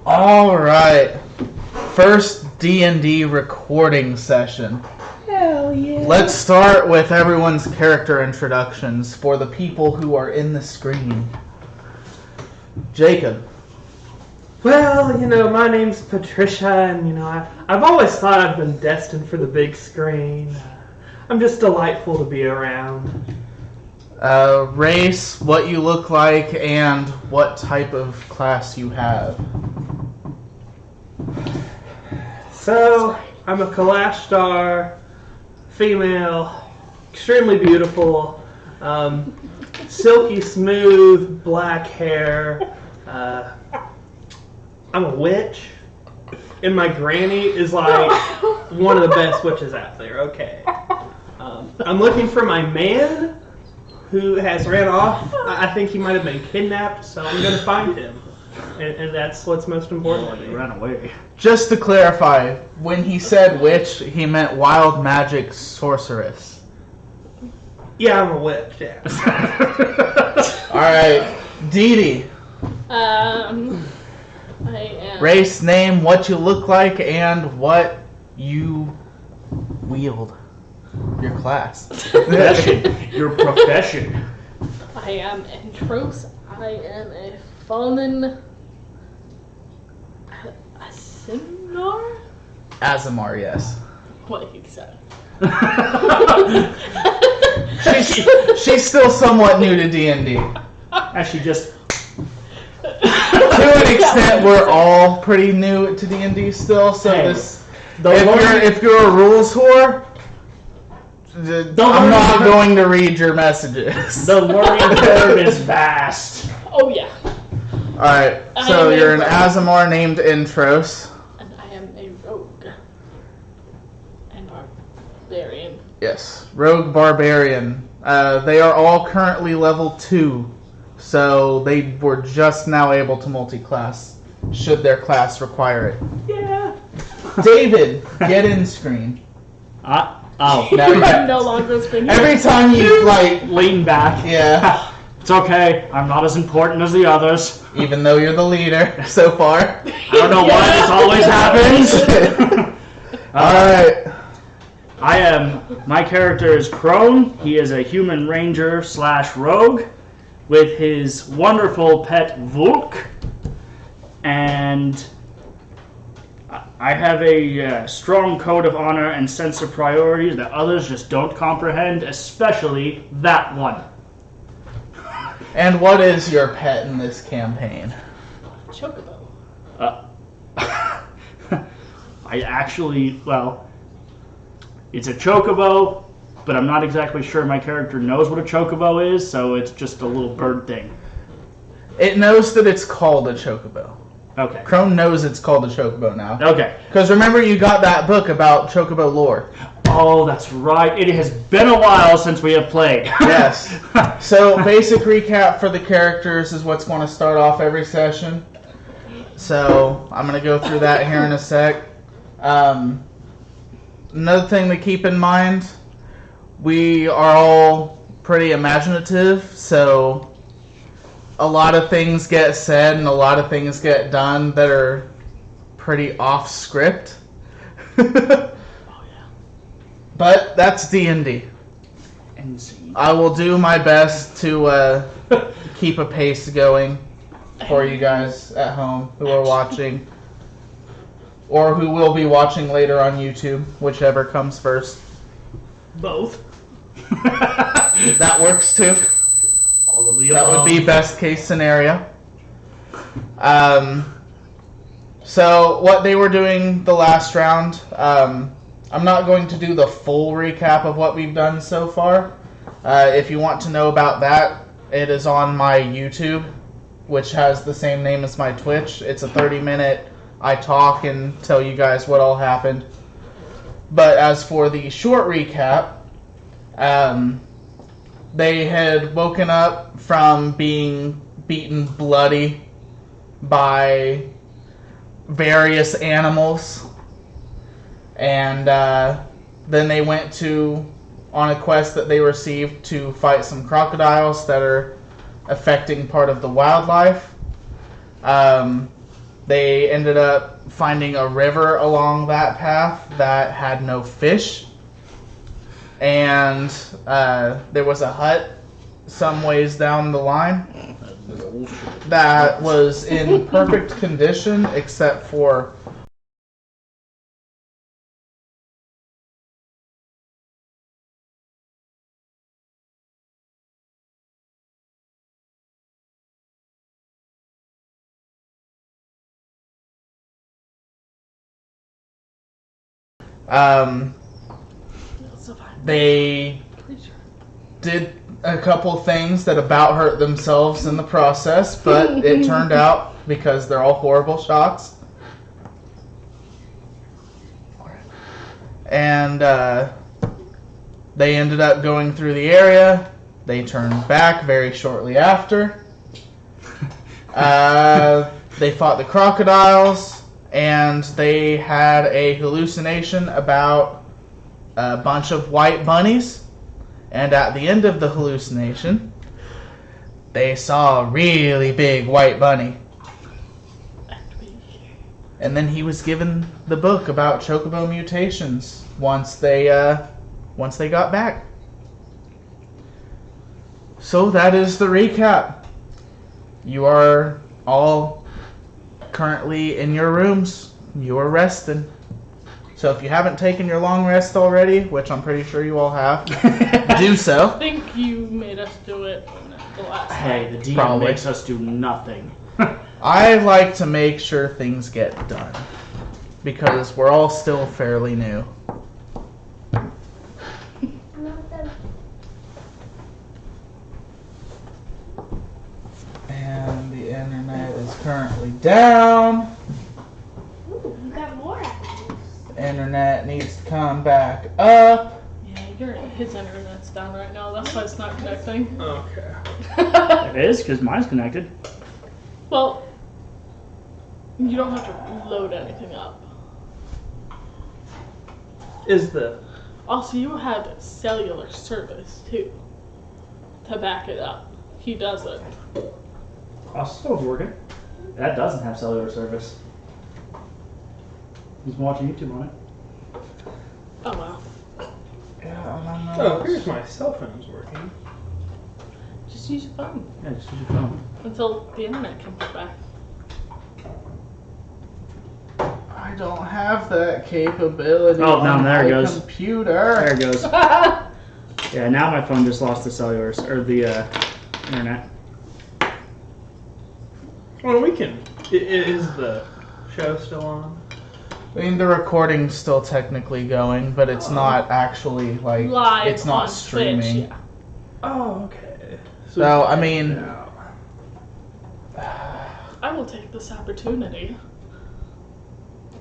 All right. First D&D recording session. Hell yeah. Let's start with everyone's character introductions for the people who are in the screen. Jacob. Well, my name's Patricia, and, I've always thought I've been destined for the big screen. I'm just delightful to be around. Race, what you look like, and what type of class you have. So, I'm a Kalashtar, female, extremely beautiful, silky smooth, black hair. I'm a witch, and my granny is like one of the best witches out there, okay. I'm looking for my man who has ran off. I think he might have been kidnapped, so I'm going to find him. And that's what's most important to me. He ran away. Just to clarify, when he said witch, he meant wild magic sorceress. Yeah, I'm a witch, yeah. Alright, Dee Dee. I am. Race, name, what you look like, and what you wield. Your class. Profession. Your profession. I am Entros. I am a fallen Asimnar? Azamar, yes. What you said. She's still somewhat new to D&D. Actually, just To an extent, we're all pretty new to D&D still, so Hey, if you're a rules whore, I'm not going to read your messages. the learning curve is vast. Oh yeah. Alright, I so am you're an a rogue. Azamar named Intros. And I am a rogue. And barbarian. Yes, Rogue Barbarian. They are all currently level 2, so they were just now able to multi-class, should their class require it. Yeah. David, get in screen. Oh, Now you I'm no longer a screen. every time you, lean back. yeah, It's okay. I'm not as important as the others. even though you're the leader so far. I don't know why this always happens. Alright, My character is Crone. He is a human ranger / rogue with his wonderful pet Vulk. And I have a strong code of honor and sense of priorities that others just don't comprehend, especially that one. and what is your pet in this campaign? Chocobo. It's a chocobo, but I'm not exactly sure my character knows what a chocobo is, so it's just a little bird thing. It knows that it's called a chocobo. Okay. Crone knows it's called a chocobo now. Okay. Because remember you got that book about chocobo lore. Oh, that's right. It has been a while since we have played. Yes. So basic recap for the characters is what's going to start off every session. So I'm going to go through that here in a sec. Another thing to keep in mind, we are all pretty imaginative, so a lot of things get said and a lot of things get done that are pretty off script. But that's D&D. I will do my best to keep a pace going for you guys at home who are watching, or who will be watching later on YouTube, whichever comes first. Both. That works too. All of the That would above. be best case scenario. So what they were doing the last round, I'm not going to do the full recap of what we've done so far. If you want to know about that, it is on my YouTube, which has the same name as my Twitch. It's a 30-minute, I talk and tell you guys what all happened. But as for the short recap, they had woken up from being beaten bloody by various animals, and then they went on a quest that they received to fight some crocodiles that are affecting part of the wildlife. They ended up finding a river along that path that had no fish. And there was a hut some ways down the line that was in perfect condition except for they did a couple things that about hurt themselves in the process, but it turned out because they're all horrible shots. And they ended up going through the area. They turned back very shortly after. They fought the crocodiles, and they had a hallucination about a bunch of white bunnies. And at the end of the hallucination, they saw a really big white bunny. And then he was given the book about chocobo mutations once they got back. So that is the recap. You are all currently in your rooms. You are resting. So if you haven't taken your long rest already, which I'm pretty sure you all have, do so. I think you made us do it the last Hey, time. the DM Probably. makes us do nothing. I like to make sure things get done because we're all still fairly new. And the internet is currently down. Ooh, you got more apples. The internet needs to come back up. Yeah, his internet's down right now. That's why it's not connecting. Okay. It is, because mine's connected. Well, you don't have to load anything up. Is the Also, you had cellular service too to back it up. He doesn't. Oh, stove's working. That doesn't have cellular service. He's watching YouTube on it. Oh well. Yeah, I don't know. oh, here's my cell phone's working. Just use your phone Yeah, just use your phone. until the internet comes back. I don't have that capability. Oh, no, on there it my goes. computer. There it goes. Yeah, now my phone just lost the cellular or the internet. Well, we can. Is the show still on? I mean, the recording's still technically going, but it's not actually like Live it's not on streaming. Twitch, yeah. Oh, okay. So I mean, I will take this opportunity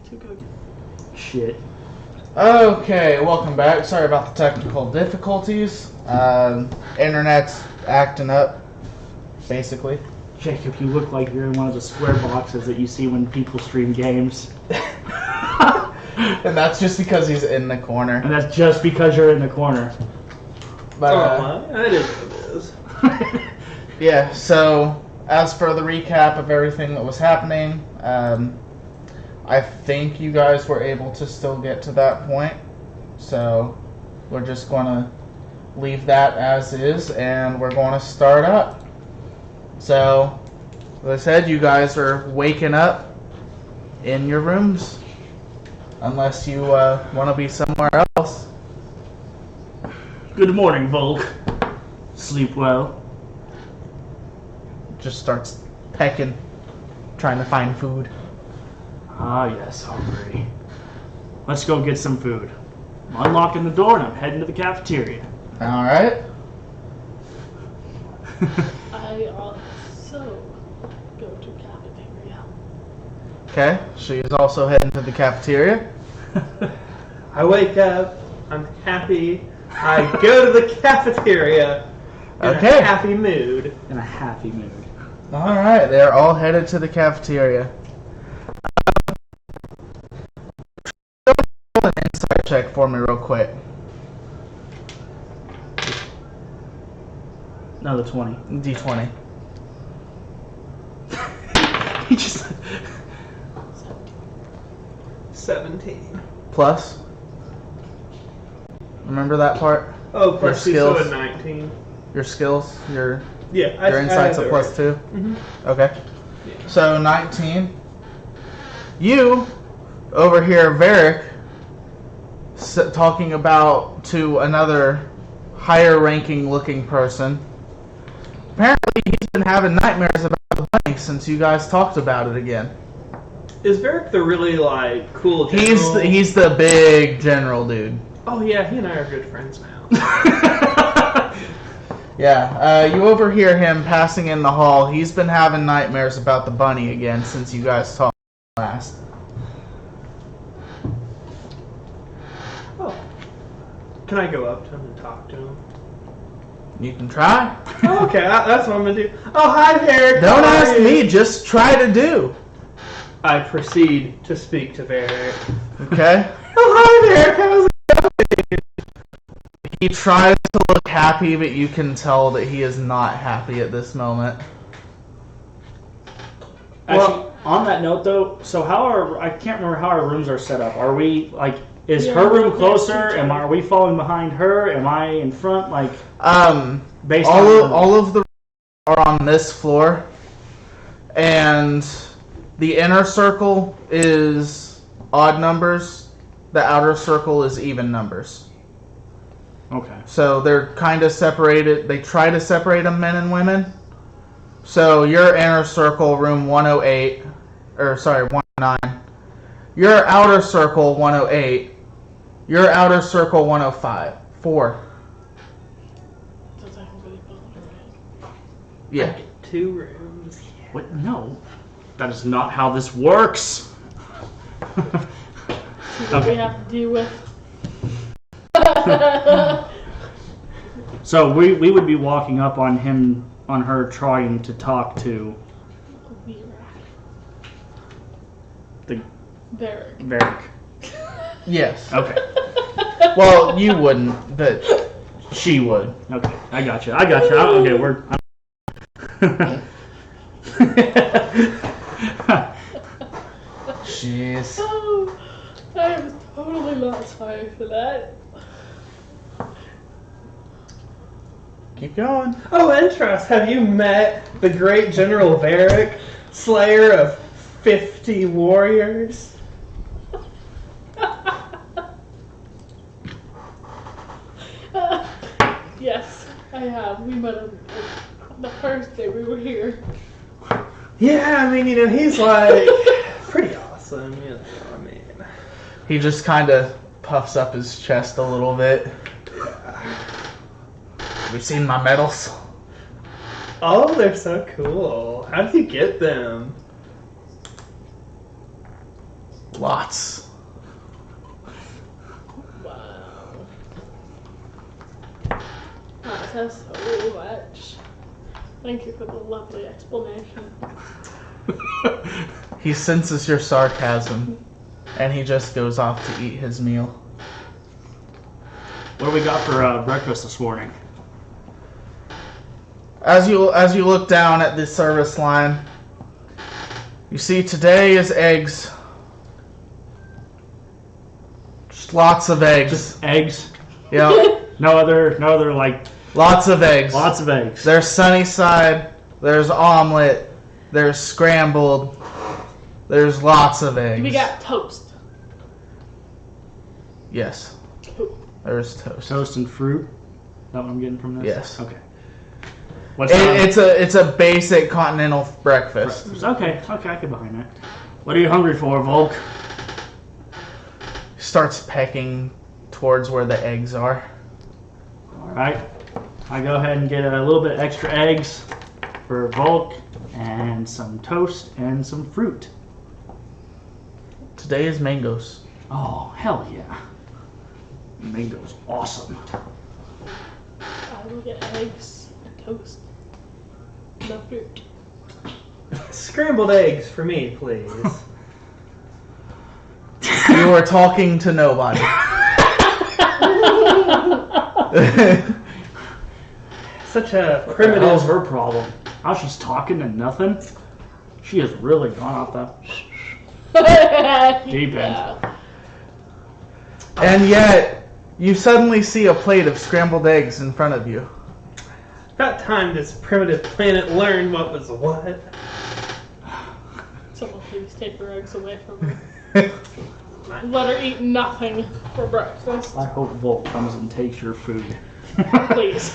to go. Shit. okay, welcome back. Sorry about the technical difficulties. Internet's acting up, basically. Jacob, you look like you're in one of the square boxes that you see when people stream games. And that's just because he's in the corner. And that's just because you're in the corner. But Oh, well, it is what it is. yeah, so as for the recap of everything that was happening, I think you guys were able to still get to that point. So we're just going to leave that as is, and we're going to start up. So, as I said, you guys are waking up in your rooms. Unless you want to be somewhere else. Good morning, Volk. Sleep well. Just starts pecking, trying to find food. Ah, yes, hungry. Let's go get some food. I'm unlocking the door and I'm heading to the cafeteria. Alright. I also go to cafeteria. Okay, she's also heading to the cafeteria. I wake up. I'm happy. I go to the cafeteria in Okay. a happy mood. In a happy mood. Alright, they're all headed to the cafeteria. Roll an insight check for me real quick. Another 20. D20. He just... 17. Plus. Remember that part? Oh, plus Your 2, so skills. a 19. Your skills, your Yeah, insight's a plus 2. Mm-hmm. Okay. Yeah. So 19. You over here, Varric, talking about to another higher-ranking looking person. Apparently, he's been having nightmares about the bunny since you guys talked about it again. Is Varric the really, like, cool general? He's the big general dude. Oh, yeah, he and I are good friends now. Yeah, you overhear him passing in the hall. He's been having nightmares about the bunny again since you guys talked last. Oh. Can I go up to him and talk to him? You can try. Oh, okay, that's what I'm gonna do. Oh, hi, Varric. Don't how are ask you? me, just try to do. I proceed to speak to Varric. Okay? Oh, hi, Varric. How's it going? He tries to look happy, but you can tell that he is not happy at this moment. Actually, on that note though, so I can't remember how our rooms are set up. Are we like, is Yeah, her room next to closer? each Are other. we falling behind her? Am I in front? Like, based All of the are on this floor, and the inner circle is odd numbers. The outer circle is even numbers. Okay. So they're kind of separated. They try to separate them, men and women. So your inner circle, room 108, or sorry, 109. Your outer circle, 108. Your outer circle, 105. 4. Does that really bother me? Yeah. 2 rooms. What? No, that is not how this works. See what Okay. we have to deal with. So we would be walking up on her trying to talk to the Varric. Varric. Yes. Okay. Well, you wouldn't, but she would. Okay. I got you. Okay, we're. Jeez. Oh, I was totally not sorry for that. Keep going. Oh, interest. Have you met the great General Varric, slayer of 50 warriors? Yes, I have. We met him the first day we were here. Yeah, I mean, he's like pretty awesome, I mean. He just kind of puffs up his chest a little bit. Have you seen my medals? Oh, they're so cool. How did you get them? Lots. Wow. That says so much. Thank you for the lovely explanation. He senses your sarcasm, and he just goes off to eat his meal. What do we got for breakfast this morning? As you look down at the service line, you see today is eggs. Just lots of eggs. Just eggs. Yep. No other like Lots of eggs. lots of eggs. There's sunny side, there's omelet, there's scrambled, there's lots of eggs. We got toast. Yes. There's toast. Toast and fruit. Is that what I'm getting from this? Yes. Okay. What's It's a basic continental breakfast. Okay, I can behind that. What are you hungry for, Volk? Starts pecking towards where the eggs are. Alright. I go ahead and get a little bit extra eggs for Volk and some toast and some fruit. Today is mangoes. Oh, hell yeah. Mango's awesome. I will get eggs and toast. No fruit. Scrambled eggs for me, please. You were talking to nobody. Such a That was primitive. her problem. How she's talking and nothing. She has really gone off the deep end. Yeah. And yet, you suddenly see a plate of scrambled eggs in front of you. About time this primitive planet learned what was what. Someone please take her eggs away from her. Let her eat nothing for breakfast. I hope Volk comes and takes your food. Please.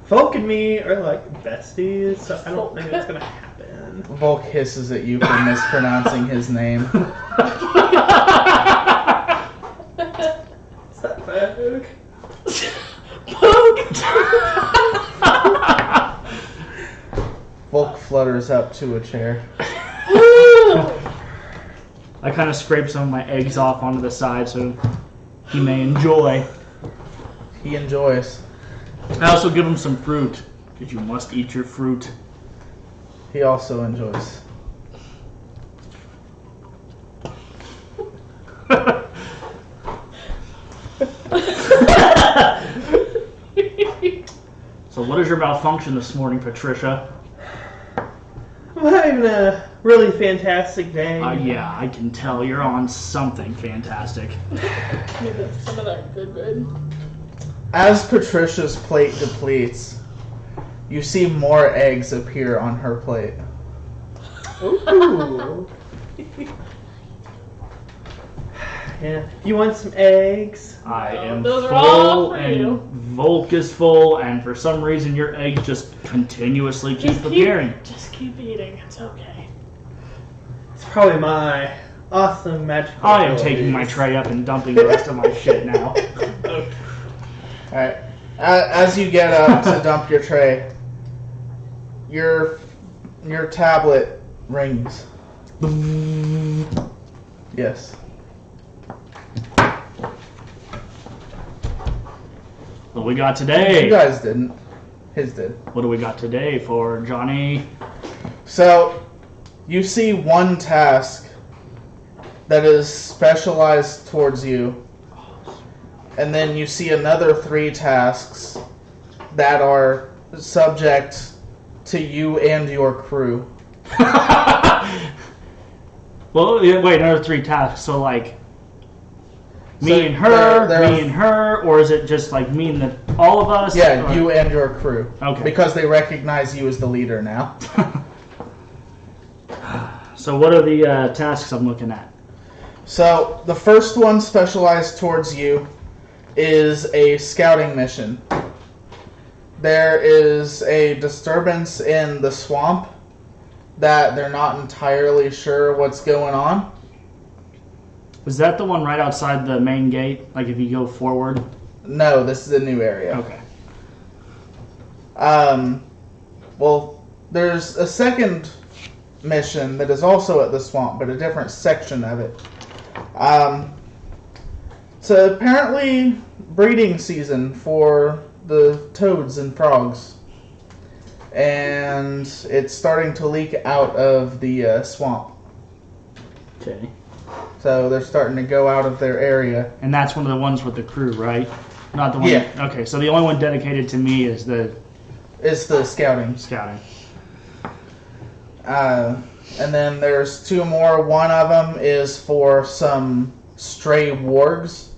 Volk and me are like besties, so I don't think that's gonna happen. Volk hisses at you for mispronouncing his name. Is that Vogue? Volk flutters up to a chair. I kind of scrape some of my eggs off onto the side so he may enjoy. He enjoys. I also give him some fruit, because you must eat your fruit. He also enjoys. So what is your malfunction this morning, Patricia? I'm having a really fantastic day. Yeah, I can tell you're on something fantastic. Maybe some of that good. As Patricia's plate depletes, you see more eggs appear on her plate. Ooh. Yeah. You want some eggs? I am Those are all full, for and you. Volk is full, and for some reason your eggs just continuously keep appearing. Just keep eating. It's okay. It's probably my awesome magical I am abilities. taking my tray up and dumping the rest of my shit now. Alright. As you get up to dump your tray, your tablet rings. Yes. What we got today? You guys didn't. His did. What do we got today for Johnny? So, you see one task that is specialized towards you, and then you see another 3 tasks that are subject to you and your crew. Well, wait, another 3 tasks. So like me So and her, there me are- and her, or is it just like me and all of us? Yeah, or- you and your crew. Okay. Because they recognize you as the leader now. So what are the tasks I'm looking at? So, the first one specialized towards you is a scouting mission. There is a disturbance in the swamp that they're not entirely sure what's going on. Is that the one right outside the main gate? Like if you go forward? No, this is a new area. Okay. Well, there's a second mission that is also at the swamp, but a different section of it. It's apparently breeding season for the toads and frogs. And it's starting to leak out of the swamp. Okay. So they're starting to go out of their area. And that's one of the ones with the crew, right? Not the one. Yeah. Okay, so the only one dedicated to me is the It's the scouting. scouting. And then there's 2 more. One of them is for some stray wargs.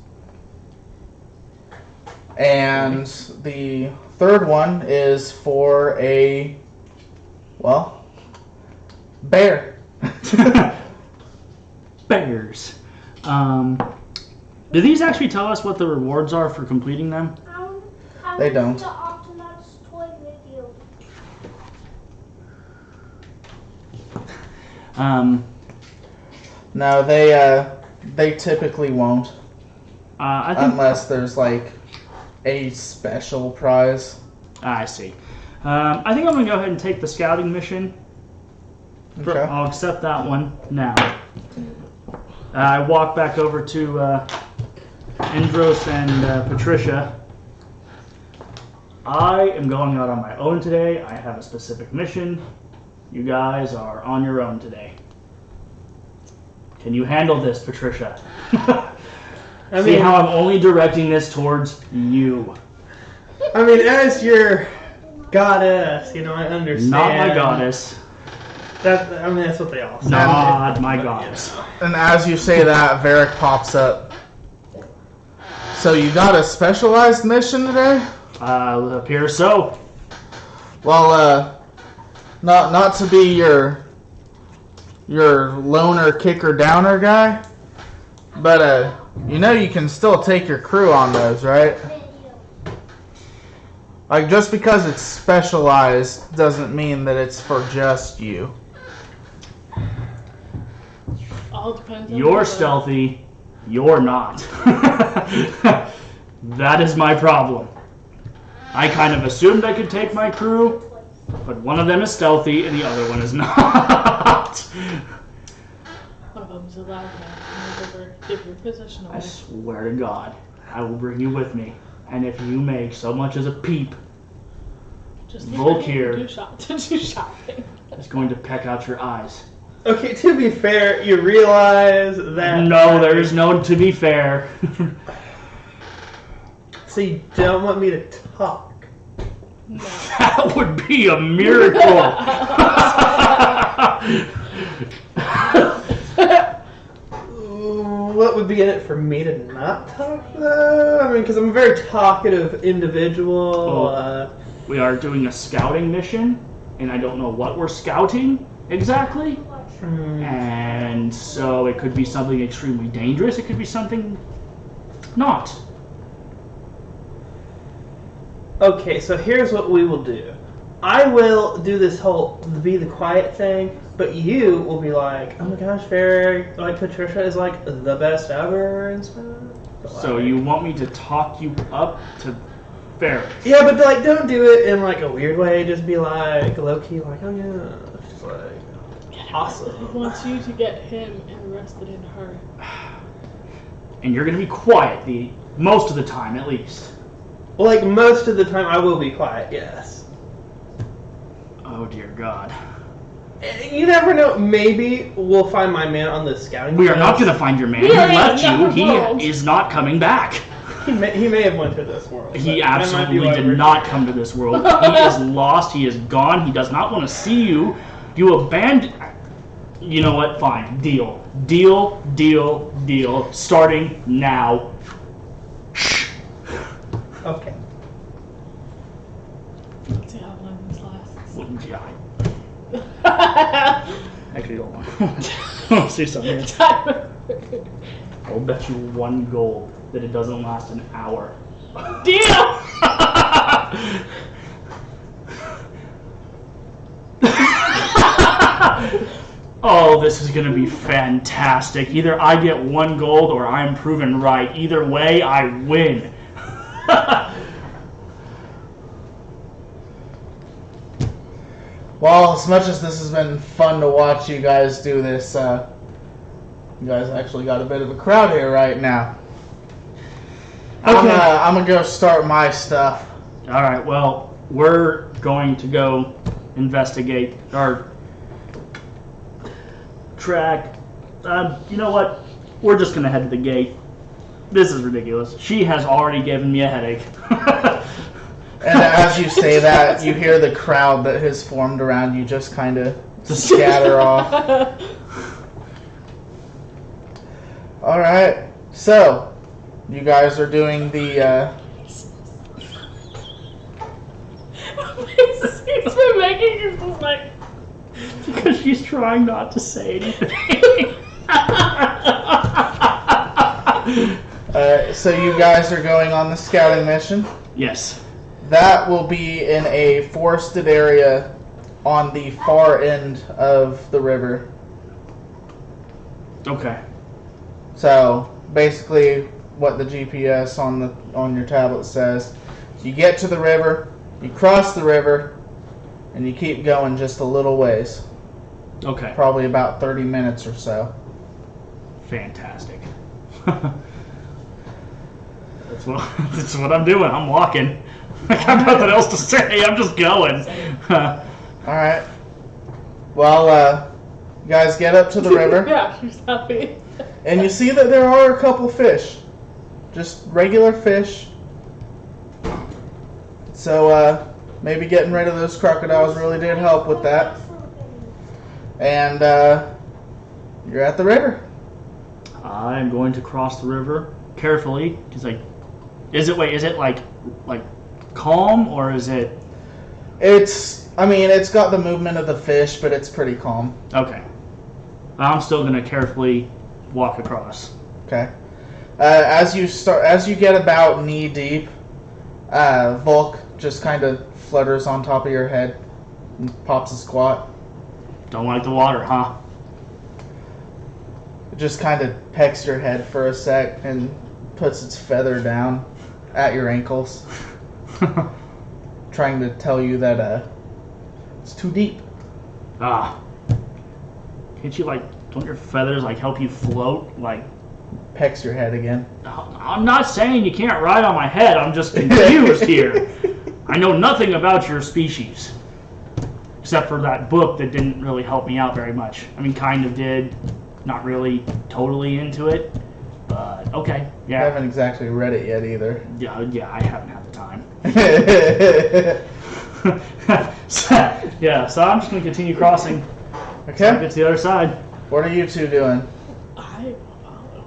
And the third one is for a, well, bear. Bears. Do these actually tell us what the rewards are for completing them? They don't. The Optimus toy video. No, they typically won't. I think Unless there's like a special prize. I see. I think I'm gonna go ahead and take the scouting mission. Okay. I'll accept that one now. I walk back over to Andros and Patricia. I am going out on my own today. I have a specific mission. You guys are on your own today. Can you handle this, Patricia? I See mean, how I'm only directing this towards you. as your goddess, I understand. Not my goddess. That's what they all say. Not my goddess. And as you say that, Varric pops up. So you got a specialized mission today? Appears so. Well, not to be your loner kicker downer guy, but you can still take your crew on those, right? Like, just because it's specialized doesn't mean that it's for just you. All depends on You're the- stealthy. You're not. That is my problem. I kind of assumed I could take my crew, but one of them is stealthy and the other one is not. One of them's a loud man. Never give your position I away. swear to God, I will bring you with me. And if you make so much as a peep, Just Volkir. do shopping. it's going to peck out your eyes. Okay, to be fair, you realize that. No, there is no to be fair. So you don't want me to talk? No. That would be a miracle. What would be in it for me to not talk, though? I mean, because I'm a very talkative individual. Oh. We are doing a scouting mission, and I don't know what we're scouting exactly. And so it could be something extremely dangerous. It could be something not. Okay, so here's what we will do. I will do this whole be the quiet thing, but you will be like, oh my gosh, Fairy, like Patricia is like the best ever and stuff. But, So like- you want me to talk you up to Ferris? Yeah, but like, don't do it in like a weird way. Just be like low key, like, oh yeah, just like He awesome. wants you to get him interested in her. And you're going to be quiet the most of the time, at least. Like most of the time, I will be quiet. Yes. Oh dear God. You never know. Maybe we'll find my man on the scouting. We are not trip. going to find your man. We He are in left you. another world. He is not coming back. He may have went to this world. He but that might be absolutely why did we're not here. come to this world. He is lost. He is gone. He does not want to see you. You abandon. You know what? Fine. Deal. Deal. Deal. Deal. Starting now. Okay. Let's see how long this lasts. Yeah, I actually don't want to see something. I'll bet you 1 gold that it doesn't last an hour. Deal! Oh, this is gonna be fantastic. Either I get 1 gold or I'm proven right. Either way, I win. Well, as much as this has been fun to watch you guys do this, you guys actually got a bit of a crowd here right now. I'm gonna go start my stuff. All right. Well, we're going to go investigate or track. You know what? We're just gonna head to the gate. This is ridiculous. She has already given me a headache. And as you say that, you hear the crowd that has formed around you just kind of scatter off. All right. So, you guys are doing the. He's been making it just like. Because she's trying not to say anything. So you guys are going on the scouting mission. Yes. That will be in a forested area on the far end of the river. Okay. So basically, what the GPS on your tablet says, you get to the river, you cross the river, and you keep going just a little ways. Okay. Probably about 30 minutes or so. Fantastic. That's what I'm doing. I'm walking. I got nothing else to say. I'm just going. All right. Well, you guys get up to the river. Yeah, she's happy. And you see that there are a couple fish. Just regular fish. So, maybe getting rid of those crocodiles really did help with that. And, you're at the river. I'm going to cross the river carefully because I Is it like calm, or is it? It's got the movement of the fish, but it's pretty calm. Okay. I'm still gonna carefully walk across. Okay. As you get about knee deep, Volk just kind of flutters on top of your head and pops a squat. Don't like the water, huh? It just kind of pecks your head for a sec and puts its feather down at your ankles, trying to tell you that it's too deep. Ah. Can't you don't your feathers help you float? Pecks your head again. I'm not saying you can't ride on my head. I'm just confused here. I know nothing about your species, except for that book that didn't really help me out very much. I mean, kind of did, not really totally into it, but okay, I yeah. haven't exactly read it yet either. Yeah, I haven't had the time. So I'm just gonna continue crossing. Okay. I'll get to the other side. What are you two doing? I will follow.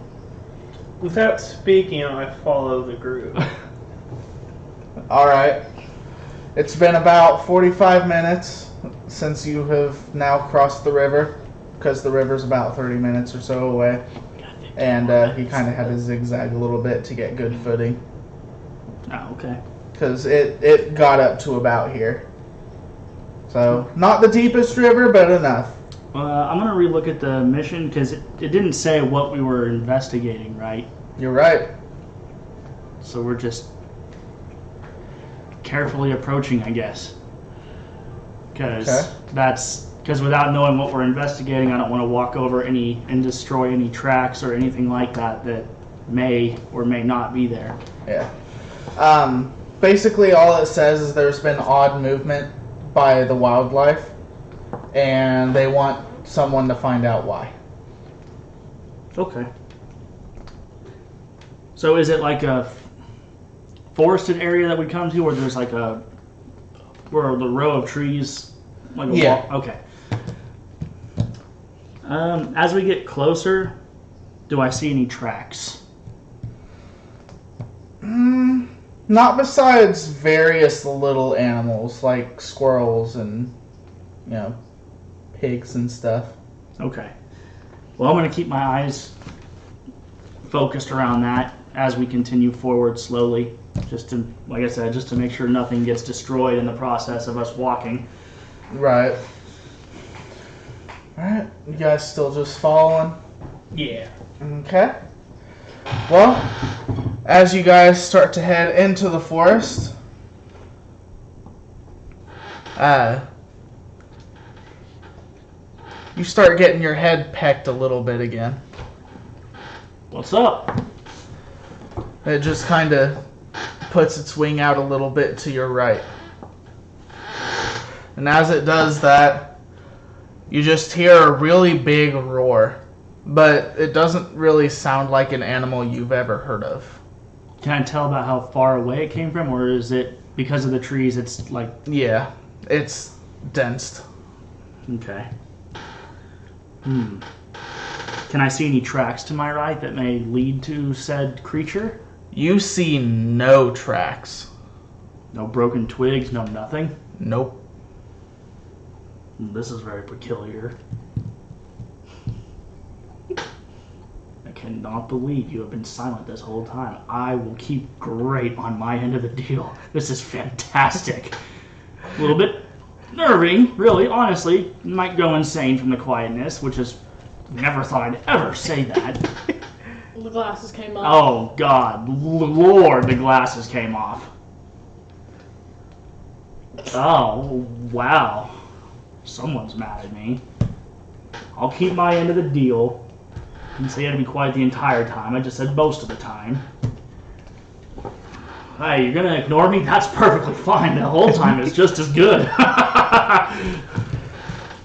Without speaking, I follow the group. All right. It's been about 45 minutes since you have now crossed the river, because the river's about 30 minutes or so away. And he kind of had to zigzag a little bit to get good footing, Oh, okay. because it got up to about here. So, not the deepest river, but enough. I'm gonna relook at the mission because it didn't say what we were investigating, right? You're right. So we're just carefully approaching, I guess. Because without knowing what we're investigating, I don't want to walk over and destroy any tracks or anything like that may or may not be there. Yeah. Basically, all it says is there's been odd movement by the wildlife, and they want someone to find out why. Okay. So is it like a forested area that we come to, or there's where the row of trees, Yeah. wall? Okay. As we get closer, do I see any tracks? Not besides various little animals like squirrels and, pigs and stuff. Okay. Well, I'm going to keep my eyes focused around that as we continue forward slowly, just to, like I said, just to make sure nothing gets destroyed in the process of us walking. Right. Alright, you guys still just following? Yeah. Okay. Well, as you guys start to head into the forest, you start getting your head pecked a little bit again. What's up? It just kind of puts its wing out a little bit to your right. And as it does that, you just hear a really big roar. But it doesn't really sound like an animal you've ever heard of. Can I tell about how far away it came from, or is it because of the trees? It's Yeah, it's dense. okay. Can I see any tracks to my right that may lead to said creature? You see no tracks. No broken twigs, no nothing. Nope. This is very peculiar. I cannot believe you have been silent this whole time. I will keep great on my end of the deal. This is fantastic. A little bit nerving, really, honestly. Might go insane from the quietness, which is... Never thought I'd ever say that. The glasses came off. Oh, God. Lord, the glasses came off. Oh, wow. Someone's mad at me. I'll keep my end of the deal. Didn't say I had to be quiet the entire time. I just said most of the time. Hey, you're gonna ignore me? That's perfectly fine. The whole time is just as good.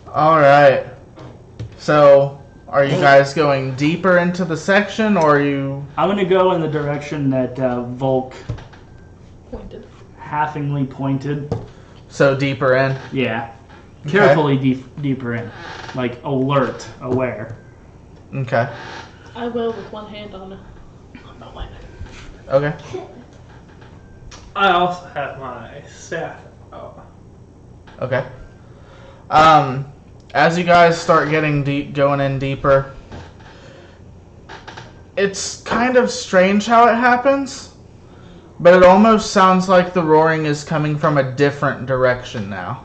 Alright. So, are you guys going deeper into the section, or are you... I'm gonna go in the direction that Volk Pointed. halfingly pointed. So deeper in? Yeah. Okay. Carefully deeper in. Like, alert, aware. Okay. I will with one hand on my weapon. Okay. I also have my staff out. Okay. As you guys start getting going in deeper, it's kind of strange how it happens, but it almost sounds like the roaring is coming from a different direction now.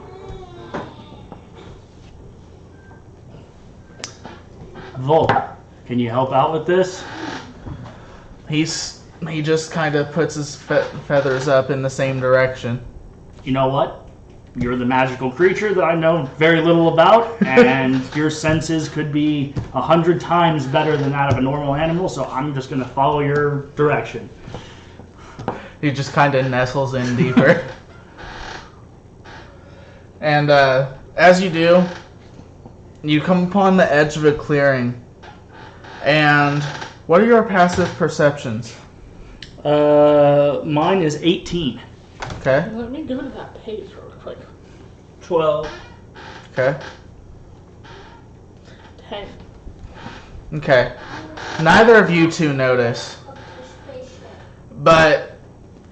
Volk, can you help out with this? He just kind of puts his feathers up in the same direction. You know what? You're the magical creature that I know very little about, and your senses could be 100 times better than that of a normal animal, so I'm just going to follow your direction. He just kind of nestles in deeper. And as you do, you come upon the edge of a clearing. And what are your passive perceptions? Mine is 18. Okay. Let me go to that page real quick. 12. Okay. 10. Okay. Neither of you two notice, but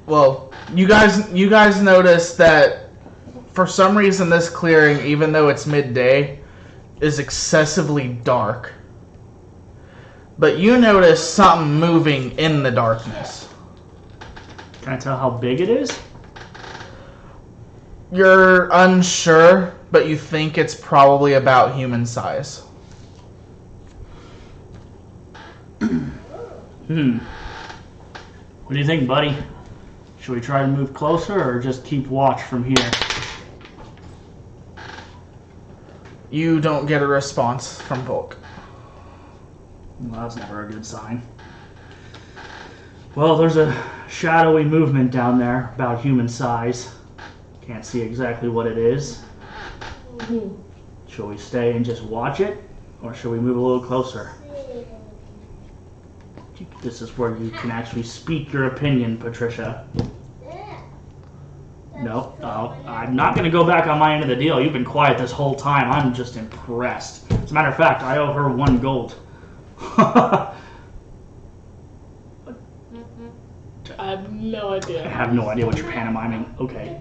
well, you guys notice that for some reason this clearing, even though it's midday, is excessively dark. But you notice something moving in the darkness. Can I tell how big it is? You're unsure, but you think it's probably about human size. What do you think, buddy? Should we try to move closer or just keep watch from here? You don't get a response from Volk. Well, that's never a good sign. Well, there's a shadowy movement down there about human size. Can't see exactly what it is. Shall we stay and just watch it? Or should we move a little closer? This is where you can actually speak your opinion, Patricia. No, I'm not going to go back on my end of the deal. You've been quiet this whole time. I'm just impressed. As a matter of fact, I owe her 1 gold. I have no I idea. have no idea what you're pantomiming. Okay.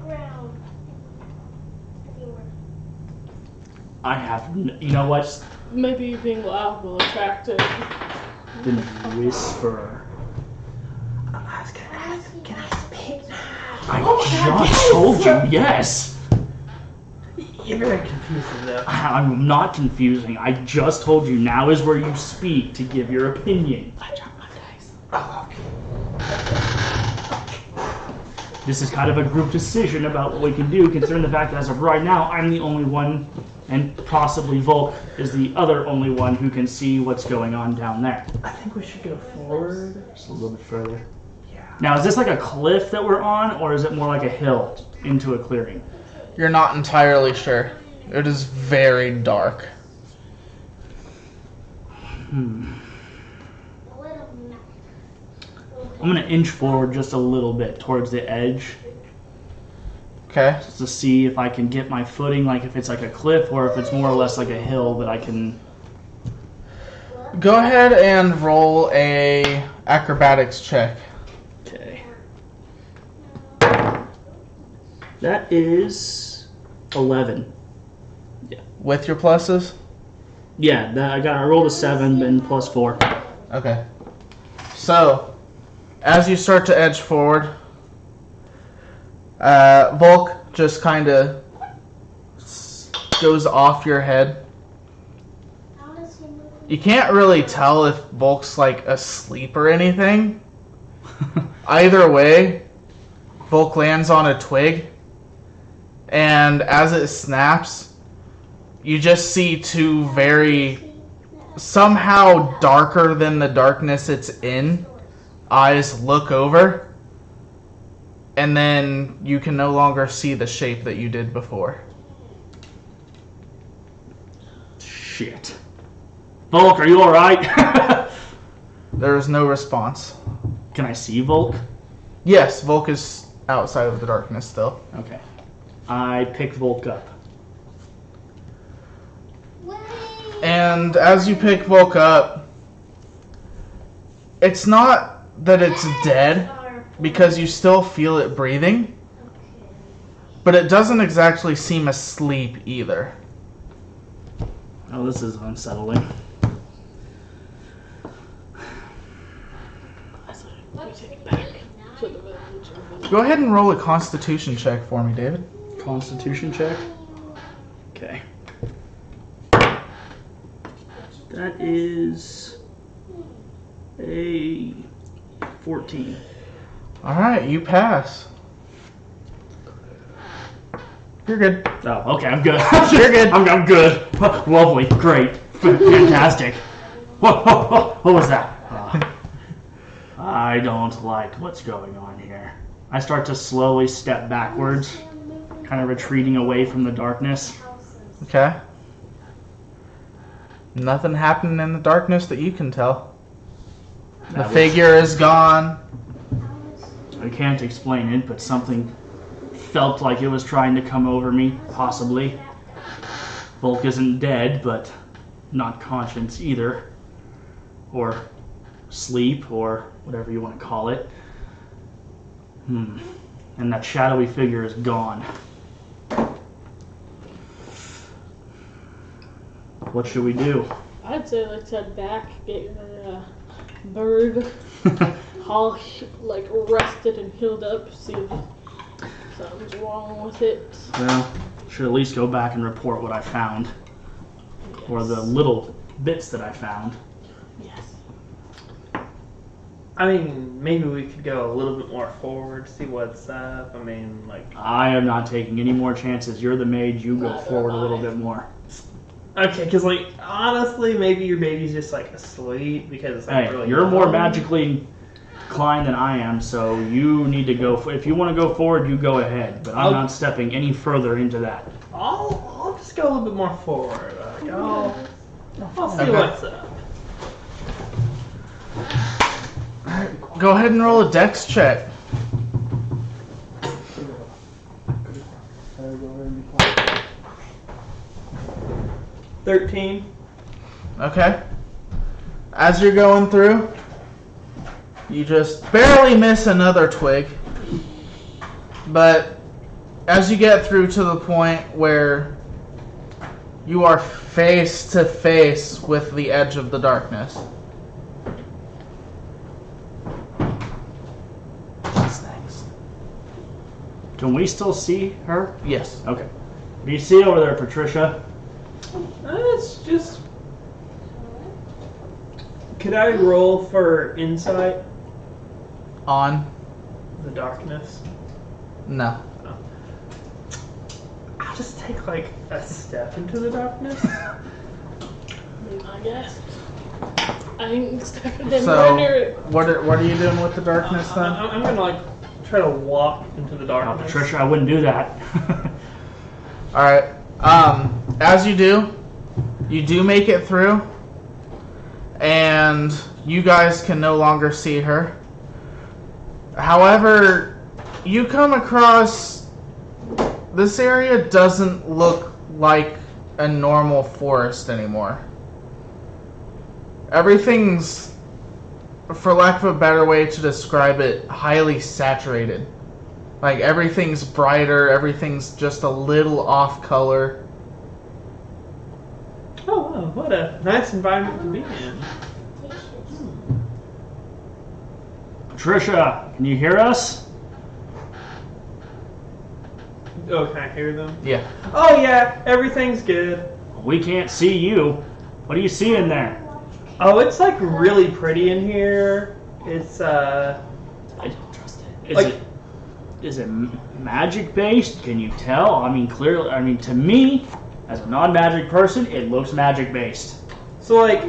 I have, you know what? Maybe being loud will attract it. The whisper. I was gonna ask, can I speak now? I just told you, yes. You're very confusing though. I'm not confusing. I just told you now is where you speak to give your opinion. I dropped my dice. Oh, okay. This is kind of a group decision about what we can do, considering the fact that as of right now, I'm the only one, and possibly Volk is the other only one who can see what's going on down there. I think we should go forward. Just a little bit further. Yeah. Now, is this like a cliff that we're on, or is it more like a hill into a clearing? You're not entirely sure. It is very dark. I'm going to inch forward just a little bit towards the edge, Okay. just to see if I can get my footing, like if it's like a cliff or if it's more or less like a hill that I can... Go ahead and roll a acrobatics check. Okay. That is 11. With your pluses? Yeah, I rolled a 7 and plus 4. Okay. So, as you start to edge forward, Volk just kind of goes off your head. You can't really tell if Volk's like asleep or anything. Either way, Volk lands on a twig, and as it snaps, you just see two very, somehow darker than the darkness it's in, eyes look over, and then you can no longer see the shape that you did before. Shit. Volk, are you alright? There is no response. Can I see Volk? Yes, Volk is outside of the darkness still. Okay. I pick Volk up. And as you pick Volk up, it's not that it's dead, because you still feel it breathing, but it doesn't exactly seem asleep either. Oh, this is unsettling. I say we take it back to the village. Go ahead and roll a Constitution check for me, David. Constitution check. Okay. That is a 14. All right, you pass. You're good. Oh, okay, I'm good. You're good. I'm good. Lovely, great, fantastic. What was that? I don't like what's going on here. I start to slowly step backwards, kind of retreating away from the darkness. Okay. Nothing happened in the darkness that you can tell. The That was- figure is gone. I can't explain it, but something felt like it was trying to come over me, possibly. Volk isn't dead, but not conscious either. Or sleep, or whatever you want to call it. And that shadowy figure is gone. What should we do? I'd say let's head back, get your bird all rested and healed up, see if something's wrong with it. Well, should at least go back and report what I found. Or the little bits that I found. Yes. I mean, maybe we could go a little bit more forward, see what's up. I mean, like... I am not taking any more chances. You're the mage. You go Neither forward a am little I. bit more. Okay, because, like, honestly, maybe your baby's just, like, asleep because it's, like, Hey, really you're more young. magically inclined than I am, so you need to go. If you want to go forward, you go ahead. But I'm I'll- not stepping any further into that. I'll just go a little bit more forward. Like, I'll see Okay. what's up. Go ahead and roll a dex check. 13. Okay. As you're going through, you just barely miss another twig. But as you get through to the point where you are face to face with the edge of the darkness. What's next? Can we still see her? Yes. Okay. What do you see over there, Patricia? It's just... Could I roll for insight? On? The darkness? No. I'll just take, like, a step into the darkness. I guess. I ain't stepping in So, near it. what are you doing with the darkness then? I'm gonna, like, try to walk into the Oh, darkness. Patricia, I wouldn't do that. Alright. As you do make it through, and you guys can no longer see her. However, you come across this area doesn't look like a normal forest anymore. Everything's, for lack of a better way to describe it, highly saturated. Like, everything's brighter, everything's just a little off color. Oh, wow, what a nice environment to be in. Patricia, can you hear us? Oh, can I hear them? Yeah. Oh, yeah, everything's good. We can't see you. What do you see in there? Oh, it's, like, really pretty in here. It's, I don't trust it. Is Like- it is it magic based? Can you tell? I mean, clearly. I mean, to me, as a non-magic person, it looks magic based. so, like,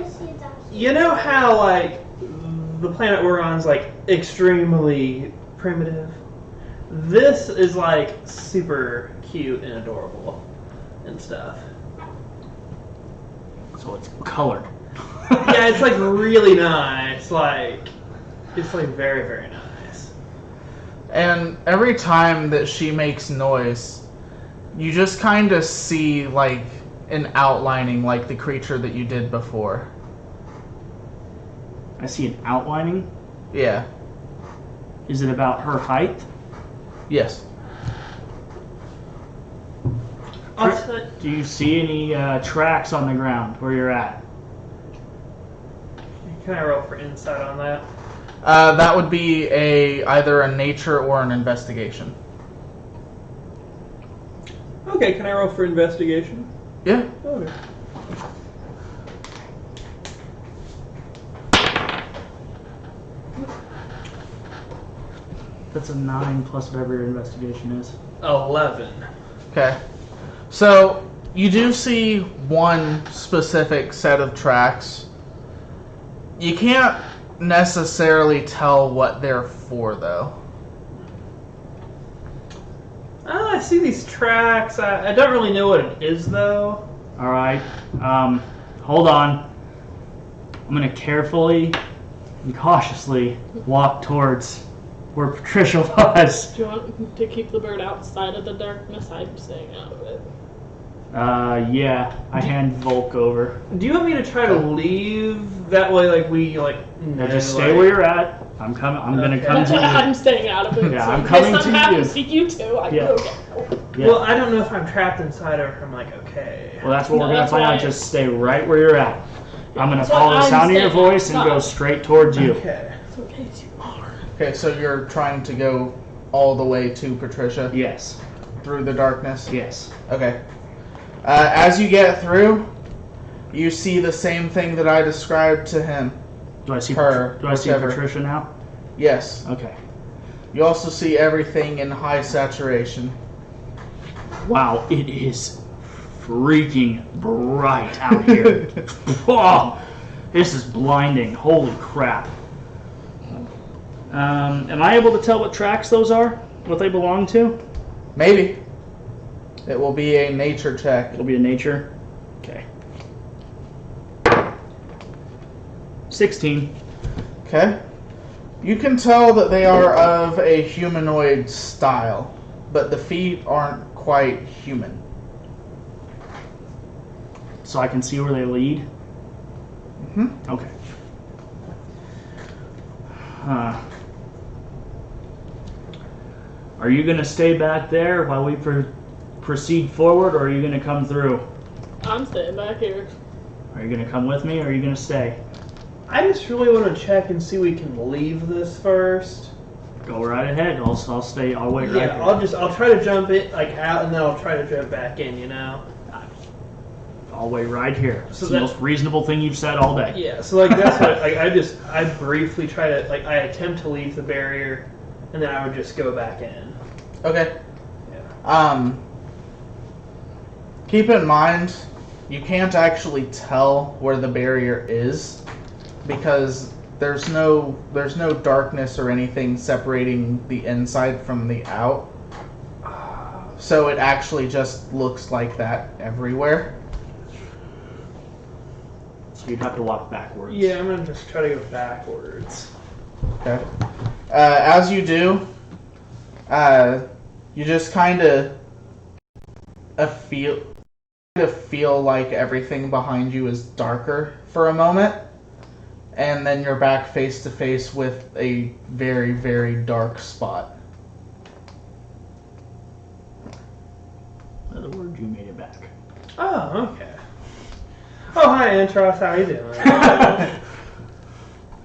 you know how, like, the planet we're on is, like, extremely primitive? This is, like, super cute and adorable and stuff. So it's colored. Yeah, it's, like, really nice. It's, like, very, very nice. And every time that she makes noise, you just kind of see, like, an outlining like the creature that you did before. I see an outlining. Yeah. Is it about her height? Yes. Do you see any tracks on the ground where you're at? Can I roll for insight on that? That would be either a nature or an investigation. Okay, can I roll for investigation? Yeah. Okay. That's a 9 plus whatever your investigation is. 11. Okay. So you do see one specific set of tracks. You can't necessarily tell what they're for, though. I see these tracks. I don't really know what it is, though. All right. Hold on. I'm gonna carefully and cautiously walk towards where Patricia was. Do you want to keep the bird outside of the darkness? I'm staying out of it. Yeah. I hand Volk over. Do you want me to try to leave? That way, like, we, like... Now just stay where you're at. I'm coming. I'm gonna come to you. I'm staying out of it. Yeah, so I'm if coming something to happens you. to you two, I Yeah. will go. Yeah. Well, I don't know if I'm trapped inside or if I'm like, okay. Well, that's what No, we're gonna that's find why- out. Just stay right where you're at. I'm gonna That's follow why the I'm sound of your staying voice and go outside. straight towards you. Okay. It's okay, you are. Okay, so you're trying to go all the way to Patricia Yes. through the darkness? Yes. Okay. As you get through, you see the same thing that I described to him. Do I see Her, Do I see whichever. Patricia now? Yes. Okay. You also see everything in high saturation. Wow, it is freaking bright out here. Whoa, this is blinding. Holy crap. Am I able to tell what tracks those are? What they belong to? Maybe. It will be a nature check. It'll be a nature. Okay. 16. Okay. You can tell that they are of a humanoid style, but the feet aren't quite human. So I can see where they lead? Hmm. Okay. Are you going to stay back there while we proceed forward, or are you going to come through? I'm staying back here. Are you going to come with me, or are you going to stay? I just really want to check and see we can leave this first. Go right ahead. I'll stay. I'll wait right Yeah, here. I'll try to jump it like out and then I'll try to jump back in, you know? I'll wait right here. It's So the that- most reasonable thing you've said all day. Yeah, so like that's what like I briefly try to like I attempt to leave the barrier and then I would just go back in. Okay. Yeah. Keep in mind, you can't actually tell where the barrier is because there's no darkness or anything separating the inside from the out. So it actually just looks like that everywhere. So you'd have to walk backwards. Yeah, I'm gonna just try to go backwards. Okay. As you do, you just kind of feel like everything behind you is darker for a moment, and then you're back face to face with a very, very dark spot. In other words, you made it back. Oh, okay. Oh, hi, Antros. How you doing?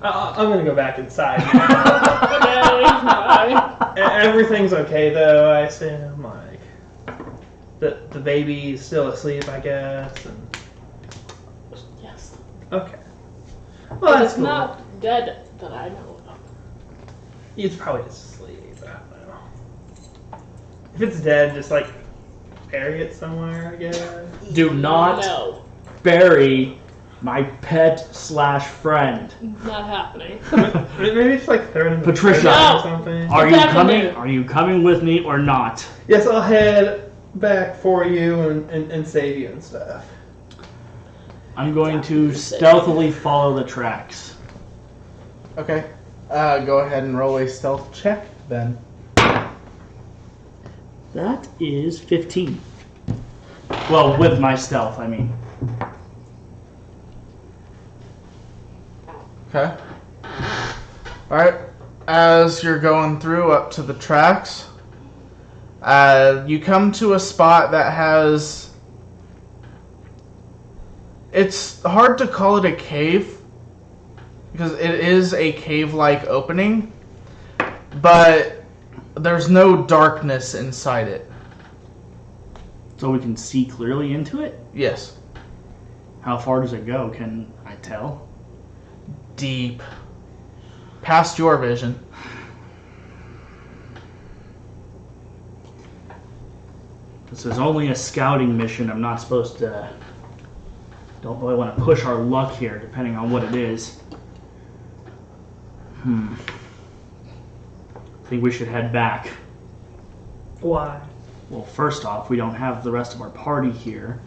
I'm gonna go back inside now. Okay, bye. Everything's okay though. I assume like the baby's still asleep, I guess. And... Yes. Okay. Well, But that's it's cool. not dead that I know of. It's probably just asleep. I don't know. If it's dead, just like bury it somewhere, I guess. Do not No, bury my pet/friend. not happening. Maybe just like throw it in the Patricia. fridge No. or something. Are you Back in coming? there. Are you coming with me or not? Yes, I'll head back for you and save you and stuff. I'm going to stealthily follow the tracks. Okay. Go ahead and roll a stealth check then. That is 15. Well, with my stealth, I mean. Okay. Alright. as you're going through up to the tracks, you come to a spot that has... It's hard to call it a cave, because it is a cave-like opening, but there's no darkness inside it. So we can see clearly into it? Yes. How far does it go? Can I tell? Deep. Past your vision. This is only a scouting mission. I'm not supposed to... Don't really want to push our luck here, depending on what it is. I think we should head back. Why? Well, first off, we don't have the rest of our party here,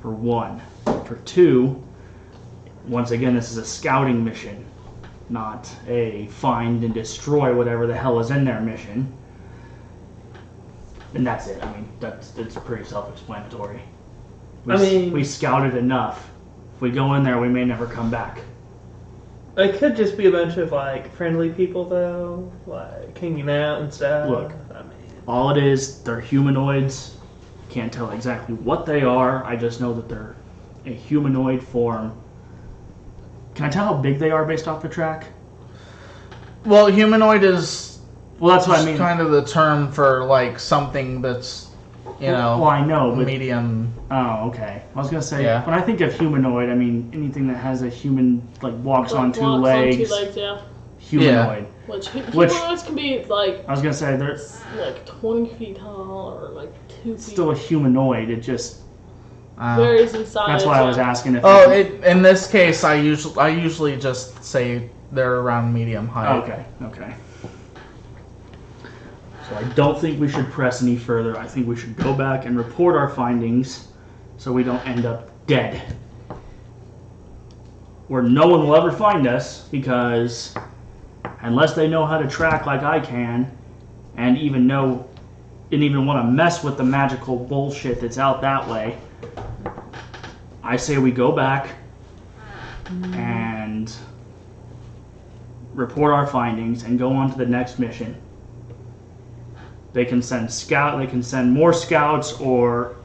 for one. For two, once again, this is a scouting mission, not a find and destroy whatever the hell is in their mission. And that's it. I mean, that's pretty self-explanatory. We scouted enough. If we go in there, we may never come back. It could just be a bunch of like friendly people though, like hanging out and stuff. Look, all it is, they're humanoids. Can't tell exactly what they are. I just know that they're a humanoid form. Can I tell how big they are based off the track? Well, humanoid is... Well, that's what I mean. Kind of the term for like something that's, Well, I know, but medium. Oh, okay. I was gonna say, Yeah. when I think of humanoid, I mean anything that has a human, like walks on two legs. On 2 legs, yeah. Humanoid. Which humanoids can be like... I was gonna say there's like 20 feet tall or like 2 feet. still a humanoid. It just varies in size. that's why I was asking if. In this case, I usually just say they're around medium height. Okay. So I don't think we should press any further. I think we should go back and report our findings so we don't end up dead. Where no one will ever find us, because unless they know how to track like I can, and even want to mess with the magical bullshit that's out that way, I say we go back and report our findings and go on to the next mission. They can send more scouts or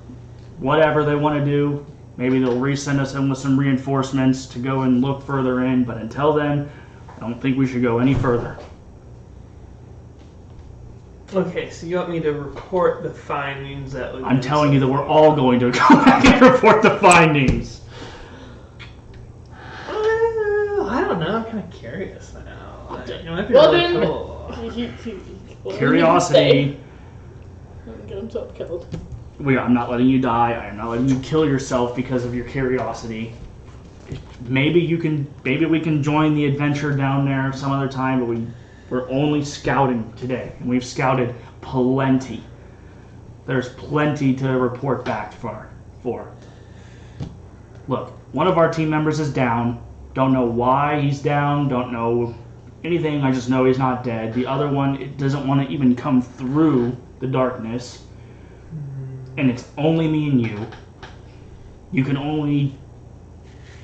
whatever they want to do. Maybe they'll resend us in with some reinforcements to go and look further in, but until then, I don't think we should go any further. Okay, so you want me to report the findings that we... I'm telling you that we're all going to go back and report the findings. I don't know, I'm kind of curious now. Like, it might be Well, really then- cool. Curiosity. Get himself killed. I'm not letting you die. I am not letting you kill yourself because of your curiosity. Maybe we can join the adventure down there some other time, but we're only scouting today, and we've scouted plenty. There's plenty to report back for. Look, one of our team members is down. Don't know why he's down. Don't know anything. I just know he's not dead. The other one, it doesn't want to even come through the darkness. And it's only me and you. You can only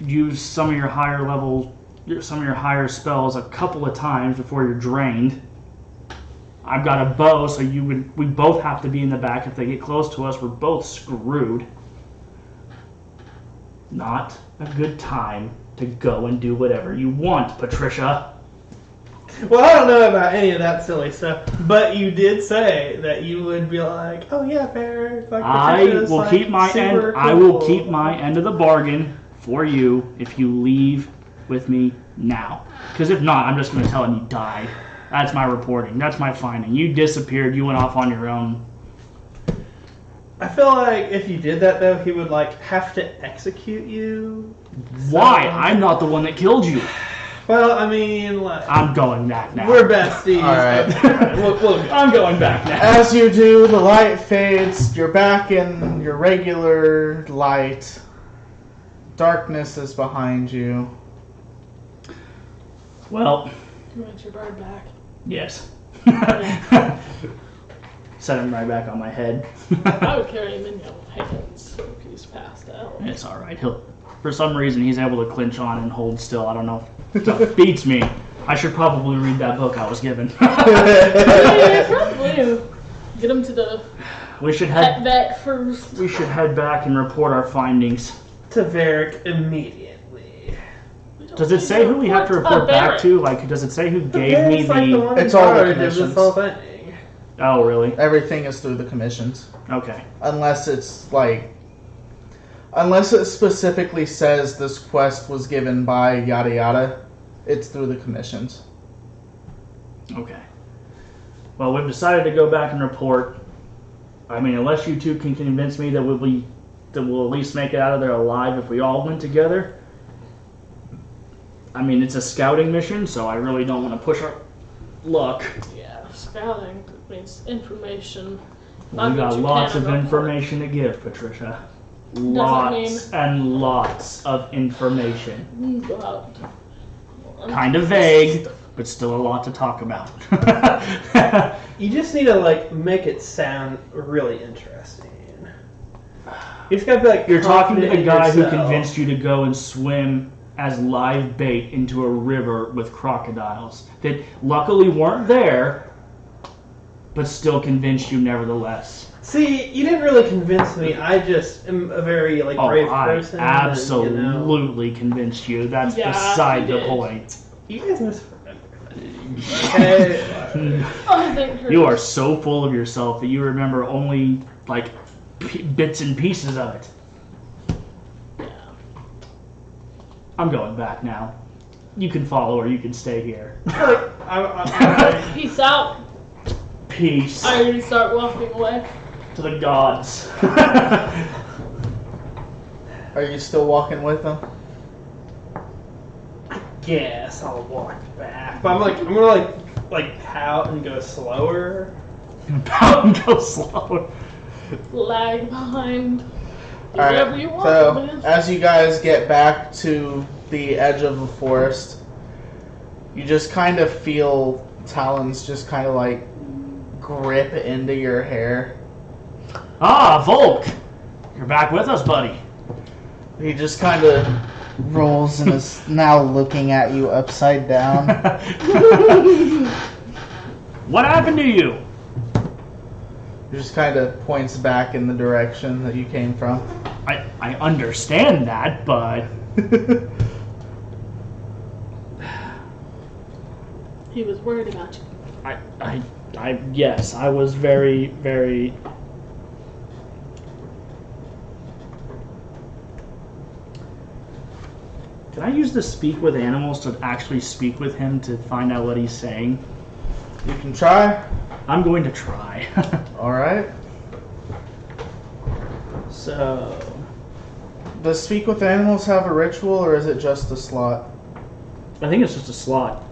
use some of your higher spells a couple of times before you're drained. I've got a bow, so we both have to be in the back. If they get close to us, we're both screwed. Not a good time to go and do whatever you want, Patricia. Well, I don't know about any of that silly stuff, but you did say that you would be like, "Oh yeah, Bear." Like, I will keep my end. Cool. I will keep my end of the bargain for you if you leave with me now. Because if not, I'm just going to tell him you died. That's my reporting. That's my finding. You disappeared. You went off on your own. I feel like if you did that though, he would like have to execute you. Why? So- I'm not the one that killed you. Well, I mean, like, I'm going back now. we're besties. All right. Okay, we'll go. I'm going back now. As you do, the light fades. You're back in your regular light. Darkness is behind you. Well, You want your bird back. yes. Set him right back on my head. I would carry him in your hands if he's passed out. It's all right. For some reason, he's able to clinch on and hold still. I don't know. Stuff beats me. I should probably read that book I was given. Yeah, probably. Get him to the we should pet head. vet first. We should head back and report our findings. To Varric immediately. Does it say who we have to report back to? Like, does it say who gave me Varric's like the the? one in It's all the charge of this commissions. whole thing. Oh, really? Everything is through the commissions. Okay. Unless it's like, unless it specifically says this quest was given by yada yada, it's through the commissions. Okay. Well, we've decided to go back and report. I mean, unless you two can convince me that we'll at least make it out of there alive if we all went together. I mean, it's a scouting mission, so I really don't want to push our luck. Yeah, scouting means information. We Not got that you lots can of report. information to give, Patricia. mean- Lots and lots of information. Go out. Kind of vague, but still a lot to talk about. You just need to like make it sound really interesting. You just gotta be like You're talking to confident the in guy who yourself. convinced you to go and swim as live bait into a river with crocodiles that luckily weren't there, but still convinced you nevertheless. See, you didn't really convince me. I just am a very like Oh, brave I person. and, you know, absolutely convinced you. That's Yeah, beside you the did. point. you guys misremember. Okay. I think her- You are so full of yourself that you remember only like bits and pieces of it. Yeah. I'm going back now. You can follow or you can stay here. Like, I, Peace out. Peace I already start walking away. to the gods. Are you still walking with them? guess I'll walk back. But I'm gonna like pout and go slower. Pout and go slower. Lag behind. Do Alright, whatever you want, so man. as you guys get back to the edge of the forest, you just kind of feel talons just kind of like grip into your hair. Ah, Volk! You're back with us, buddy. He just kind of rolls and is now looking at you upside down. What happened to you? He just kind of points back in the direction that you came from. I understand that, but He was worried about you. yes, I was very, very. Can I use the speak with animals to actually speak with him to find out what he's saying? You can try. I'm going to try. Alright. So, Does Speak with Animals have a ritual or is it just a slot? I think it's just a slot.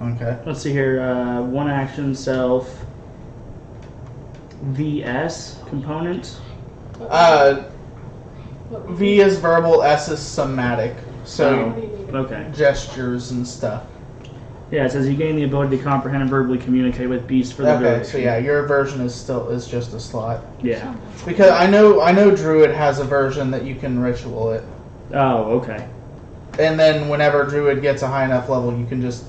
Okay. Let's see here. One action self. VS component. V is verbal, S is somatic. So Oh, okay. gestures and stuff. Yeah, it says you gain the ability to comprehend and verbally communicate with beasts for the Okay, duration. so yeah, your version is just a slot. Yeah. Because I know Druid has a version that you can ritual it. Oh, okay. And then whenever Druid gets a high enough level, you can just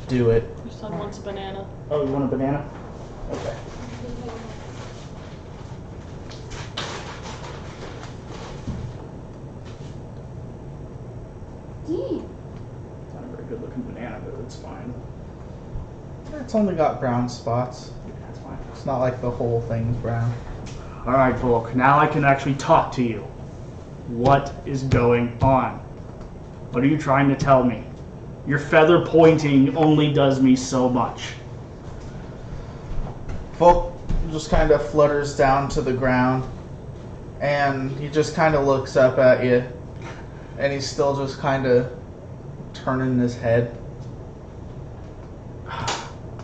do it. Your son wants a banana. Oh, you want a banana? Okay. It's not a very good looking banana, but it's fine. It's only got brown spots. That's fine. It's not like the whole thing's brown. Alright, Volk, now I can actually talk to you. What is going on? What are you trying to tell me? Your feather pointing only does me so much. Volk just kind of flutters down to the ground, and he just kind of looks up at you, and he's still just kind of turning his head.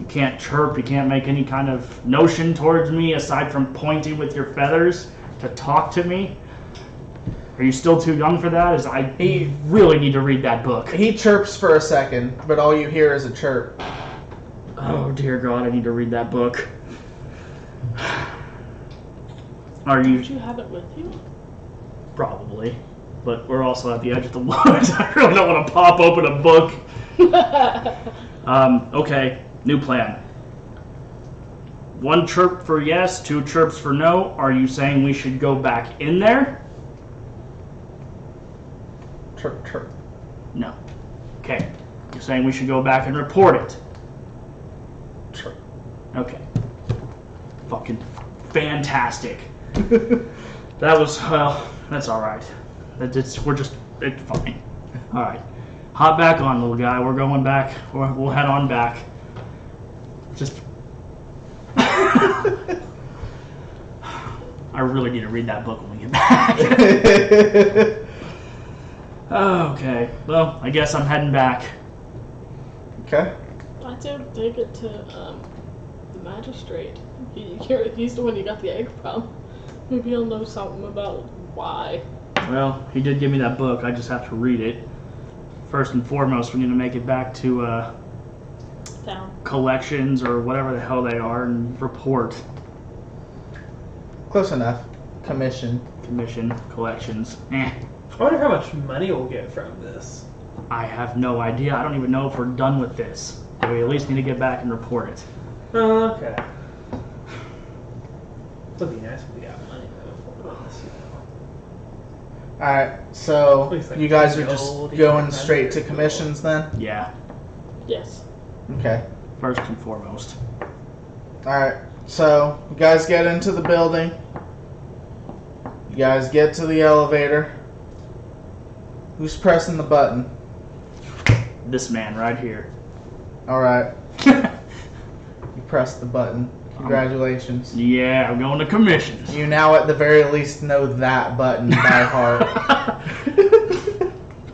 You can't chirp, you can't make any kind of notion towards me aside from pointing with your feathers to talk to me. Are you still too young for that? I really need to read that book. He chirps for a second, but all you hear is a chirp. Oh dear God, I need to read that book. Are Did you? you have it with you? Probably. But we're also at the edge of the woods. I really don't want to pop open a book. Okay, new plan. 1 chirp for yes, 2 chirps for no. Are you saying we should go back in there? Chirp, chirp. No. Okay. You're saying we should go back and report it? Chirp. Okay. Fucking fantastic. That was, well, that's alright. It's fine. Alright. Hop back on, little guy. We're going back. We'll head on back. Just... I really need to read that book when we get back. Okay. Well, I guess I'm heading back. Okay. I'd say take it to the magistrate. He's the one you got the egg from. Maybe he'll know something about why. Well, he did give me that book. I just have to read it. First and foremost, we need to make it back to Down. collections or whatever the hell they are and report. Close enough. Commission. Commission, collections. I wonder how much money we'll get from this. I have no idea. I don't even know if we're done with this. But we at least need to get back and report it. Oh, okay. Would be nice if we got money though for this. Alright, so Looks like you guys are gold, just you going got straight to gold. commissions then? Yeah, Yes. Okay. first and foremost. Alright, so you guys get into the building. You guys get to the elevator. Who's pressing the button? This man right here. Alright, you pressed the button. Congratulations. Yeah, I'm going to commissions. You now at the very least know that button by heart.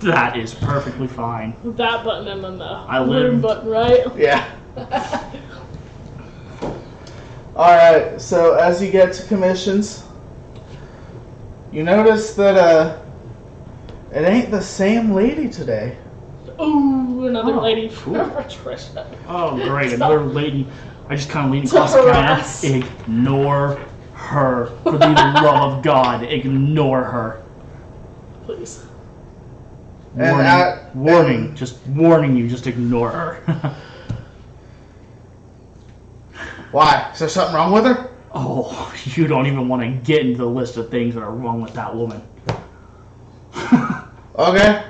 That is perfectly fine. That button and then the I room lived- button, right? Yeah. Alright, so as you get to commissions, you notice that it ain't the same lady today. Ooh, another Oh, lady cool. from Patricia. Oh, great. Another lady. I just kind of lean To across the harass. counter. Ignore her. For the love of God, ignore her. Please. And Warning. Warning. and- Just warning you, just ignore her. Why? Is there something wrong with her? Oh, you don't even want to get into the list of things that are wrong with that woman. Okay.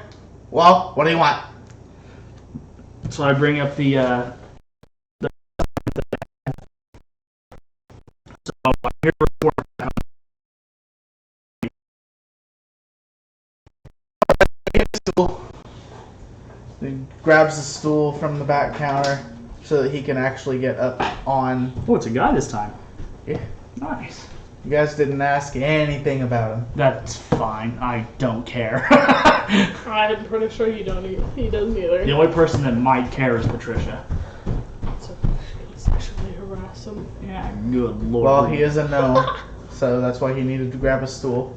Well, what do you want? So I bring up the so I'm here to report. He grabs the stool from the back counter so that he can actually get up on. Oh, it's a guy this time. Yeah. Nice. You guys didn't ask anything about him. That's fine. I don't care. I'm pretty sure he doesn't either. The only person that might care is Patricia. So she sexually harass him. Yeah, good lord. Well, he is a gnome, so that's why he needed to grab a stool.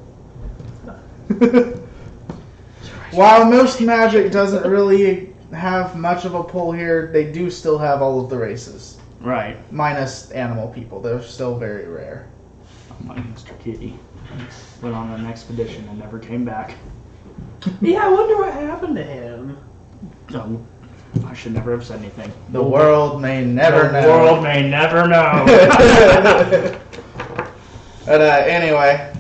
While most magic doesn't really have much of a pull here, they do still have all of the races. Right. Minus animal people. They're still very rare. My Mr. Kitty went on an expedition and never came back. Yeah, I wonder what happened to him. So, I should never have said anything. The world may never the know. world may never know. But anyway,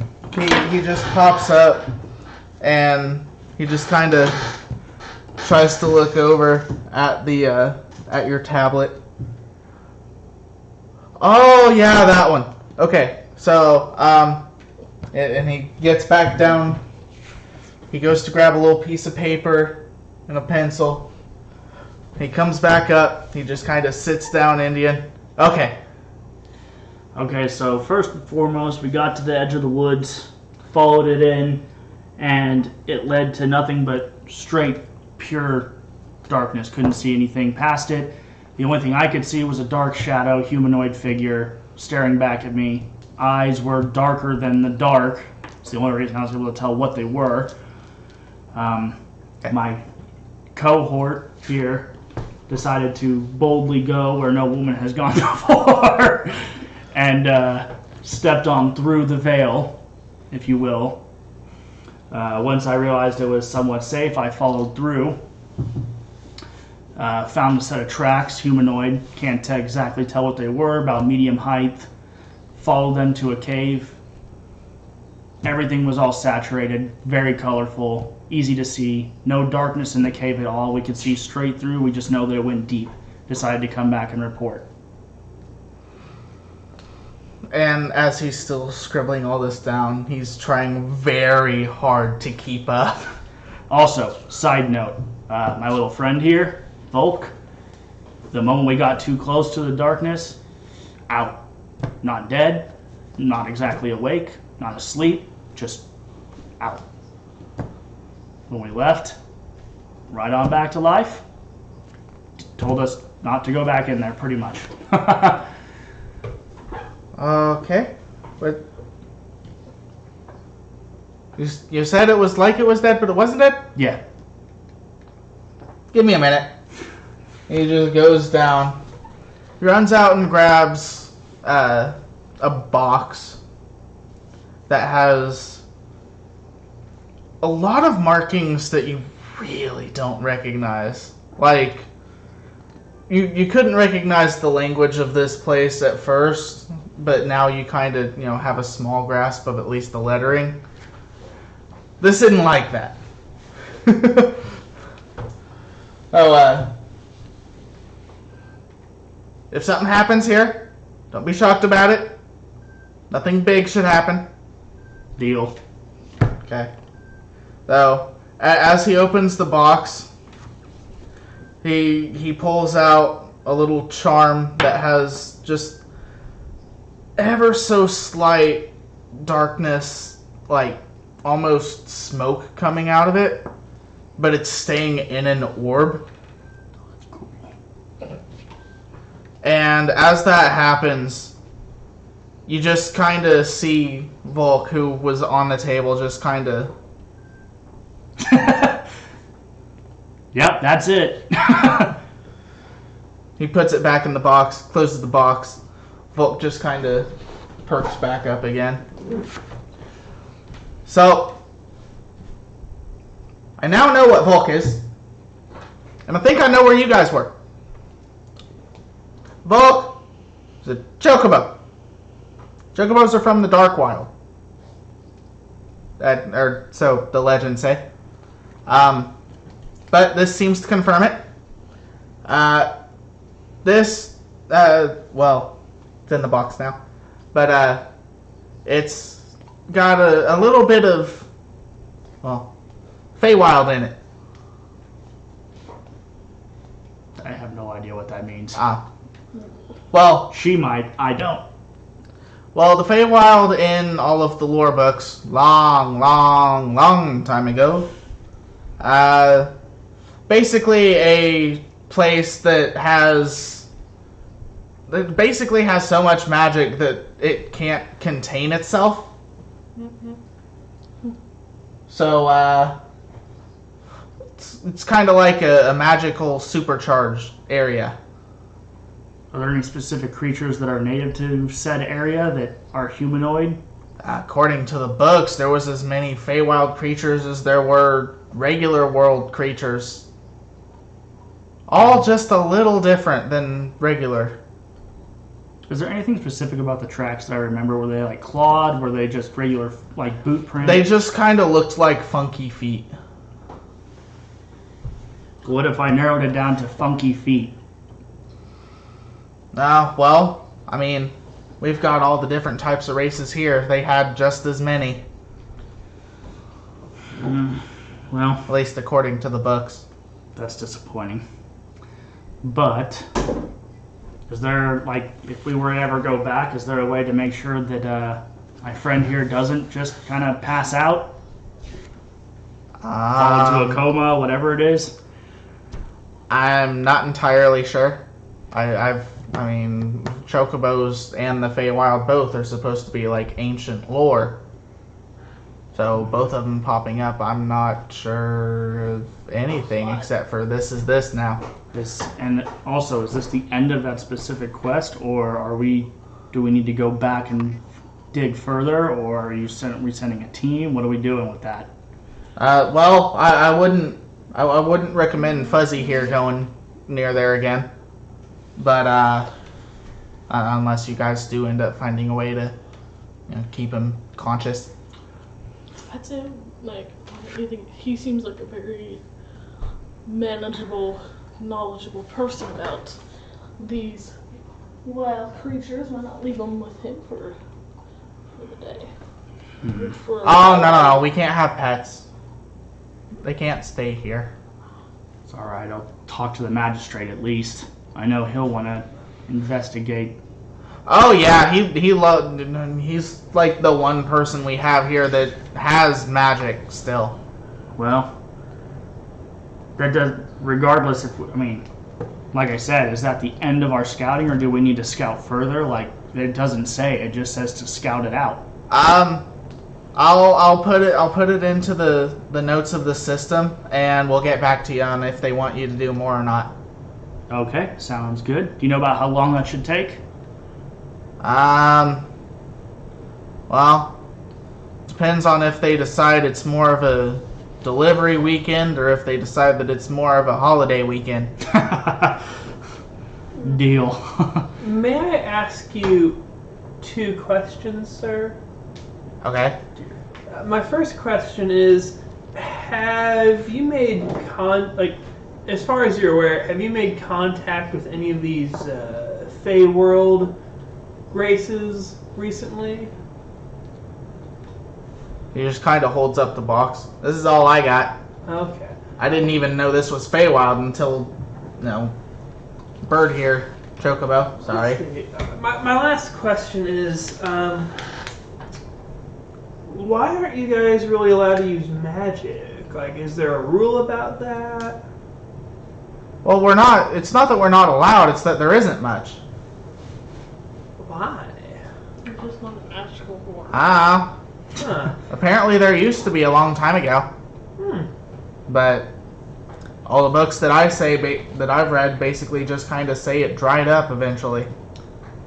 he just pops up and he just kind of tries to look over at the at your tablet. Oh yeah, that one. Okay, so and he gets back down. He goes to grab a little piece of paper and a pencil. He comes back up. He just kind of sits down, Indian. Okay. Okay, so first and foremost, we got to the edge of the woods, followed it in, and it led to nothing but straight, pure darkness. Couldn't see anything past it. The only thing I could see was a dark shadow, humanoid figure staring back at me. Eyes were darker than the dark. It's the only reason I was able to tell what they were. My cohort here decided to boldly go where no woman has gone before and stepped on through the veil, if you will. Once I realized it was somewhat safe, I followed through. Found a set of tracks, humanoid. Can't exactly tell what they were, about medium height. Followed them to a cave. Everything was all saturated, very colorful, easy to see. No darkness in the cave at all. We could see straight through. We just know that it went deep. Decided to come back and report. And as he's still scribbling all this down, he's trying very hard to keep up. Also, side note, my little friend here, Volk, the moment we got too close to the darkness, out. Not dead, not exactly awake, not asleep, just out. When we left, right on back to life, told us not to go back in there, pretty much. Okay. But you said it was like it was dead, but it wasn't dead? Yeah. Give me a minute. He just goes down. He runs out and grabs a box that has a lot of markings that you really don't recognize. Like, you couldn't recognize the language of this place at first, but now you kind of, have a small grasp of at least the lettering. This isn't like that. If something happens here, don't be shocked about it. Nothing big should happen. Deal. Okay. So, as he opens the box, he pulls out a little charm that has just ever so slight darkness, like almost smoke coming out of it, but it's staying in an orb. And as that happens, you just kind of see Volk, who was on the table, just kind of... Yep, that's it. He puts it back in the box, closes the box. Volk just kind of perks back up again. So, I now know what Volk is. And I think I know where you guys were. Volk is a chocobo. Chocobos are from the Dark Wild. Or so the legends say. But this seems to confirm it. Well, it's in the box now. But it's got a little bit of, well, Feywild in it. I have no idea what that means. Well, She might, I don't. Well, the Feywild in all of the lore books, long time ago, basically a place that basically has so much magic that it can't contain itself. So, it's kind of like a magical supercharged area. Are there any specific creatures that are native to said area that are humanoid? According to the books, there was as many Feywild creatures as there were regular world creatures. All just a little different than regular. Is there anything specific about the tracks that I remember? Were they like clawed? Were they just regular, like, boot print? They just kind of looked like funky feet. What if I narrowed it down to funky feet? Well, I mean, we've got all the different types of races here. They had just as many. Well, At least according to the books. that's disappointing. But, is there, like, if we were to ever go back, is there a way to make sure that my friend here doesn't just kind of pass out? Fall into a coma, whatever it is? I'm not entirely sure. I mean, Chocobos and the Feywild both are supposed to be like ancient lore. So both of them popping up, I'm not sure of anything except for this is this now. And also, is this the end of that specific quest, or do we need to go back and dig further, or are you sending a team? What are we doing with that? Well, I wouldn't recommend Fuzzy here going near there again. But unless you guys do end up finding a way to, keep him conscious. I'd say, like, I think he seems like a very manageable, knowledgeable person about these wild creatures. Why not leave them with him for the day? For Oh no, we can't have pets. They can't stay here. It's alright, I'll talk to the magistrate at least. I know he'll want to investigate. Oh yeah, he's like the one person we have here that has magic still. Well, that does, regardless if, like I said, is that the end of our scouting or do we need to scout further? Like, it doesn't say, it just says to scout it out. I'll put it into the notes of the system, and we'll get back to you on if they want you to do more or not. Okay, sounds good. Do you know about how long that should take? Well, depends on if they decide it's more of a delivery weekend or if they decide that it's more of a holiday weekend. Deal. May I ask you 2 questions, sir? Okay. My first question is, have you made as far as you're aware, have you made contact with any of these Fey World races recently? He just kind of holds up the box. This is all I got. Okay. I didn't even know this was Feywild until, Bird here. Chocobo, sorry. My last question is, why aren't you guys really allowed to use magic? Like, is there a rule about that? Well, we're not. It's not that we're not allowed. It's that there isn't much. Why? You're just not a magical war. Ah. Huh. Apparently there used to be a long time ago. But all the books that that I've read basically just kind of say it dried up eventually.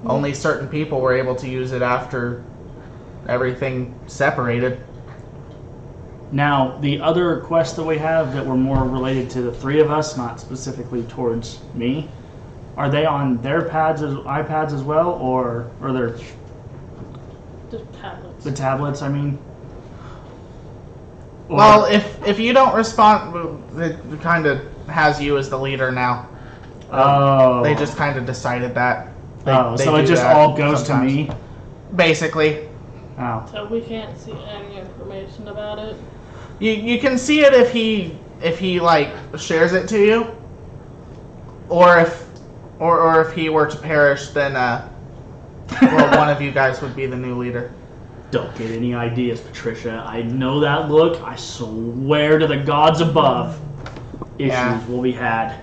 Only certain people were able to use it after everything separated. Now, the other quests that we have that were more related to the 3 of us, not specifically towards me, are they on their iPads as well, or are they The tablets. the tablets? I mean. Or, Well, if you don't respond, it kind of has you as the leader now. They just kind of decided that. They so it do just that all goes sometimes. to me. Basically, Oh, So we can't see any information about it. you can see it if he like shares it to you, or if he were to perish, then well, one of you guys would be the new leader. don't get any ideas, Patricia. I know that look. I swear to the gods above, issues Yeah. will be had.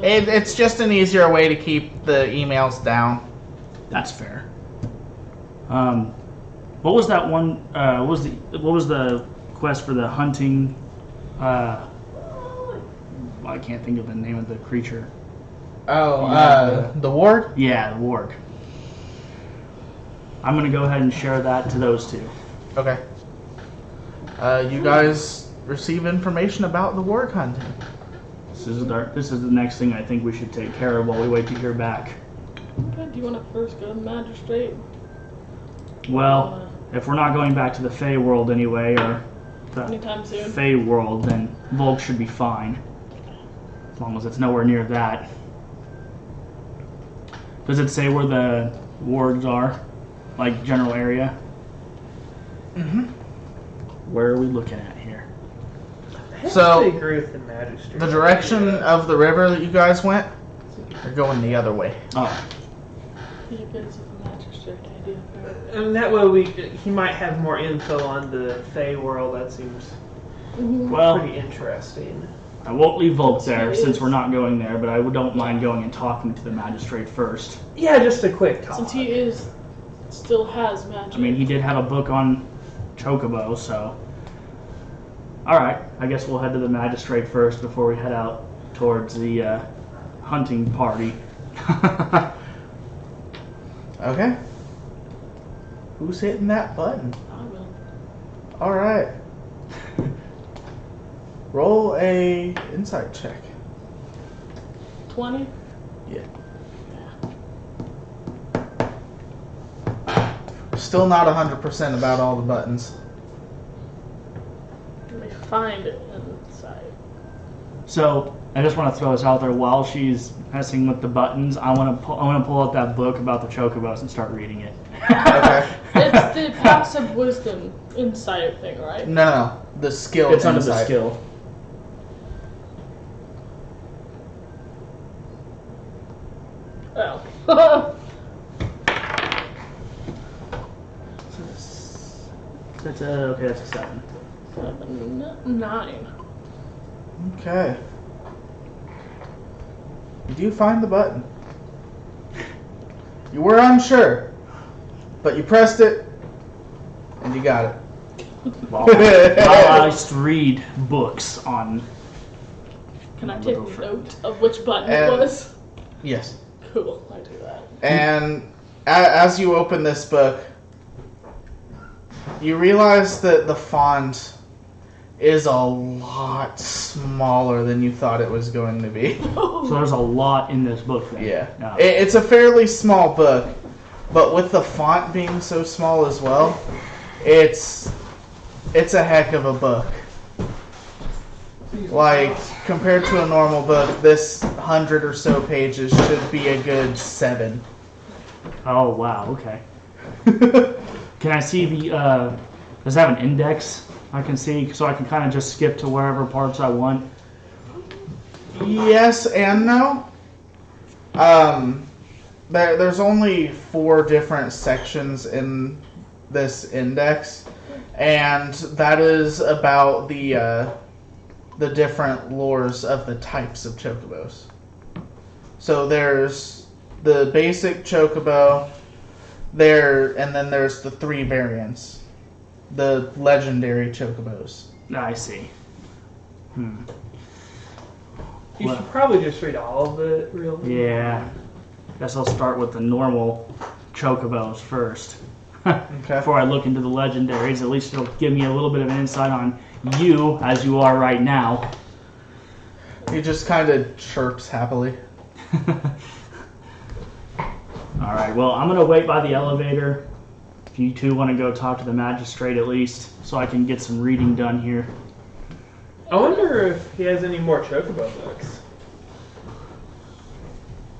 It's just an easier way to keep the emails down. That's fair. What was that one? What was the quest for the hunting? I can't think of the name of the creature. Oh, the ward? Yeah, the warg. I'm gonna go ahead and share that to those 2. Okay. You guys receive information about the warg hunting. This is the next thing I think we should take care of while we wait to hear back. Okay, do you want to first go to the magistrate? Well, if we're not going back to the Fey world anyway, or the Anytime soon. Fey world, then Volk should be fine. As long as it's nowhere near that. Does it say where the wards are? Like, general area? Mm-hmm. Where are we looking at here? I So- have to agree with the magistrate. The direction of the river that you guys went, you're going the other way. Oh, He agrees with the magistrate idea. And that way he might have more info on the Fey world. That seems well, pretty interesting. I won't leave Volk there It since is. we're not going there, but I don't mind going and talking to the magistrate first. Yeah, just a quick talk. Since he still has magic. I mean, he did have a book on Chocobo, so. Alright, I guess we'll head to the magistrate first before we head out towards the hunting party. Okay. Who's hitting that button? I will. Alright. Roll a insight check. 20? Still not 100% about all the buttons. Let me find it inside. So I just want to throw this out there. While she's messing with the buttons, I want to pull out that book about the chocobos and start reading it. Okay. It's the passive wisdom insight thing, right? No. The skill. It's under the insight. skill. Oh. That's okay. That's a 7. 9. Okay. Did you find the button? You were unsure, but you pressed it, and you got it. Well, I used to read books on. Can I on take Little Friend. note of which button it was? Yes. Cool, I do that. And as you open this book, you realize that the font is a lot smaller than you thought it was going to be. So there's a lot in this book. Then. Yeah. No. It's a fairly small book, but with the font being so small as well, it's a heck of a book. Like, compared to a normal book, this 100 or so pages should be a good 7. Oh wow. Okay. Can I see the? Does it have an index? I can see, so I can kind of just skip to wherever parts I want. Yes and no. There's only 4 different sections in this index, and that is about the different lores of the types of chocobos. So there's the basic chocobo, and then there's the 3 variants, the legendary chocobos. I see. You Well- should probably just read all of it, really. Yeah. Guess I'll start with the normal chocobos first. Okay. Before I look into the legendaries, at least it'll give me a little bit of an insight on you as you are right now. He just kind of chirps happily. Alright, well, I'm going to wait by the elevator. If you two want to go talk to the magistrate at least, so I can get some reading done here. I wonder if he has any more chocobo books.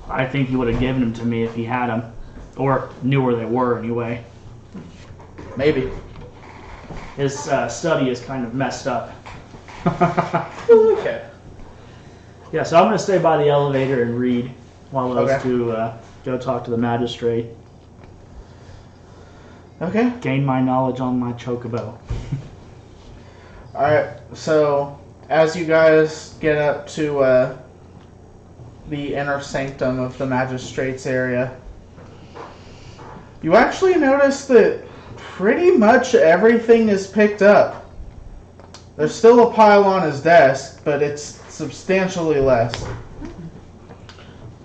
I think he would have given them to me if he had them. Or knew where they were, anyway. Maybe. His study is kind of messed up. Okay. Yeah, so I'm going to stay by the elevator and read while those Okay. two go talk to the magistrate. Okay. Gain my knowledge on my chocobo. Alright, so as you guys get up to the inner sanctum of the magistrate's area, you actually notice that pretty much everything is picked up. There's still a pile on his desk, but it's substantially less.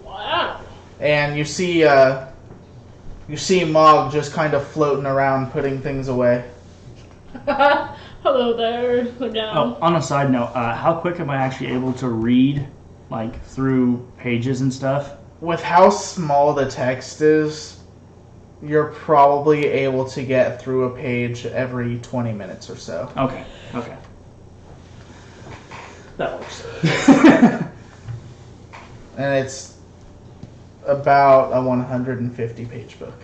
Wow. And you see Mog just kind of floating around putting things away. Hello there again. Oh, on a side note, how quick am I actually able to read, like, through pages and stuff? With how small the text is, you're probably able to get through a page every 20 minutes or so. Okay. That works. And it's about a 150 page book.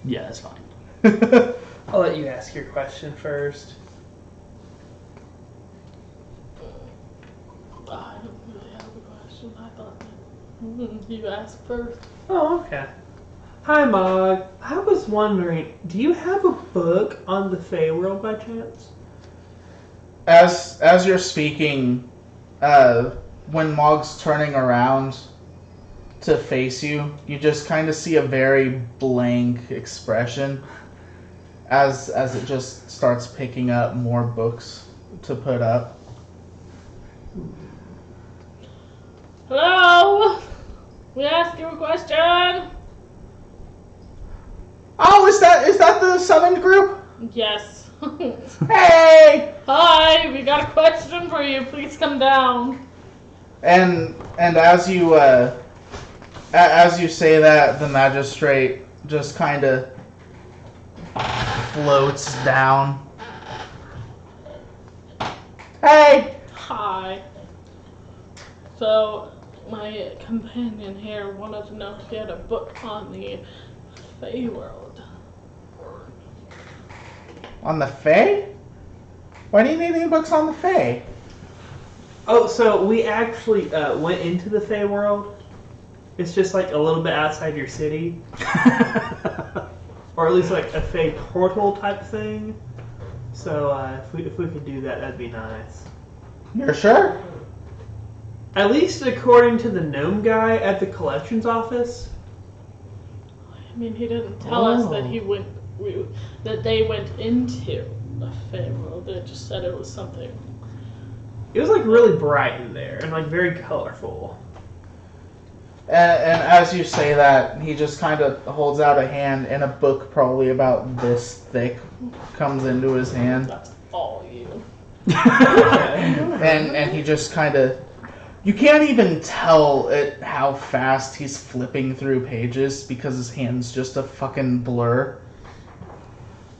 Yeah, that's fine. I'll let you ask your question first. I don't really have a question. I thought you asked first. Oh, okay. Hi, Mog. I was wondering, do you have a book on the Feywild by chance? As you're speaking, when Mog's turning around to face you, you just kind of see a very blank expression as it just starts picking up more books to put up. Hello? We asked you a question? Oh, is that the summoned group? Yes. Hey! Hi, we got a question for you. Please come down. And as you As you say that, the magistrate just kind of floats down. Hey! Hi. So, my companion here wanted to know if you had a book on the Feyworld. On the Fae? Why do you need any books on the Fae? Oh, so we actually went into the Feyworld. It's just like a little bit outside your city. Or at least like a Fey portal type thing. So if we could do that, that'd be nice. You're sure? At least according to the gnome guy at the collections office. I mean, he didn't tell us that that they went into the Feyworld. They just said it was something. It was like really bright in there and like very colorful. And as you say that, he just kind of holds out a hand, and a book probably about this thick comes into his hand. That's all you. And he just kind of... You can't even tell how fast he's flipping through pages because his hand's just a fucking blur.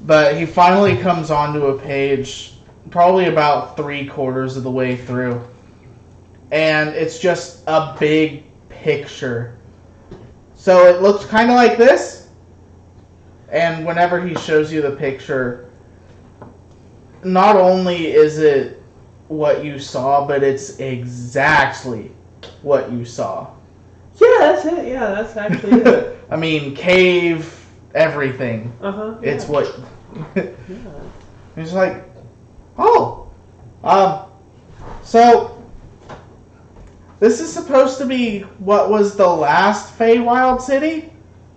But he finally comes onto a page probably about 3/4 of the way through. And it's just a big picture. So it looks kind of like this. And whenever he shows you the picture, not only is it what you saw, but it's exactly what you saw. Yeah, that's it. Yeah, that's actually it. I mean, cave, everything. Uh-huh. It's what... Yeah. He's like, oh, so this is supposed to be what was the last Feywild city?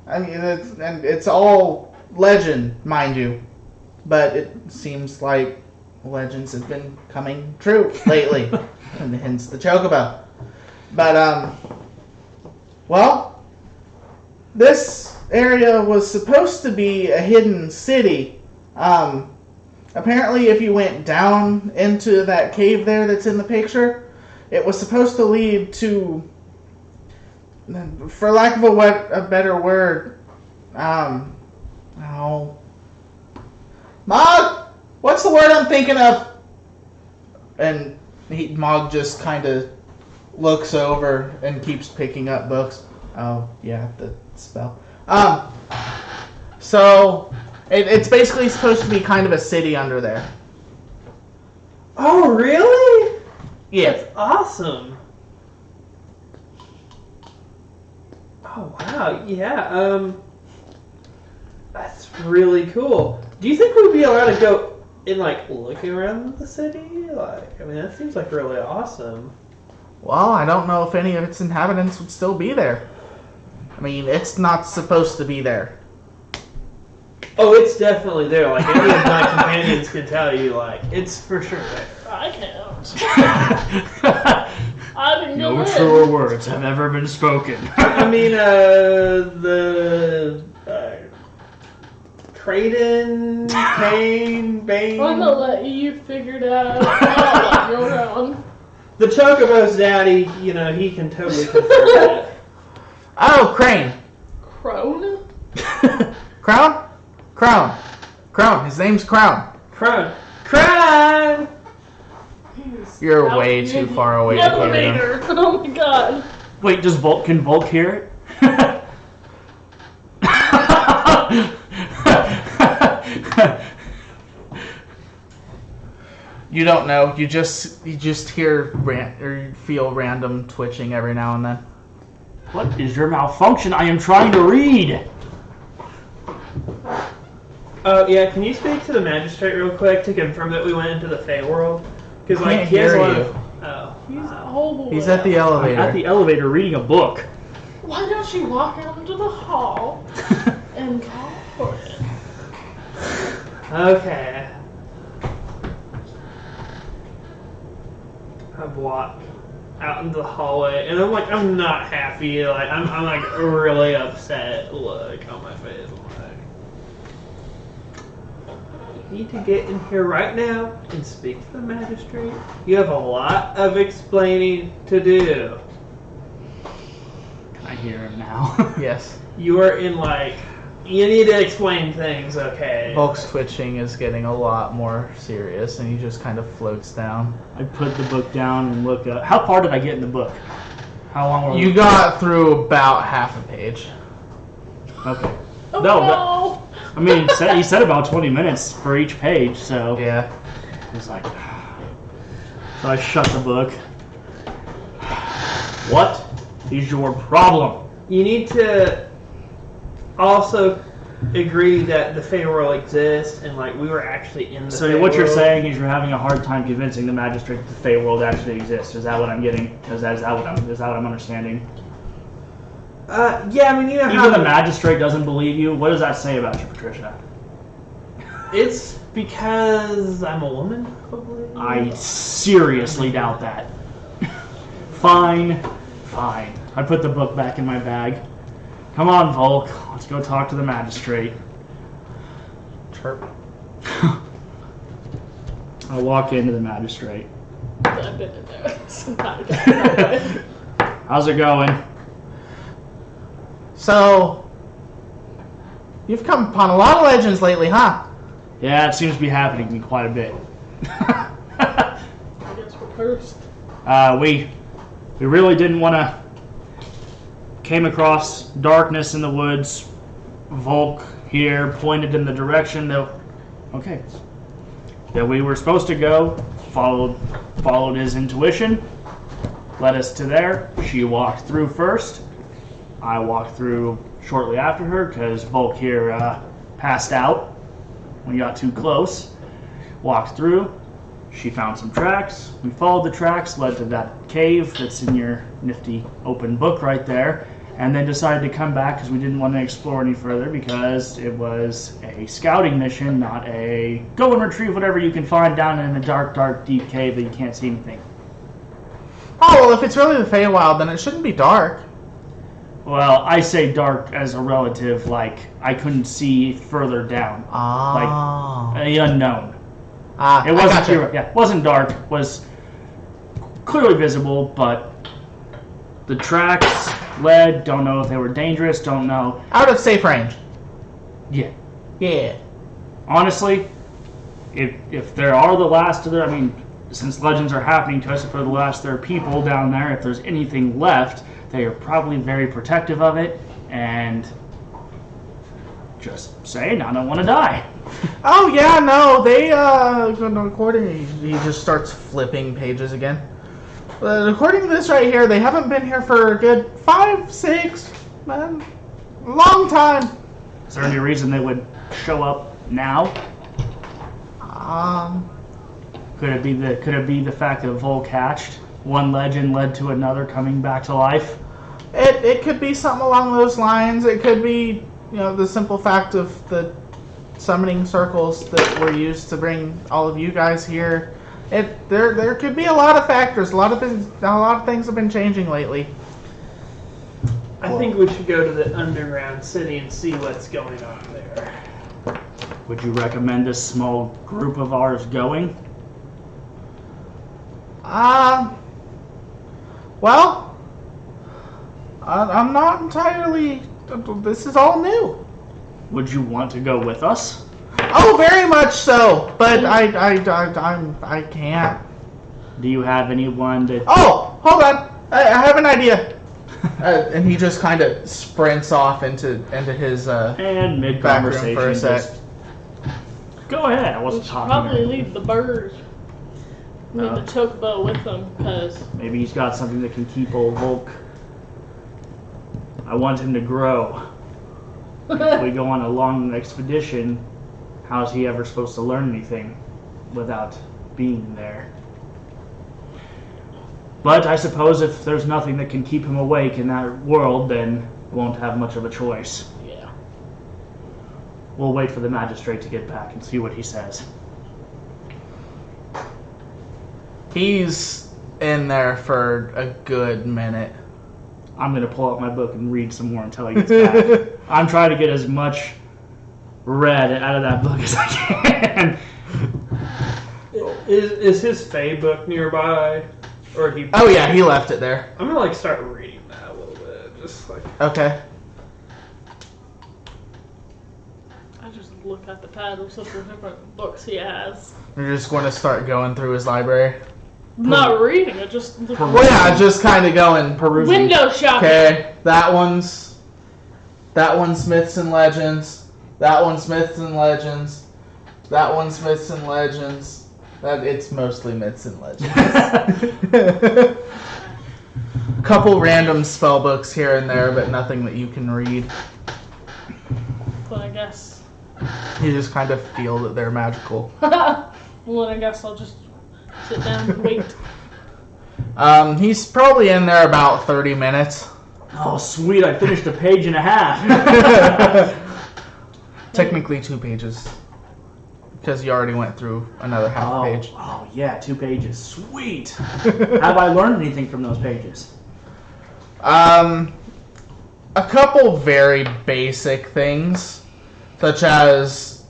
I mean, it's all legend, mind you, but it seems like legends have been coming true lately, and hence the chocobo. But, well, this area was supposed to be a hidden city. Apparently if you went down into that cave there that's in the picture, it was supposed to lead to, for lack of a better word, Mog, what's the word I'm thinking of? And Mog just kind of looks over and keeps picking up books. Oh, yeah, the spell. So it's basically supposed to be kind of a city under there. Oh, really? Yeah. That's awesome. Oh, wow. Yeah, that's really cool. Do you think we'd be allowed to go and, like, look around the city? Like, I mean, that seems like really awesome. Well, I don't know if any of its inhabitants would still be there. I mean, it's not supposed to be there. Oh, it's definitely there. Like, any of my companions can tell you, like, it's for sure there. I can't. I didn't go No in. truer words have ever been spoken. I mean, Creighton, Kane, Bane. I'm gonna let you figure it out while you're around. The Chocobo's daddy, you know, he can totally confirm that. Oh, Crane. Crone? Crown? Crown. His name's Crown. Crown. He's You're out way in too the far away to hear him. elevator. Oh my god. Wait, can Volk hear it? You don't know. You just hear or feel random twitching every now and then. What is your malfunction? I am trying to read. Oh, yeah, can you speak to the magistrate real quick to confirm that we went into the Feyworld? Because, like, Can't he has a hear lot you. of... Oh. He's all He's at the I'm elevator. at the elevator reading a book. Why don't you walk out into the hall and call for it? Okay. I walk out into the hallway, and I'm not happy. Like, I'm like really upset look on my face. I'm like, you need to get in here right now and speak to the magistrate. You have a lot of explaining to do. Can I hear him now. Yes. You are in like. You need to explain things, okay? Volk's twitching is getting a lot more serious, and he just kind of floats down. I put the book down and look up. How far did I get in the book? How long were You got through about half a page. Okay. Oh No, no! I mean, he said about 20 minutes for each page, so Yeah. it's like. So I shut the book. What is your problem? You need to also agree that the Feywild exists and like we were actually in the So what you're Feywild. saying is you're having a hard time convincing the magistrate that the Feywild actually exists. Is that what I'm getting? Is that what I'm understanding? Yeah, I mean, you know how Even the magistrate doesn't believe you. What does that say about you, Patricia? it's because I'm a woman, probably. I seriously doubt that. Fine. I put the book back in my bag. Come on, Volk. Let's go talk to the magistrate. Chirp. I walk into the magistrate. I've been in there. How's it going? So, you've come upon a lot of legends lately, huh? Yeah, it seems to be happening to me quite a bit. I guess we're cursed. We really didn't want to. Came across darkness in the woods. Volk here pointed in the direction that we were supposed to go. Followed his intuition. Led us to there. She walked through first. I walked through shortly after her because Volk here passed out when he got too close. Walked through. She found some tracks. We followed the tracks, led to that cave that's in your nifty open book right there, and then decided to come back because we didn't want to explore any further because it was a scouting mission, not a go and retrieve whatever you can find down in a dark, deep cave that you can't see anything. Oh, well, if it's really the Feywild, then it shouldn't be dark. Well, I say dark as a relative, like I couldn't see further down. Ah. The unknown. It I wasn't gotcha. it wasn't dark, was clearly visible, but the tracks led, don't know if they were dangerous, don't know. Out of safe range. Yeah. Yeah. Honestly, if there are the last of their, I mean, since legends are happening to us, if they're the last of their people down there, if there's anything left, they are probably very protective of it, and just saying, I don't want to die. Oh, yeah, no, they, according, he just starts flipping pages again. According to this right here, they haven't been here for a good 5, 6, long time. Is there any reason they would show up now? Could it be the fact that Volk hatched? One legend led to another coming back to life? It could be something along those lines. It could be, the simple fact of the summoning circles that were used to bring all of you guys here. There could be a lot of factors. A lot of things have been changing lately. I think we should go to the underground city and see what's going on there. Would you recommend this small group of ours going? Well, I'm not entirely. This is all new. Would you want to go with us? Oh, very much so. But I can't. Do you have anyone that... Oh, hold on. I have an idea. And he just kind of sprints off into his And back room mid-conversation, for a sec. just... Go ahead, I We wasn't should talking. probably leave the bird. Leave Oh. the chocobo with them, because Maybe he's got something that can keep old Volk. I want him to grow. If we go on a long expedition, how's he ever supposed to learn anything without being there? But I suppose if there's nothing that can keep him awake in that world, then he won't have much of a choice. yeah. We'll wait for the magistrate to get back and see what he says. He's in there for a good minute. I'm going to pull out my book and read some more until he gets back. I'm trying to get as much read out of that book as I can. Is his Fey book nearby? Or he? Oh yeah, he left it there. I'm gonna start reading that a little bit. Just like, Okay. I just look at the titles of the different books he has. You're just going to start going through his library. Not reading, I just look Well, yeah, just kind of going. Perusing. window shopping. Okay, that one's Myths and Legends. That one's Myths and Legends. That one's Myths and Legends. It's mostly Myths and Legends. Couple random spell books here and there, but nothing that you can read. But I guess. You just kind of feel that they're magical. Well, then I guess I'll just sit down and wait. He's probably in there about 30 minutes. Oh, sweet! I finished a page and a half. Technically 2 pages. Because you already went through another half page. Oh, yeah, 2 pages. Sweet. Have I learned anything from those pages? A couple very basic things, such as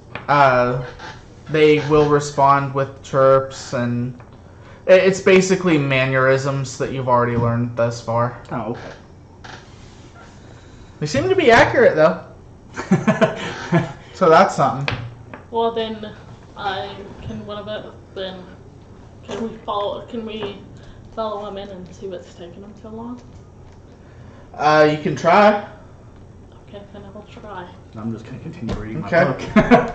they will respond with chirps, and it's basically mannerisms that you've already learned thus far. Oh, okay. They seem to be accurate though, so that's something. Well, then, can we follow him in and see what's taking him so long? You can try. Okay, then I will try. I'm just going to continue reading Okay. my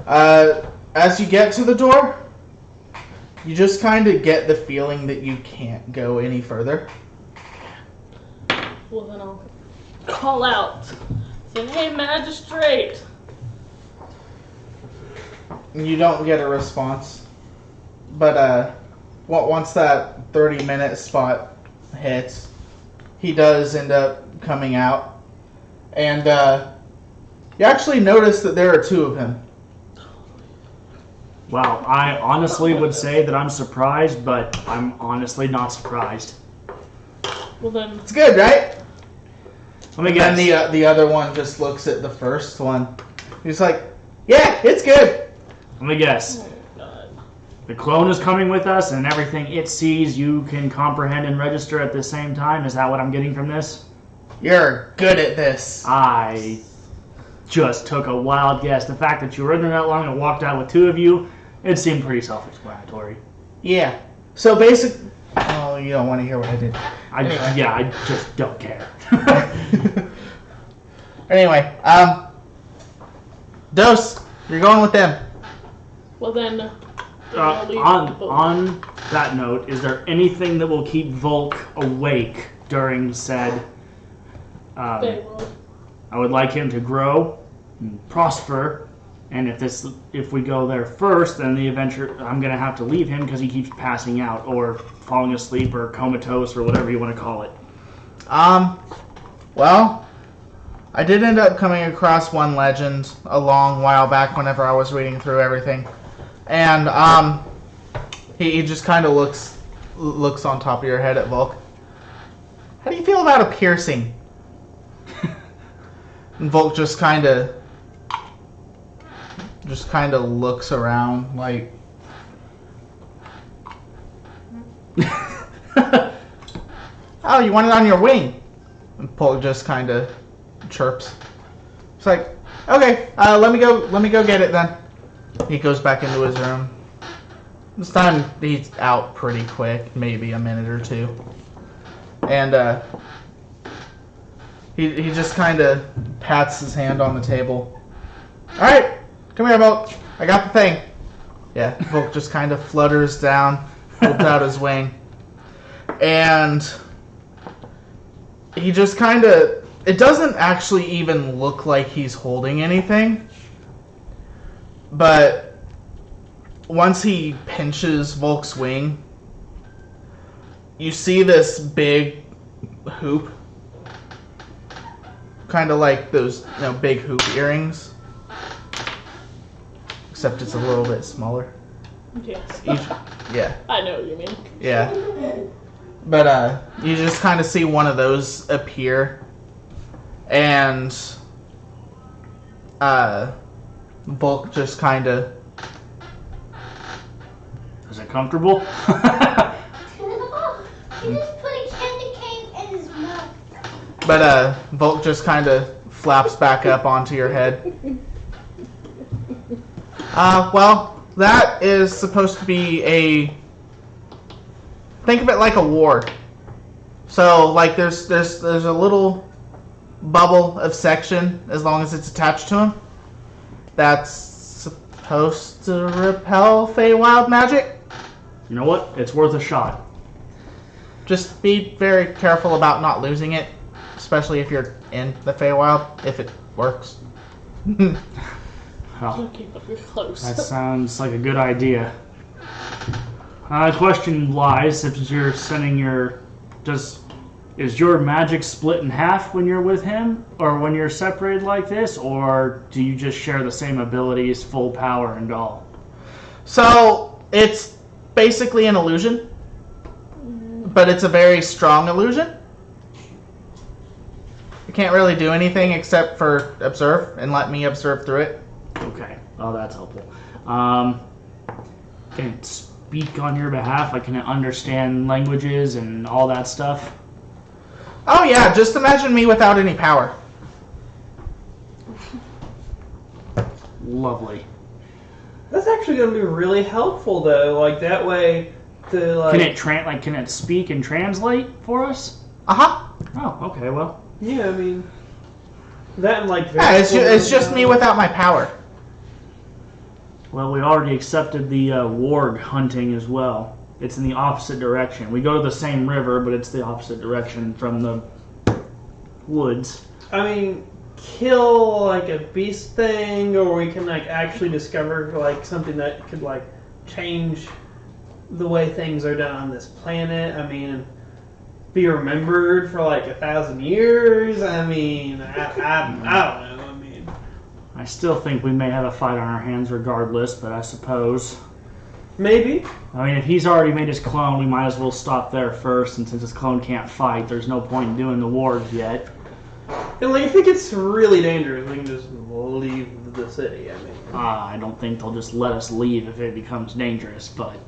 book. As you get to the door, you just kind of get the feeling that you can't go any further. Well, then I'll call out. Say, hey, magistrate! You don't get a response. But once that 30-minute spot hits, he does end up coming out. And you actually notice that there are 2 of him. Wow, I honestly would say that I'm surprised, but I'm honestly not surprised. Well, then, It's good, right? Let me And guess. then the other one just looks at the first one. He's like, yeah, it's good. Let me guess. oh god. The clone is coming with us, and everything it sees you can comprehend and register at the same time. Is that what I'm getting from this? You're good at this. I just took a wild guess. The fact that you were in there that long and walked out with 2 of you, it seemed pretty self-explanatory. Yeah. So basic. Oh, you don't want to hear what I did. I just don't care. Anyway, Dose, you're going with them. Well, then, I'll leave the book. On that note, is there anything that will keep Volk awake during said? They will. I would like him to grow and prosper, and if we go there first, then the adventure I'm gonna have to leave him because he keeps passing out or falling asleep or comatose or whatever you want to call it. Well, I did end up coming across one legend a long while back whenever I was reading through everything, and he just kind of looks on top of your head at Volk. How do you feel about a piercing? And Volk just kind of looks around like. Oh, you want it on your wing? And Volk just kind of chirps. It's like, okay, let me go get it then. He goes back into his room. This time he's out pretty quick, maybe a minute or 2. And he just kind of pats his hand on the table. All right, come here, Volk. I got the thing. Yeah, Volk just kind of flutters down, holds out his wing, and he just kind of. It doesn't actually even look like he's holding anything, but once he pinches Volk's wing, you see this big hoop, kind of like those big hoop earrings, except it's a little bit smaller. Yes. Yeah, I know what you mean. yeah. But you just kind of see one of those appear, and Volk just kind of. Is it comfortable? He just put a candy cane in his mouth. But Volk just kind of flaps back up onto your head. Well, that is supposed to be a. Think of it like a ward. So, like, there's a little bubble of section as long as it's attached to him. That's supposed to repel Feywild magic. You know what? It's worth a shot. Just be very careful about not losing it, especially if you're in the Feywild, if it works. Well, Keep up your close. that sounds like a good idea. Question lies, if you're sending your... Is your magic split in half when you're with him? Or when you're separated like this? Or do you just share the same abilities, full power and all? So, it's basically an illusion, but it's a very strong illusion. You can't really do anything except for observe and let me observe through it. Okay. Oh, that's helpful. Can it speak on your behalf? Like, can it understand languages and all that stuff? Oh yeah, just imagine me without any power. Lovely. That's actually going to be really helpful, though. Like, that way, to, like... Can it speak and translate for us? Uh-huh. Oh, okay, well. Yeah, I mean... That and, like... Yeah, it's just me without my power. Well, we already accepted the warg hunting as well. It's in the opposite direction. We go to the same river, but it's the opposite direction from the woods. I mean, kill, like, a beast thing, or we can, like, actually discover, like, something that could, like, change the way things are done on this planet. I mean, be remembered for, like, 1,000 years. I mean, I don't know. I mean... I still think we may have a fight on our hands regardless, but I suppose... Maybe. I mean, if he's already made his clone, we might as well stop there first, and since his clone can't fight, there's no point in doing the wargs yet. And, like, I think it's really dangerous. We can just leave the city, I mean. I don't think they'll just let us leave if it becomes dangerous, but...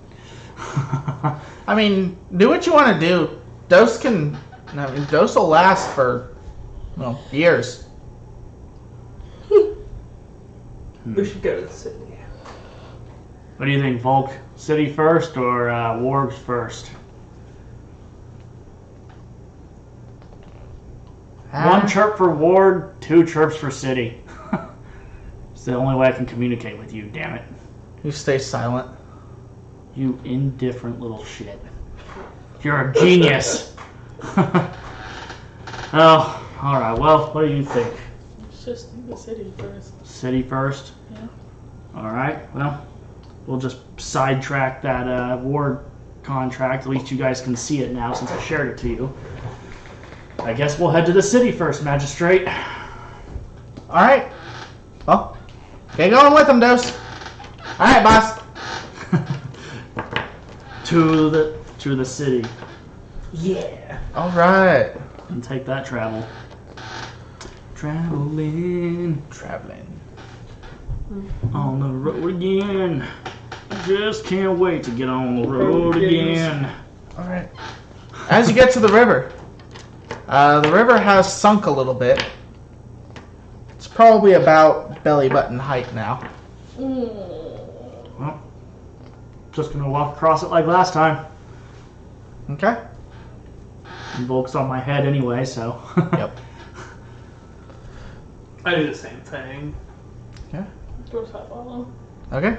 I mean, do what you want to do. Dose will last for, well, years. We should go to the city. What do you think, Volk? City first or wargs first? One chirp for ward, 2 chirps for city. It's the only way I can communicate with you, damn it. You stay silent. You indifferent little shit. You're a genius. Oh, alright, well, what do you think? It's just the city first. City first? Yeah. Alright, well, we'll just sidetrack that ward contract. At least you guys can see it now since I shared it to you. I guess we'll head to the city first, Magistrate. Alright. Well, get going with them, Dose. Alright, boss. To the city. Yeah. Alright. And take that travel. Traveling on the road again. Just can't wait to get on the road again. Alright. As you get to the river has sunk a little bit. It's probably about belly button height now. Well, just gonna walk across it like last time. Okay? And Volk's on my head anyway, so. Yep. I do the same thing. Doors have follow. Okay.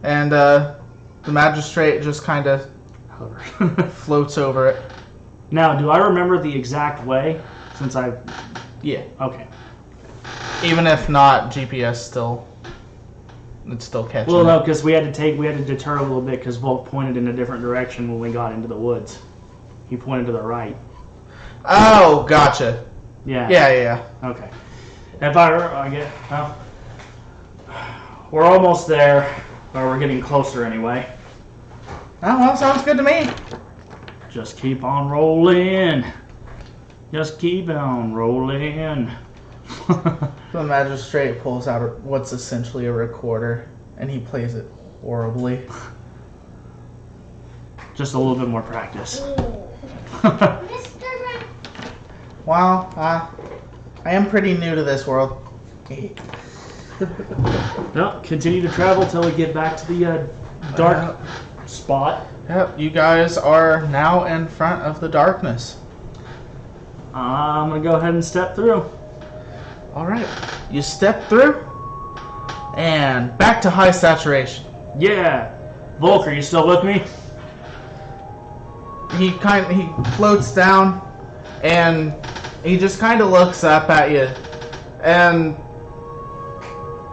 And the magistrate just kind of floats over it. Now, do I remember the exact way? Since Yeah. Okay. Even if not, GPS it's still catching. Well, no, it. because we had to deter a little bit because Volk pointed in a different direction when we got into the woods. He pointed to the right. Oh, gotcha. Yeah. Yeah. Okay. If I get, well, we're almost there, or we're getting closer anyway. Oh, well, sounds good to me. Just keep on rolling. Just keep on rolling. The magistrate pulls out what's essentially a recorder, and he plays it horribly. Just a little bit more practice. Mr. Well, I am pretty new to this world. No, continue to travel till we get back to the dark spot. Yep, you guys are now in front of the darkness. I'm gonna go ahead and step through. Alright, you step through, and back to high saturation. Yeah. Volk, are you still with me? He floats down, and he just kind of looks up at you, and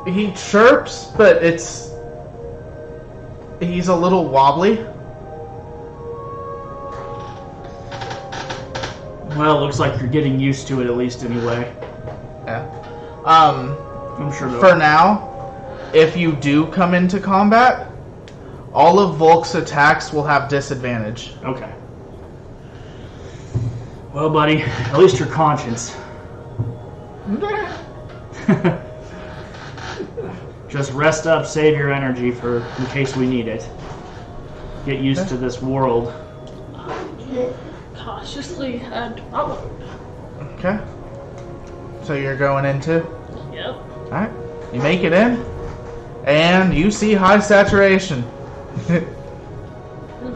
he chirps, but he's a little wobbly. Well, it looks like you're getting used to it at least anyway. Yeah. I'm sure For now, if you do come into combat, all of Volk's attacks will have disadvantage. Okay. Well, buddy, at least your conscience. Just rest up, save your energy in case we need it. Get used to this world. Cautiously and upward. Okay. So you're going into? Yep. Alright. You make it in, and you see high saturation.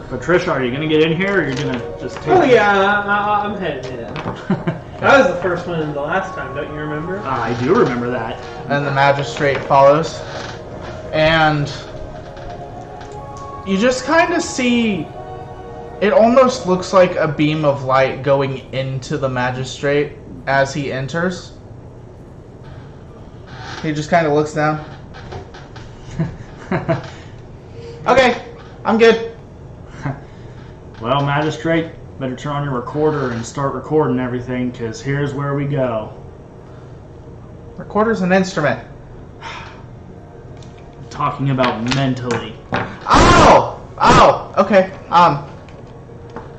Patricia, are you gonna get in here, or are you gonna just take Oh yeah, I'm headed in. That was the first one in the last time, don't you remember? I do remember that. And the magistrate follows. And you just kind of see, it almost looks like a beam of light going into the magistrate as he enters. He just kind of looks down. Okay, I'm good. Well, magistrate, better turn on your recorder and start recording everything, because here's where we go. Recorder's an instrument. Talking about mentally. Oh! Oh, okay.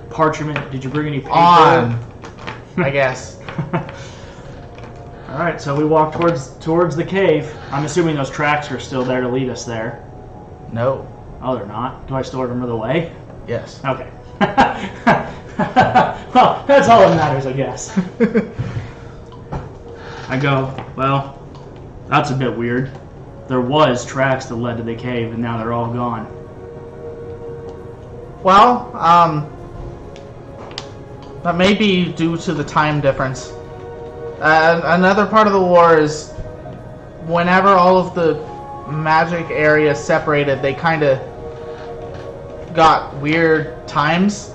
Parchment, did you bring any paper? On. I guess. Alright, so we walk towards the cave. I'm assuming those tracks are still there to lead us there. No. Oh, they're not? Do I still remember the way? Yes. Okay. Well, that's all that matters, I guess. I go, well, that's a bit weird. There was tracks that led to the cave, and now they're all gone. Well, that may be due to the time difference. Another part of the war is whenever all of the magic areas separated, they kind of got weird times.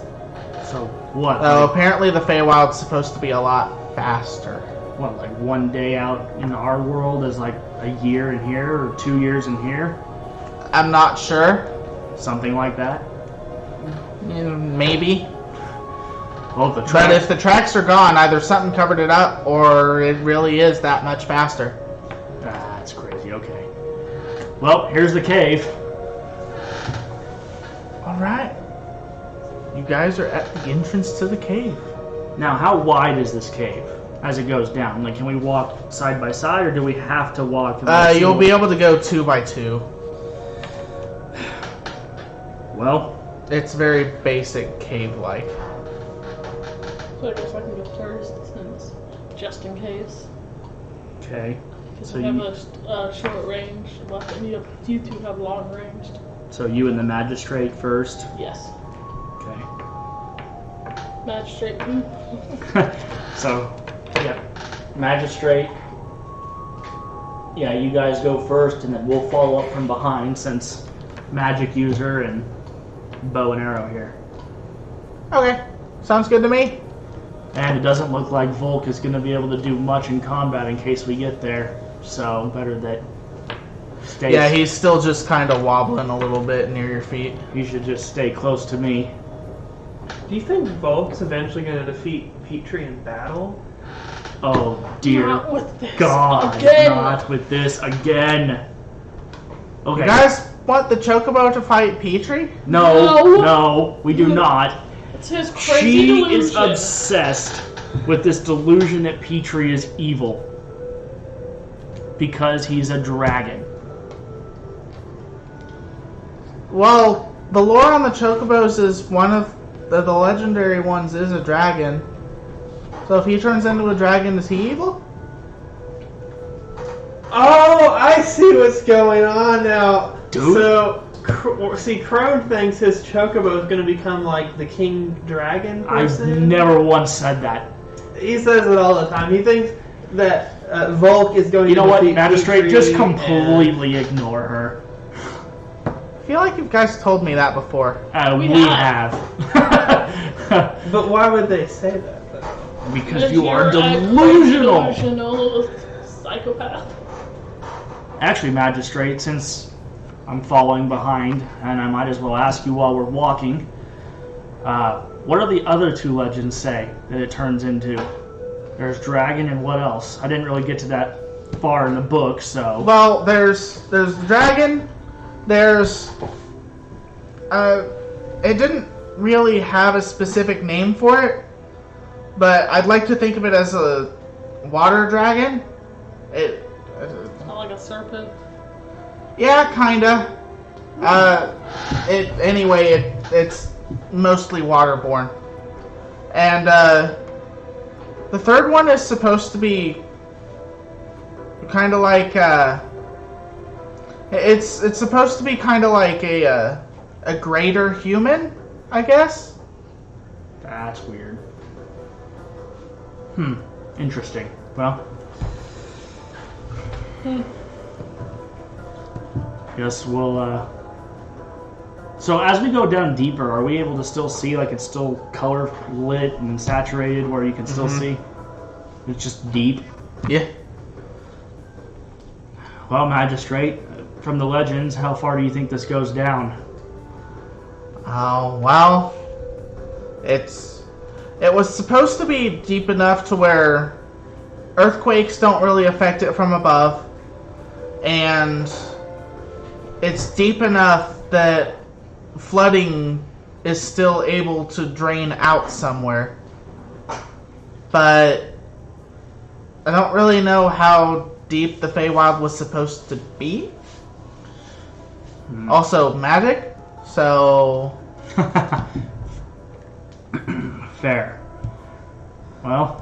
So, what? Apparently the Feywild's supposed to be a lot faster. What, like 1 day out in our world is like a year in here, or 2 years in here? I'm not sure. Something like that? Maybe. Well, the But tracks... if the tracks are gone, either something covered it up or it really is that much faster. Ah, that's crazy, okay. Well, here's the cave. Alright. You guys are at the entrance to the cave. Now, how wide is this cave as it goes down? Like, can we walk side by side, or do we have to walk? You'll be able to go 2 by 2. Well, It's very basic cave-like. So I guess I can go first, since just in case. okay. Because So I have you- a short range weapon. You two have long range. So you and the magistrate first. Yes. Okay. Magistrate. So, yeah, magistrate. Yeah, you guys go first, and then we'll follow up from behind, since magic user and bow and arrow here. Okay. Sounds good to me. And it doesn't look like Volk is going to be able to do much in combat in case we get there. So better that stay. Yeah, he's still just kind of wobbling a little bit near your feet. You should just stay close to me. Do you think Volk's eventually going to defeat Petrie in battle? Oh dear Not with this God! again. Not with this again. Okay. You guys want the Chocobo to fight Petrie? No, No. no, we do not. It's his crazy She delusion. is obsessed with this delusion that Petrie is evil because he's a dragon. Well, the lore on the Chocobos is one of the legendary ones is a dragon. So if he turns into a dragon, is he evil? Oh, I see what's going on now. Dude. So, Crone thinks his chocobo is going to become like the king dragon I've person. never once said that. He says it all the time. He thinks that Volk is going You to know what, defeat Magistrate? Just Petrie and- completely ignore her. I feel like you guys told me that before. We We have. But why would they say that, though? Because you are you're a delusional. delusional psychopath. Actually, Magistrate, since I'm following behind, and I might as well ask you while we're walking, what are the other two legends say that it turns into? There's dragon and what else? I didn't really get to that far in the book, so... Well, there's the dragon. There's it didn't really have a specific name for it, but I'd like to think of it as a water dragon. Not like a serpent. Yeah, kinda. It's mostly waterborne, and the third one is supposed to be kind of like it's supposed to be kind of like a greater human, I guess. That's weird. Interesting. Well... Guess we'll, So as we go down deeper, are we able to still see, like, it's still color lit and saturated where you can still see? It's just deep? Yeah. Well, Magistrate, from the legends, how far do you think this goes down? Oh, well, it was supposed to be deep enough to where earthquakes don't really affect it from above, and it's deep enough that flooding is still able to drain out somewhere. But I don't really know how deep the Feywild was supposed to be. Also, magic, so... Fair. Well...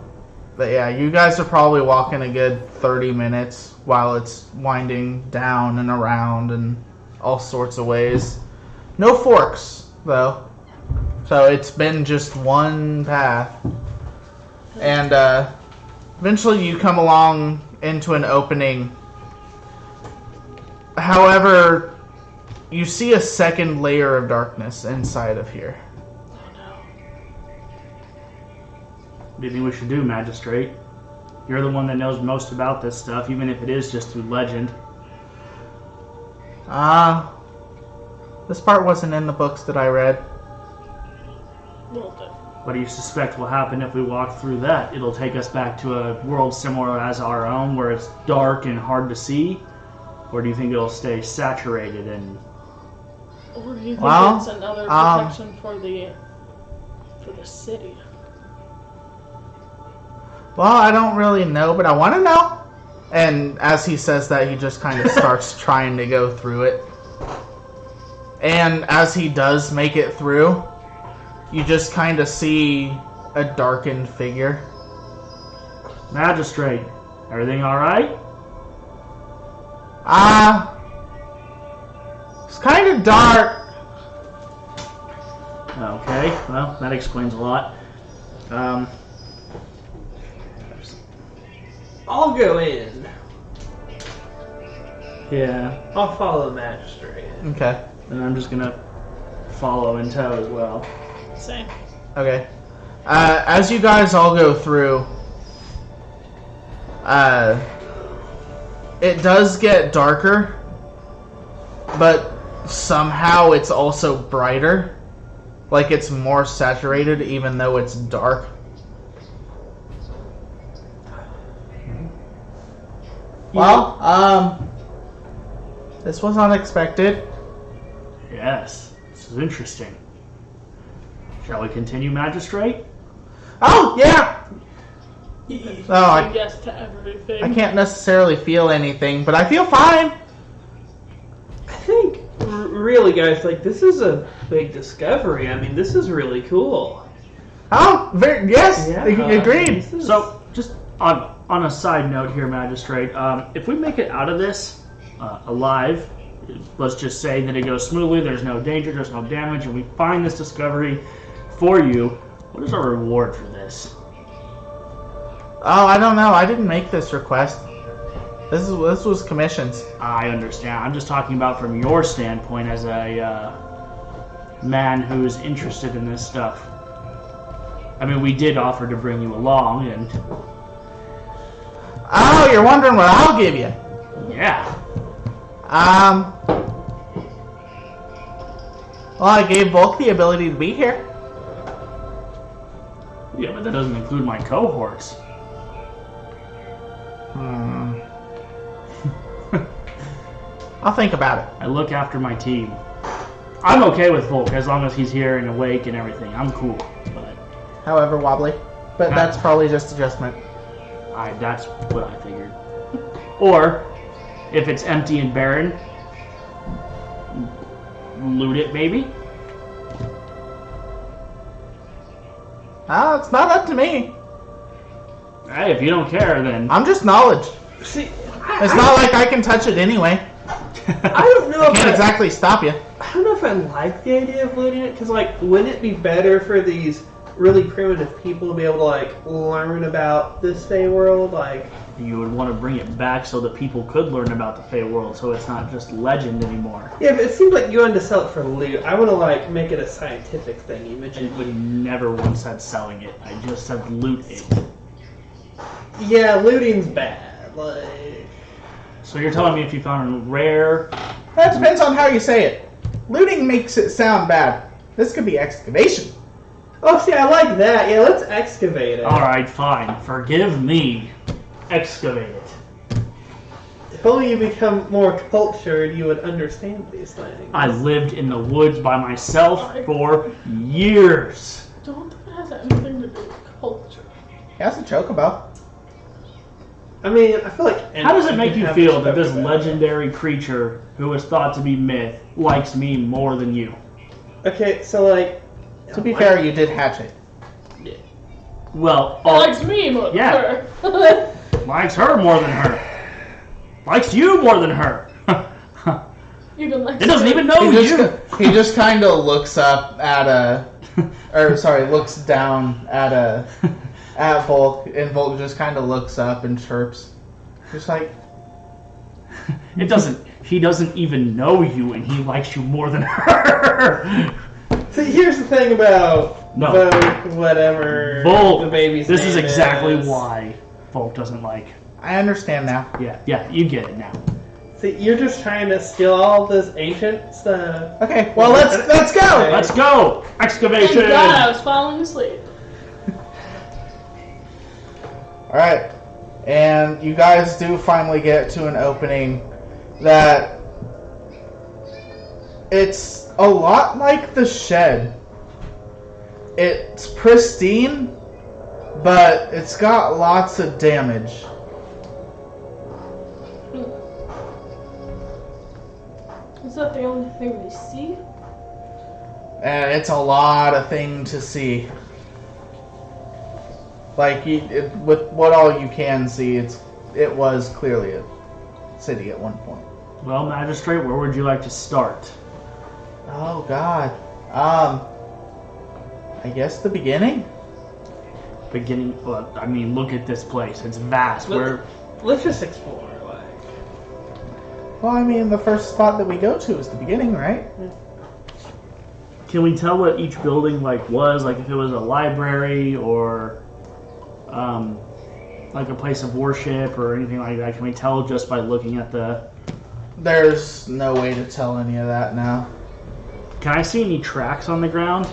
But yeah, you guys are probably walking a good 30 minutes while it's winding down and around and all sorts of ways. No forks, though. So it's been just one path. And eventually you come along into an opening. However, you see a second layer of darkness inside of here. What do you think we should do, Magistrate? You're the one that knows most about this stuff, even if it is just through legend. This part wasn't in the books that I read. Well done. What do you suspect will happen if we walk through that? It'll take us back to a world similar as our own, where it's dark and hard to see? Or do you think it'll stay saturated and... Or do you think Well, it's another protection for the city? Well, I don't really know, but I want to know. And as he says that, he just kind of starts trying to go through it. And as he does make it through, you just kind of see a darkened figure. Magistrate, everything alright? It's kind of dark. Okay, well, that explains a lot. I'll go in. Yeah, I'll follow the magistrate. Okay. and I'm just gonna follow in tow as well. Same. Okay. As you guys all go through, it does get darker, but somehow it's also brighter. Like it's more saturated even though it's dark. Well, this was unexpected. Yes, this is interesting. Shall we continue, Magistrate? Oh, yeah! Oh, Yes to everything. I can't necessarily feel anything, but I feel fine. I think, really, guys, like, this is a big discovery. I mean, this is really cool. Oh, yes, agreed. So, just on a side note here, Magistrate, if we make it out of this alive, let's just say that it goes smoothly, there's no danger, there's no damage, and we find this discovery for you, what is our reward for this? Oh, I don't know. I didn't make this request. This was commissions. I understand. I'm just talking about from your standpoint as a man who's interested in this stuff. I mean, we did offer to bring you along, and... Oh, you're wondering what I'll give you. Yeah. Well, I gave Volk the ability to be here. Yeah, but that doesn't include my cohorts. I'll think about it. I look after my team. I'm okay with Volk as long as he's here and awake and everything. I'm cool. But However wobbly. But that's probably just adjustment. that's what I figured. Or, if it's empty and barren, loot it maybe? It's not up to me. Hey, if you don't care, then... I'm just knowledge. See, It's not like I can touch it anyway. I don't know if Can't exactly stop you. I don't know if I like the idea of looting it, because, like, wouldn't it be better for these really primitive people to be able to, like, learn about this Fey world? Like, You would want to bring it back so that people could learn about the Fey world, so it's not just legend anymore. yeah, but it seems like you wanted to sell it for loot. I want to, like, make it a scientific thing. You I mentioned, would never once said selling it. I just said loot it. yeah, looting's bad. Like, So you're telling me if you found a rare... That depends on how you say it. Looting makes it sound bad. This could be excavation. oh, see, I like that. Yeah, let's excavate it. Alright, fine. Forgive me. Excavate it. If only you become more cultured, you would understand these things. I lived in the woods by myself for years. Don't think it has anything to do with culture. He has a chocobo. I mean, I feel like... How does it make can you have feel that this perspective about it. legendary creature, who is thought to be myth, likes me more than you? Okay, so, like... To be fair, you did hatch it. Well, It likes me more than Yeah. her. likes her more than her. Likes you more than her. Even likes It doesn't her. even know you. He just kind of looks up at looks down at Volk, and Volk just kind of looks up and chirps, just like, It doesn't. He doesn't even know you, and he likes you more than her. See, here's the thing about No. Volk, whatever Volk. the baby's This name is exactly is. why Volk doesn't like. I understand now. Yeah, you get it now. See, you're just trying to steal all this ancient stuff. Okay, well let's go. Let's go! Thank Excavation! God I was falling asleep. All right, and you guys do finally get to an opening that it's a lot like the shed. It's pristine, but it's got lots of damage. Is that the only thing we see? And it's a lot of thing to see. Like, with what all you can see, it was clearly a city at one point. Well, Magistrate, where would you like to start? Oh God. I guess the beginning. Beginning. Well, I mean, look at this place. It's vast. Let's just explore. Like, Well, I mean, the first spot that we go to is the beginning, right? Can we tell what each building was? Like if it was a library or like a place of worship or anything like that? Can we tell just by looking at the? There's no way to tell any of that now. Can I see any tracks on the ground?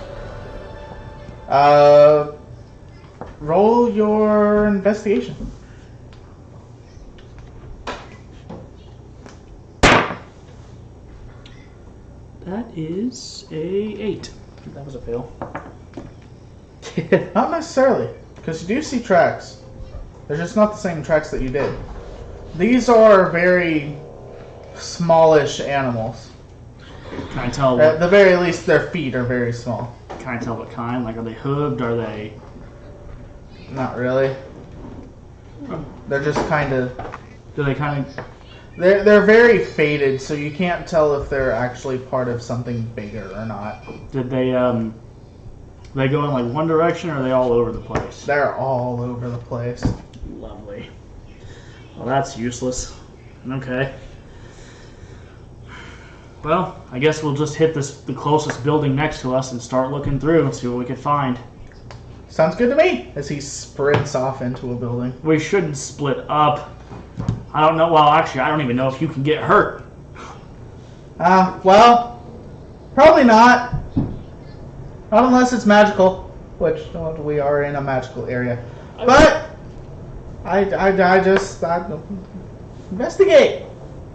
Roll your investigation. That is a 8. That was a fail. Not necessarily, because you do see tracks. They're just not the same tracks that you did. These are very smallish animals. Can I tell? At the very least, their feet are very small. Can Can I tell what kind? Like, are they hooved? Are they? Not really. They're just kind of. Do they kind of? They're very faded, so you can't tell if they're actually part of something bigger or not. Did they They go in like one direction, or are they all over the place? They're all over the place. Lovely. Well, that's useless. Okay. Well, I guess we'll just hit the closest building next to us and start looking through and see what we can find. Sounds good to me. As he sprints off into a building. We shouldn't split up. I don't know. Well, actually, I don't even know if you can get hurt. Well, probably not. Not unless it's magical, which we are in a magical area. But I investigate.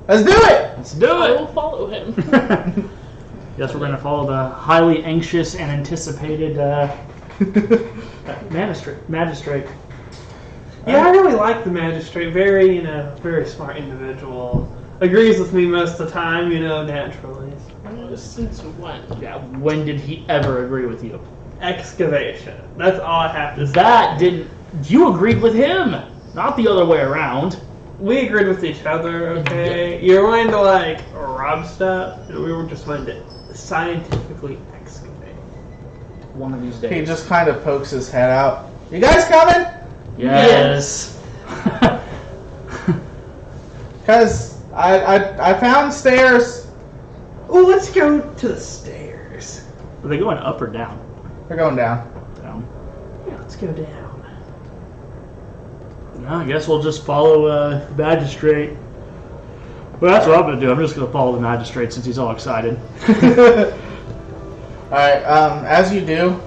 Let's do it. Let's do I it. will follow him. Guess we're gonna follow the highly anxious and anticipated magistrate. Yeah, I really like the magistrate. Very, very smart individual. Agrees with me most of the time, naturally. Since when? Yeah. When did he ever agree with you? Excavation. That's all I have to say. That didn't. You agreed with him, not the other way around. We agreed with each other, okay? You're wanting to, rob stuff, and we were just wanting to scientifically excavate. One of these He days. just kind of pokes his head out. You guys coming? Yes. Because I found stairs. Oh, let's go to the stairs. Are they going up or down? They're going down. Down. Yeah, let's go down. No, I guess we'll just follow magistrate. Well, that's what I'm gonna do. I'm just gonna follow the magistrate since he's all excited. Alright, as you do,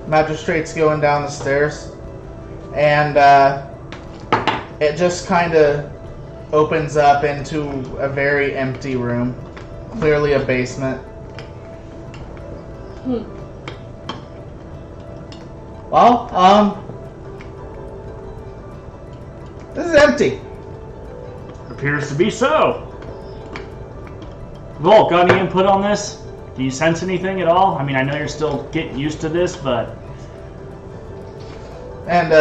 magistrate's going down the stairs, and it just kind of opens up into a very empty room, clearly a basement. Well, this is empty. Appears to be so. Volk, got any input on this? Do you sense anything at all? I mean, I know you're still getting used to this, but... And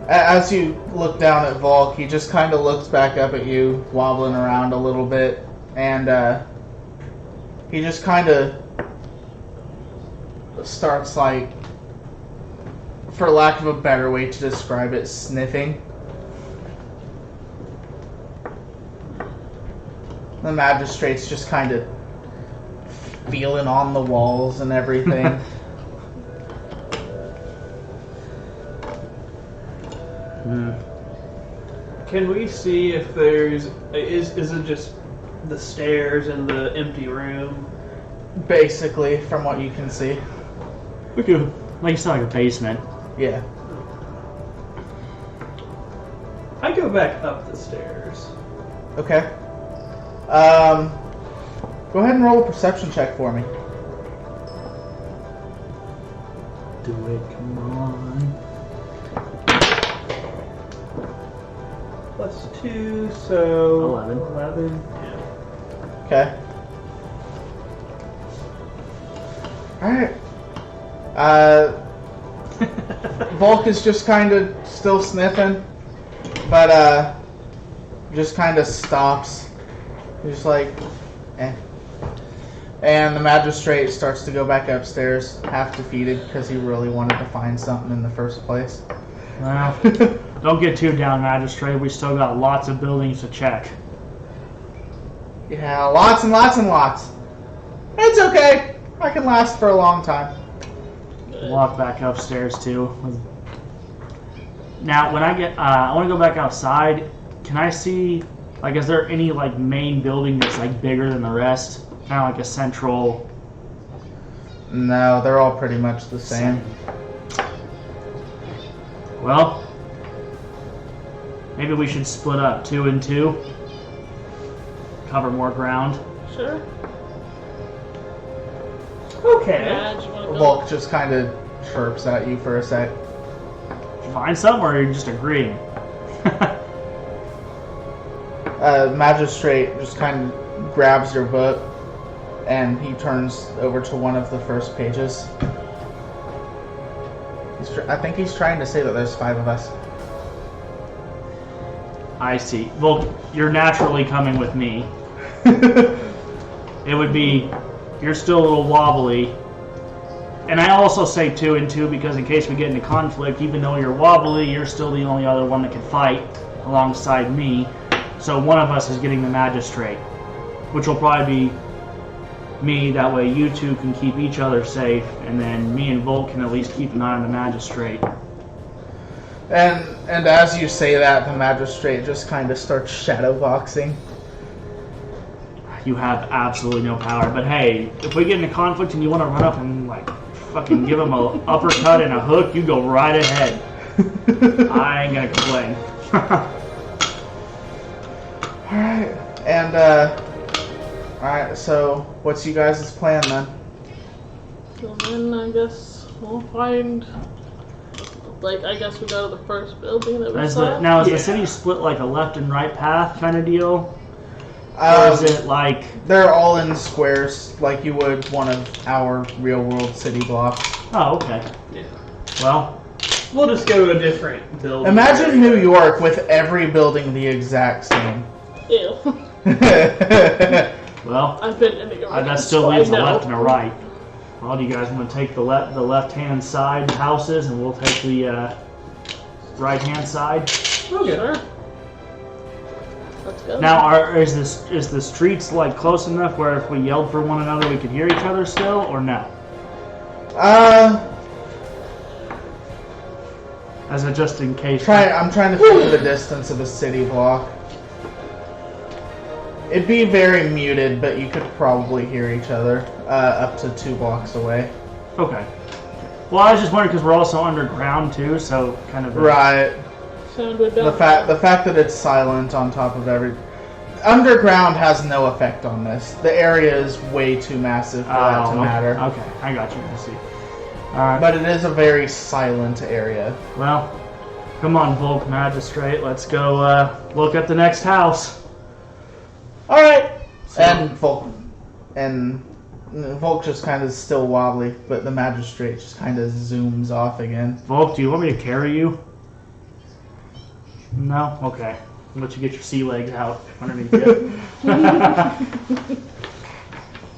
as you look down at Volk, he just kind of looks back up at you, wobbling around a little bit, and he just kind of starts, for lack of a better way to describe it, sniffing. The magistrate's just kind of feeling on the walls and everything. Can we see if there's... Is it just the stairs and the empty room? Basically, from what you can see. We could, like, it's not like a basement. Yeah. I go back up the stairs. Okay. Go ahead and roll a perception check for me. Do it, come on. +2, so... 11. 11. Yeah. Okay. Alright. Volk is just kind of still sniffing, but just kind of stops. He's just like, eh. And the magistrate starts to go back upstairs, half defeated because he really wanted to find something in the first place. Well, don't get too down, magistrate. We still got lots of buildings to check. Yeah, lots and lots and lots. It's okay. I can last for a long time. Walk back upstairs too. Now, when I get, I want to go back outside. Can I see, is there any main building that's bigger than the rest? Kind of like a central. No, they're all pretty much the same. Well, maybe we should split up 2 and 2. Cover more ground. Sure. Okay. Madge, you wanna go? Volk just kind of chirps at you for a sec. Did you find something, or are you just agreeing? Magistrate just kind of grabs your book and he turns over to one of the first pages. I think he's trying to say that there's 5 of us. I see. Volk, you're naturally coming with me. It would be, you're still a little wobbly. And I also say 2 and 2 because in case we get into conflict, even though you're wobbly, you're still the only other one that can fight alongside me. So one of us is getting the magistrate, which will probably be me. That way you two can keep each other safe, and then me and Volk can at least keep an eye on the magistrate. And as you say that, the magistrate just kind of starts shadow boxing. You have absolutely no power. But hey, if we get into conflict and you want to run up and like fucking give him a uppercut and a hook, you go right ahead. I ain't gonna complain. Alright, and alright, so what's you guys' plan then? So then I guess we'll find. Like, I guess we go to the first building that we saw. Is the city split like a left and right path kind of deal? Or is it like... They're all in squares, like you would one of our real-world city blocks. Oh, okay. Yeah. Well, We'll just go to a different building. Imagine New York with every building the exact same. Ew. well, I've been in New York. that still so leaves I a know. left and a right. Well, do you guys want to take the left-hand side houses, and we'll take the right-hand side? Okay. Sure. Let's go. Now, is the streets like close enough where if we yelled for one another, we could hear each other still, or no? As a just in case. I'm trying to think of the distance of a city block. It'd be very muted, but you could probably hear each other up to 2 blocks away. Okay. Well, I was just wondering because we're also underground too, so kind of. Right. Sound would The fact that it's silent on top of underground has no effect on this. The area is way too massive for that to matter. Okay, I got you. I see. All right. But it is a very silent area. Well, come on, Volk Magistrate. Let's go look at the next house. All right. And Volk just kind of still wobbly, but the magistrate just kind of zooms off again. Volk, do you want me to carry you? No? Okay. I'll let you get your sea legs out underneath you.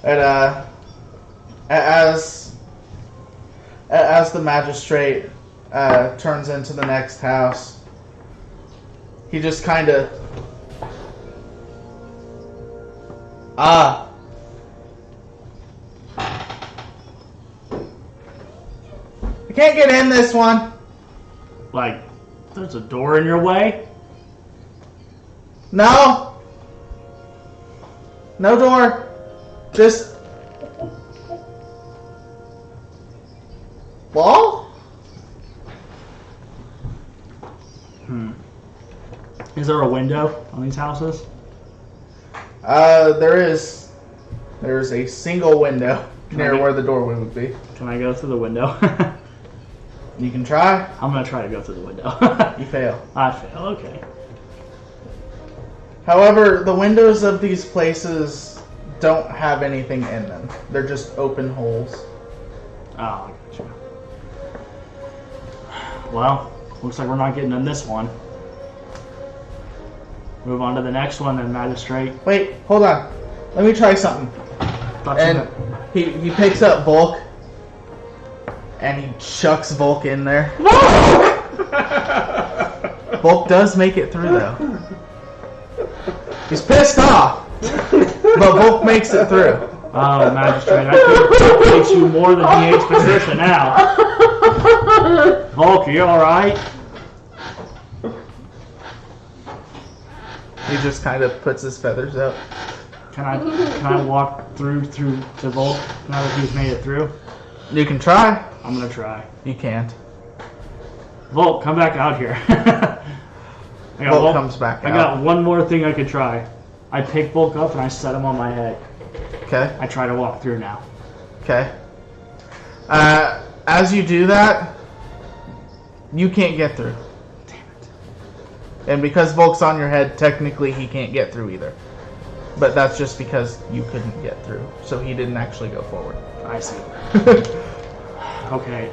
And as the magistrate turns into the next house, he just kind of I can't get in this one. Like, there's a door in your way? No door. Just wall? Is there a window on these houses? There's a single window near Okay. where the doorway would be. Can I go through the window? You can try. I'm gonna try to go through the window. You fail. I fail, okay. However, the windows of these places don't have anything in them. They're just open holes. Oh, I got you. Well, looks like we're not getting in this one. Move on to the next one then, Magistrate. Wait, hold on. Let me try something. Thought you And meant- he picks up Volk and he chucks Volk in there. Volk does make it through though. He's pissed off, but Volk makes it through. Oh, Magistrate, I think Volk hates you more than he hates Patricia now. Volk, are you alright? He just kind of puts his feathers out. Can I walk through to Volk now that he's made it through? You can try. I'm gonna try. You can't. Volk, come back out here. Volk comes back I out. got one more thing I could try. I pick Volk up and I set him on my head. Okay. I try to walk through now. Okay. As you do that, you can't get through. Damn it. And because Volk's on your head, technically he can't get through either. But that's just because you couldn't get through. So he didn't actually go forward. I see. Okay,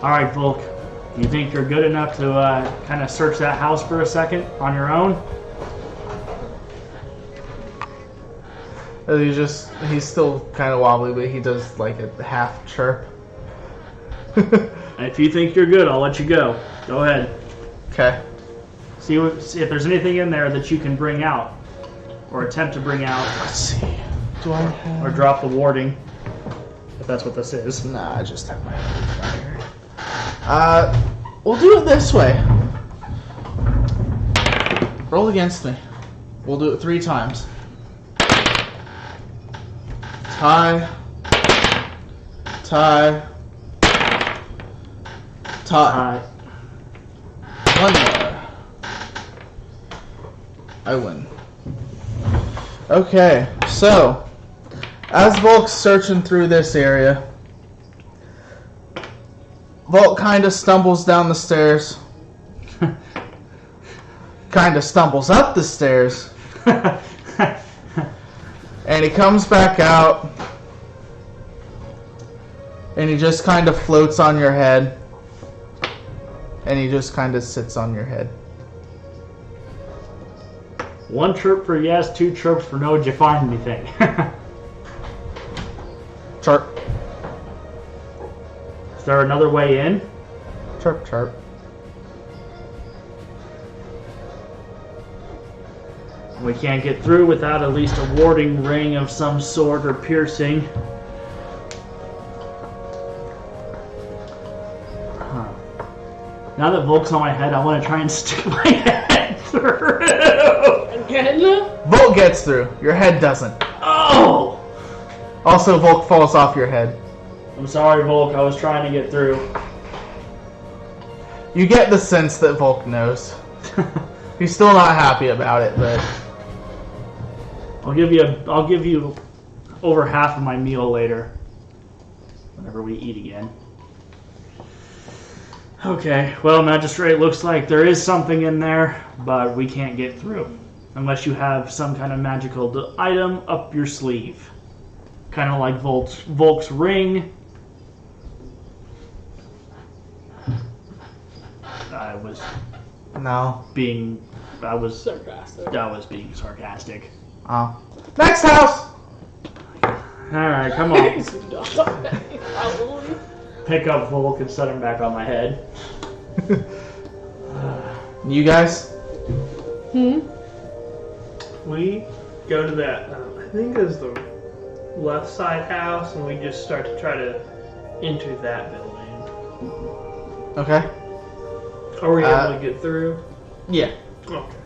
Alright, Volk. You think you're good enough to kind of search that house for a second on your own? He's still kind of wobbly, but he does like a half chirp. If you think you're good, I'll let you go. Go ahead. Okay. See if there's anything in there that you can bring out. Or attempt to bring out. Let's see. Do I have... Or drop the warding. If that's what this is. Nah, I just have my fire. We'll do it this way. Roll against me. We'll do it 3 times. Tie. Tie. Tie. One more. I win. Okay, so as Volk's searching through this area, Volk kind of stumbles down the stairs. Kind of stumbles up the stairs. And he comes back out. And he just kind of floats on your head. And he just kind of sits on your head. 1 chirp for yes, 2 chirps for no. Did you find anything? Chirp. Is there another way in? Chirp, chirp. We can't get through without at least a warding ring of some sort or piercing. Huh. Now that Volk's on my head, I want to try and stick my head through. Again? Volk gets through. Your head doesn't. Oh! Also, Volk falls off your head. I'm sorry, Volk. I was trying to get through. You get the sense that Volk knows. He's still not happy about it, but I'll give you over half of my meal later. Whenever we eat again. Okay, well, Magistrate, looks like there is something in there, but we can't get through. Unless you have some kind of magical item up your sleeve. Kind of like Volk's ring. I was being sarcastic. oh. Next house! Alright, come on. Pick up Volk and set him back on my head. You guys? We go to that, I think it's the left side house, and we just start to try to enter that building. Okay. Are we able to get through? Yeah. Okay.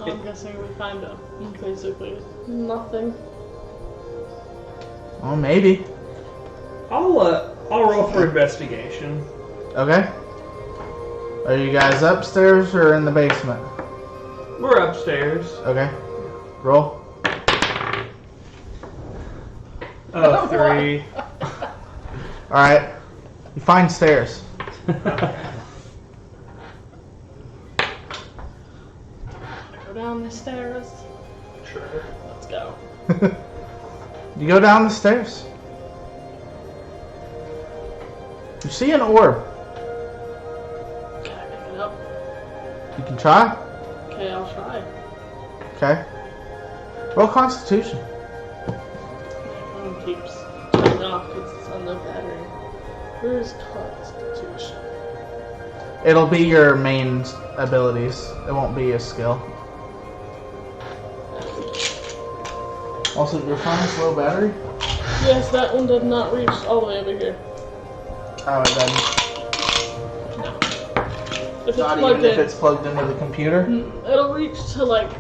I'm guessing we find basically nothing. Well, maybe. I'll roll for investigation. Okay. Are you guys upstairs or in the basement? We're upstairs. Okay. Roll. 3. Alright. You find stairs. Go down the stairs. Sure. Let's go. You go down the stairs. You see an orb. Can I pick it up? You can try. Okay, I'll try. Okay. Roll Constitution. My phone keeps turning off because it's on the battery. Where's Constitution? It'll be your main abilities. It won't be a skill. Also, your phone's low battery? Yes, that one did not reach all the way over here. Oh, it doesn't. If it's Not plugged even if in, it's plugged into the computer? it'll reach to like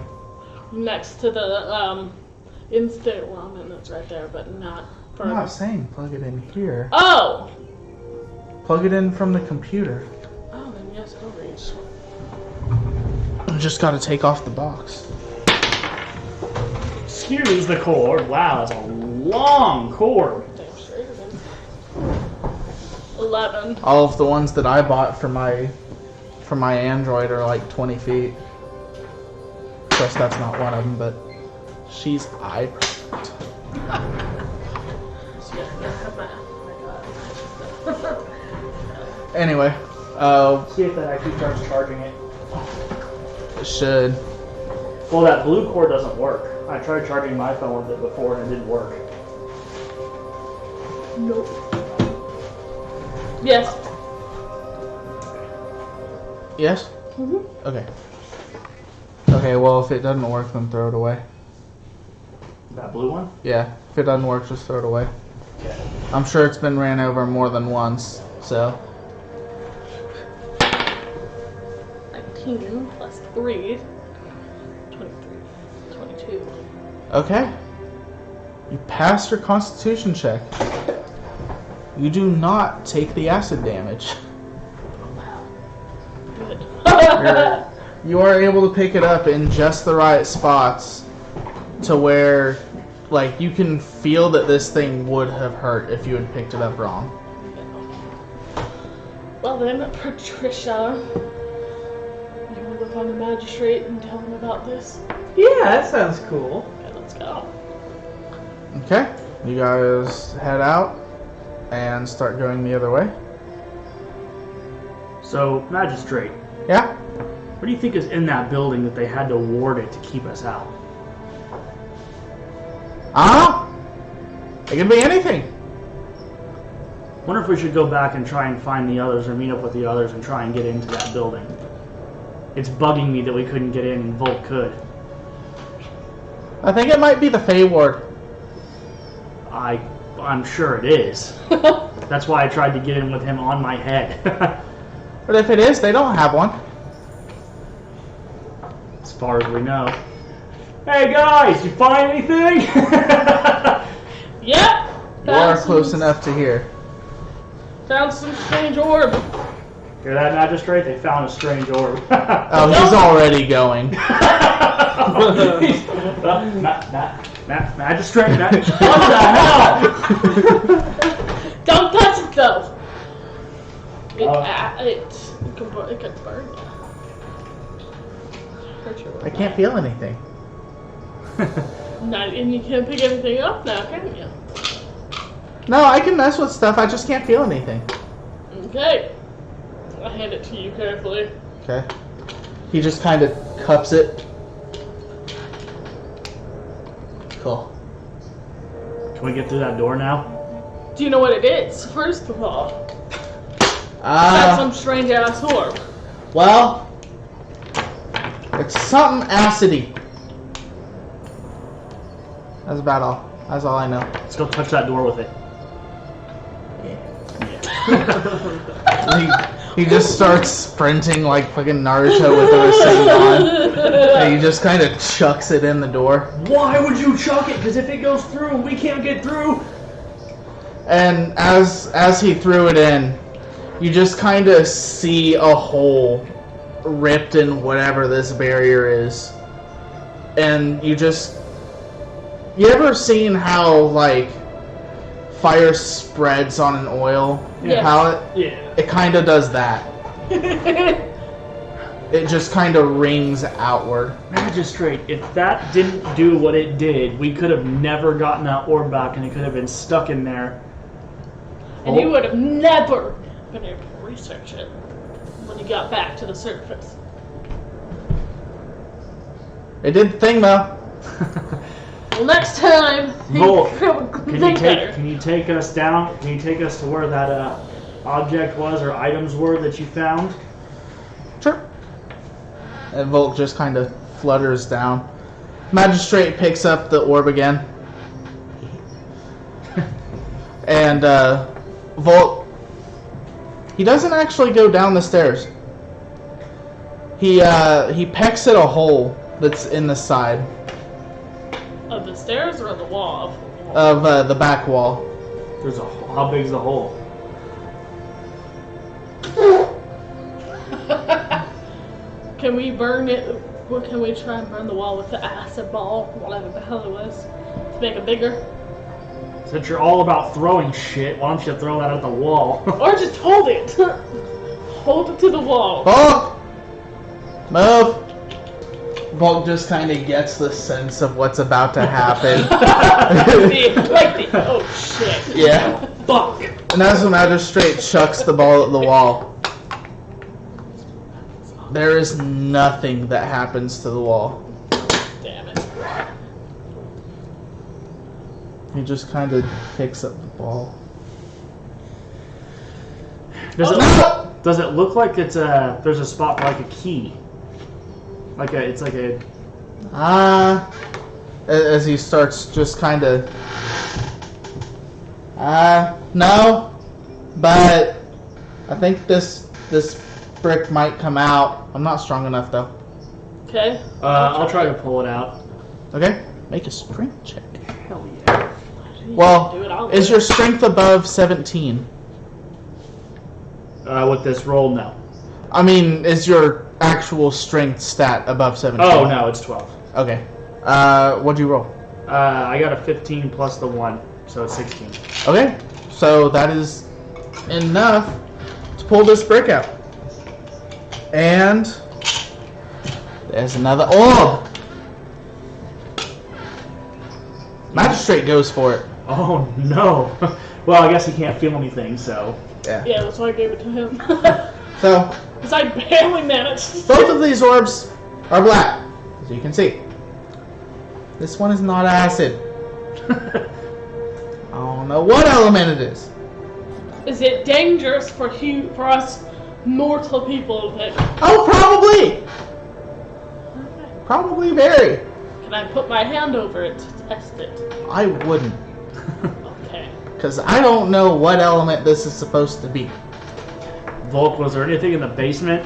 next to the in-state ROM, and it's right there, but not I'm further. not saying plug it in here. Oh! Plug it in from the computer. Oh, then yes, it'll reach. I just gotta take off the box. Excuse the cord. Wow, that's a long cord. Damn straight it is. 11. All of the ones that I bought for my Android are like 20 feet. Of course, that's not one of them, but she's eye perfect. So yeah, I have my God. Anyway, See if that actually starts charging it. should. Well, that blue cord doesn't work. I tried charging my phone with it before and it didn't work. Nope. Yes. Yes? Mhm. Okay. Okay, well, if it doesn't work, then throw it away. That blue one? Yeah, if it doesn't work, just throw it away. Okay. I'm sure it's been ran over more than once, so. 19 plus 3. 23. 22. Okay. You passed your constitution check. You do not take the acid damage. Good. You are able to pick it up in just the right spots to where, like, you can feel that this thing would have hurt if you had picked it up wrong. Well then, Patricia, you want to look on the magistrate and tell him about this? Yeah, that sounds cool. Okay, let's go. Okay. You guys head out and start going the other way. So, Magistrate, Yeah? what do you think is in that building that they had to ward it to keep us out? It can be anything. Wonder if we should go back and try and find the others or meet up with the others and try and get into that building. It's bugging me that we couldn't get in and Volk could. I think it might be the Fey Ward. I'm sure it is. That's why I tried to get in with him on my head. But if it is, they don't have one. As far as we know. Hey guys, you find anything? Yep. You are close enough to hear. Found some strange orb. Hear that, Magistrate? They found a strange orb. Oh, he's already going. Magistrate, what the hell? Don't touch it though. It can burn you. Hurt your I can't feel anything. Not, and you can't pick anything up now, can you? No, I can mess with stuff, I just can't feel anything. Okay. I hand it to you carefully. Okay. He just kind of cups it. Cool. Can we get through that door now? Do you know what it is? First of all, that's some strange ass orb. Well, it's something acidy. That's about all. That's all I know. Let's go touch that door with it. He just starts sprinting like fucking Naruto with the Rasengan. And he just kind of chucks it in the door. Why would you chuck it? Because if it goes through and we can't get through. And as he threw it in, you just kind of see a hole ripped in whatever this barrier is. And you ever seen how, like, fire spreads on an oil Yes. palette? Yeah. It kind of does that. It just kind of rings outward. Magistrate, if that didn't do what it did, we could have never gotten that orb back and it could have been stuck in there. And you would have never been able to research it when you got back to the surface. It did the thing, though. Well, next time, Volk, think better. Can you take us down? Can you take us to where that object was or items were that you found? Sure. And Volk just kind of flutters down. Magistrate picks up the orb again. And Volk, he doesn't actually go down the stairs. He pecks at a hole that's in the side Of the stairs or of the wall? of the back wall. There's a hole. How big's the hole? Can we burn it? What can we try and burn the wall with the acid ball, whatever the hell it was, to make it bigger? Since you're all about throwing shit, why don't you throw that at the wall? Or just hold it. Hold it to the wall. Volk! Move! Volk just kind of gets the sense of what's about to happen. Oh shit. Yeah. Fuck! And as the magistrate chucks the ball at the wall, There is nothing that happens to the wall. Damn it. He just kind of picks up the ball. Does it look like there's a spot for like a key? It's like a as he starts just kind of no, but I think this brick might come out. I'm not strong enough though. Okay. I'll try to pull it out. Okay, make a strength check. Hell yeah. You Well, do it, I'll is do your it. strength above 17? With this roll, no. I mean, is your actual strength stat above 17? Oh no, it's 12. Okay. What'd you roll? I got a 15 plus the 1, so it's 16. Okay, so that is enough to pull this brick out. And there's another orb. Magistrate goes for it. Oh no. Well, I guess he can't feel anything, so. Yeah. Yeah, that's why I gave it to him. So Because I barely managed. both of these orbs are black, as you can see. This one is not acid. I don't know what element it is. Is it dangerous for us mortal people that... Oh, probably. Probably very. Can I put my hand over it to test it? I wouldn't, Okay. because I don't know what element this is supposed to be. Volk, was there anything in the basement?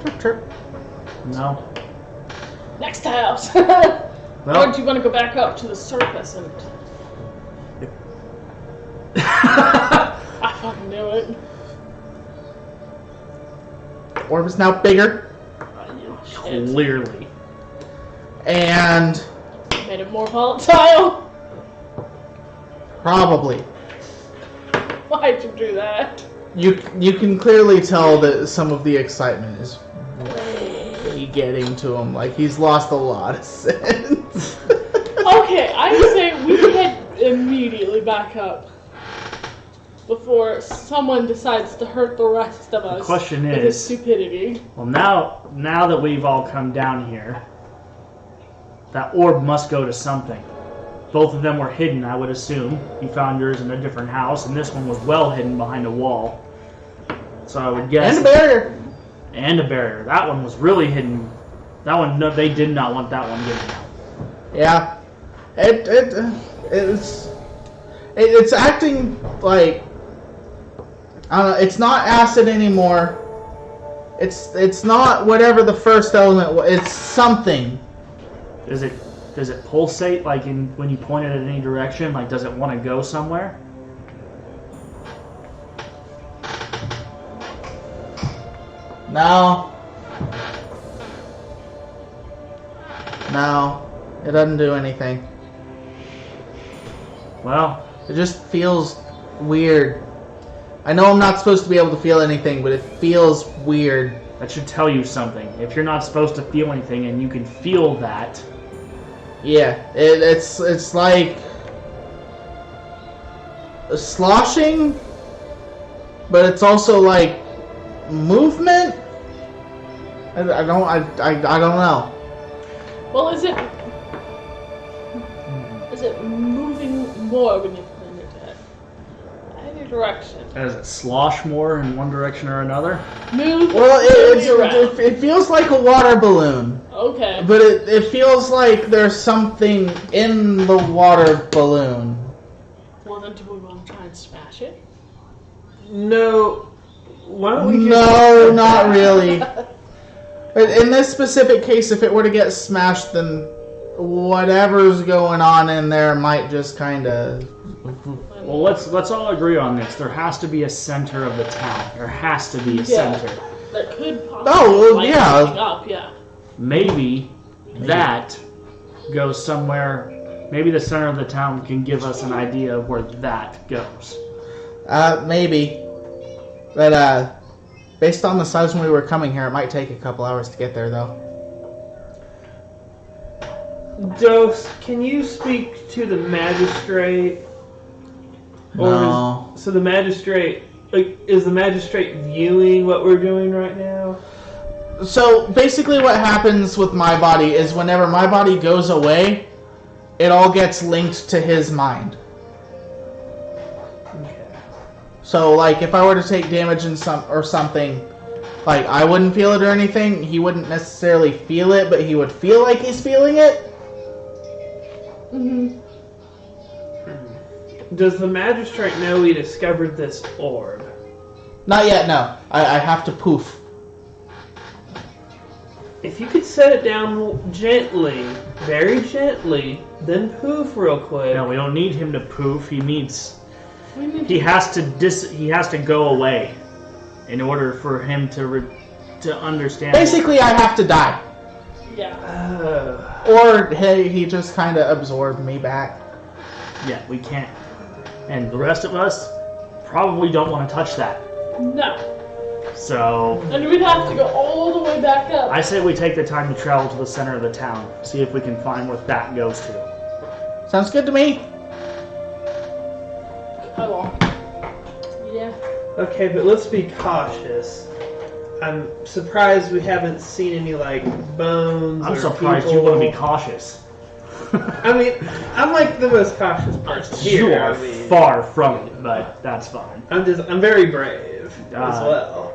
Chirp, chirp. No. Next house. Well, Or do you want to go back up to the surface and... I fucking knew it. Orb is now bigger, Shit. clearly. and Made it more volatile. probably Why'd you do that? you can clearly tell that some of the excitement is way getting to him. Like he's lost a lot of sense. Okay, I would say we head immediately back up before someone decides to hurt the rest of us. The question with his is- stupidity. Well, now that we've all come down here, that orb must go to something. Both of them were hidden, I would assume. You found yours in a different house, and this one was well hidden behind a wall. So I would guess... And a barrier. And a barrier. That one was really hidden. That one, no, they did not want that one getting out. Yeah, it's acting like, I don't know. It's not acid anymore. It's not whatever the first element was. It's something. Does it pulsate like when you point it in any direction? Like, does it want to go somewhere? No, it doesn't do anything. Well, It just feels weird. I know I'm not supposed to be able to feel anything, but it feels weird. that should tell you something. If you're not supposed to feel anything and you can feel that, Yeah, it's like sloshing, but it's also like movement. I don't know. Well, is it moving more when you turn it head? Any direction. does it slosh more in one direction or another? Move. Well, around. it feels like a water balloon, Okay. but it feels like there's something in the water balloon. Well, then do we want to try and smash it? No. Why don't we just... No, not really. But in this specific case, if it were to get smashed, then whatever's going on in there might just kind of. Well, let's all agree on this. There has to be a center of the town. There has to be a Yeah. center. That could possibly Oh, well, light yeah. something up, yeah. Maybe that goes somewhere. Maybe the center of the town can give us an idea of where that goes. Maybe. But, based on the size when we were coming here, it might take a couple hours to get there, though. Dose, can you speak to the magistrate? Or No. so the magistrate Like, is the magistrate viewing what we're doing right now? So basically what happens with my body is whenever my body goes away, it all gets linked to his mind. Okay. So like if I were to take damage in something, like I wouldn't feel it or anything, he wouldn't necessarily feel it, but he would feel like he's feeling it. Mm-hmm. Does the magistrate know we discovered this orb? Not yet, no. I have to poof. If you could set it down gently, very gently, then poof real quick. No, we don't need him to poof. He needs. We need He to- has to He has to go away, in order for him to understand. Basically, I have to die. Yeah. Or hey, he just kind of absorbed me back. Yeah, we can't. And the rest of us probably don't want to touch that. No. So And we'd have to go all the way back up. I say we take the time to travel to the center of the town, see if we can find what that goes to. Sounds good to me. How long? Yeah. Okay, but let's be cautious. I'm surprised we haven't seen any, like, bones I'm or surprised people. you want to be cautious. I mean, I'm like the most cautious person here. You are I mean, far from it, but that's fine. I'm very brave as well.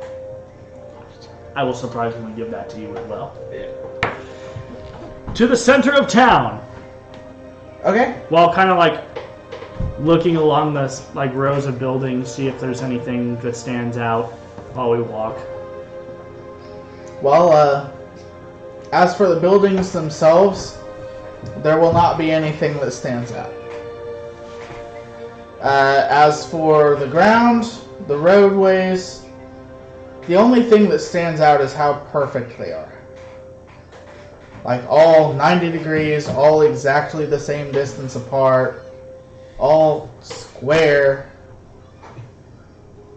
I will surprisingly give that to you as well. Yeah. To the center of town, Okay. while kind of like looking along this like rows of buildings, see if there's anything that stands out while we walk. Well, as for the buildings themselves, there will not be anything that stands out. As for the ground, the roadways, the only thing that stands out is how perfect they are. Like all 90 degrees, all exactly the same distance apart, all square.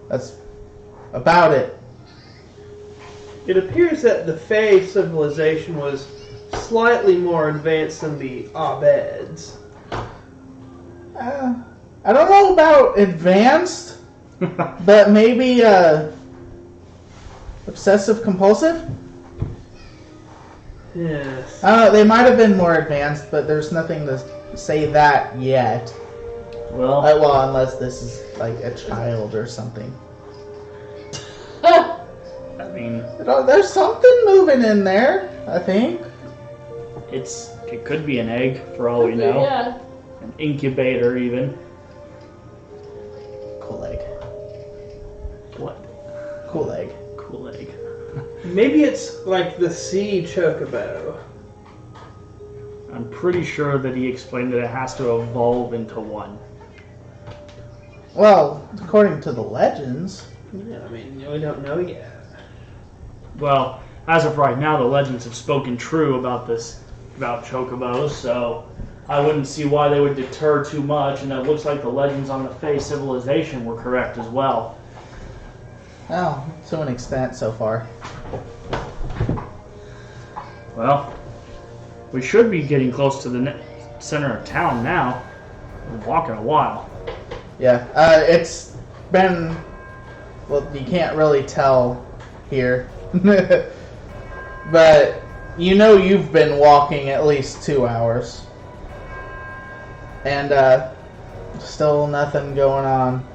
That's about it. It appears that the Fey civilization was slightly more advanced than the Abeds. I don't know about advanced, but maybe obsessive compulsive? Yes. I don't know, they might have been more advanced, but there's nothing to say that yet. Well, Well, unless this is like a child or something. I mean, There's something moving in there, I think. it could be an egg for all we know, Yeah. an incubator even. Cool egg. What? Cool egg. Cool egg. Maybe it's like the sea chocobo. I'm pretty sure that he explained that it has to evolve into one. Well, according to the legends. Yeah, I mean, we don't know yet. Well, as of right now, the legends have spoken true about chocobos, so I wouldn't see why they would deter too much, and it looks like the legends on the Fey civilization were correct as well. Oh, to an extent so far. Well, we should be getting close to the center of town now. We're walking a while. Yeah, it's been... Well, you can't really tell here. But you know you've been walking at least 2 hours. And still nothing going on.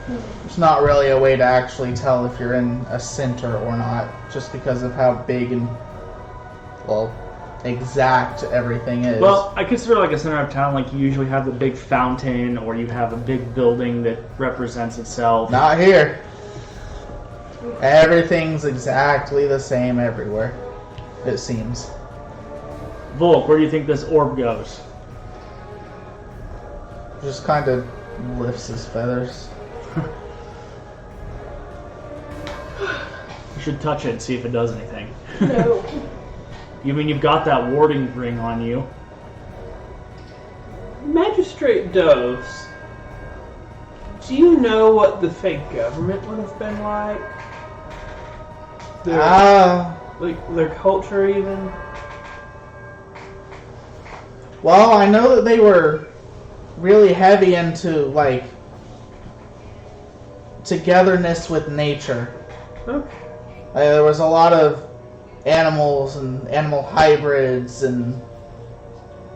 There's not really a way to actually tell if you're in a center or not, just because of how big and, well, exact everything is. Well, I consider like a center of town, like you usually have the big fountain, or you have a big building that represents itself. Not here. Everything's exactly the same everywhere, it seems. Volk, where do you think this orb goes? Just kind of lifts his feathers. You should touch it and see if it does anything. No. You mean you've got that warding ring on you? Magistrate Dose, do you know what the fake government would have been like? Their culture, even? Well, I know that they were really heavy into, like, togetherness with nature. Okay. There was a lot of animals and animal hybrids and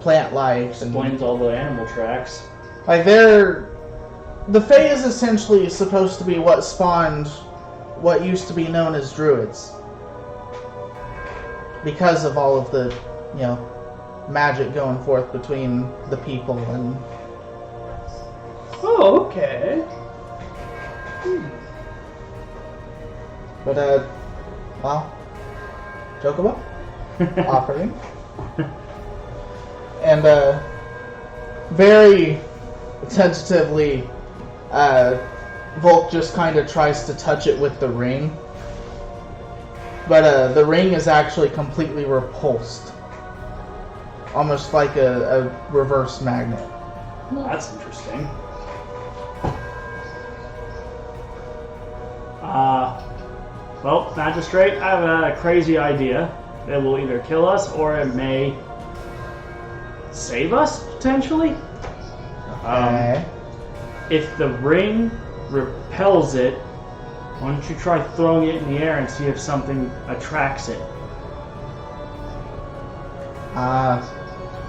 plant life. And Explains all the animal tracks. like the Fae is essentially supposed to be what spawned what used to be known as druids. Because of all of the, magic going forth between the people and Oh, okay. but well, Chocobo offering. And very tentatively Volk just kind of tries to touch it with the ring. But the ring is actually completely repulsed. Almost like a reverse magnet. That's interesting. Well, Magistrate, I have a crazy idea. It will either kill us or it may save us, potentially. Okay. If the ring repels it, why don't you try throwing it in the air and see if something attracts it? Why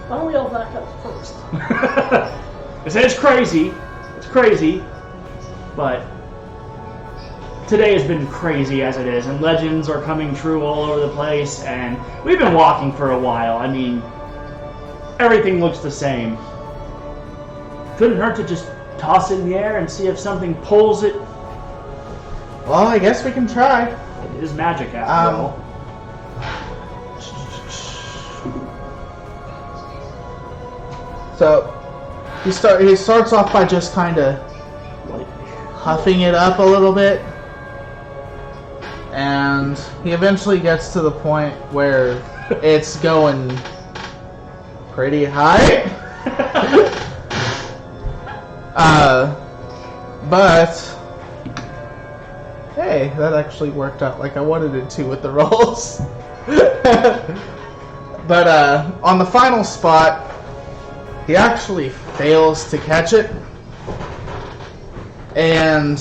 don't we all back up first? It's crazy. It's crazy. But today has been crazy as it is, and legends are coming true all over the place, and we've been walking for a while. I mean, everything looks the same. Couldn't hurt to just toss it in the air and see if something pulls it. Well, I guess we can try. It is magic after all. So he starts off by just kind of huffing it up a little bit, and he eventually gets to the point where it's going pretty high. But hey, that actually worked out like I wanted it to with the rolls. But on the final spot, he actually fails to catch it, and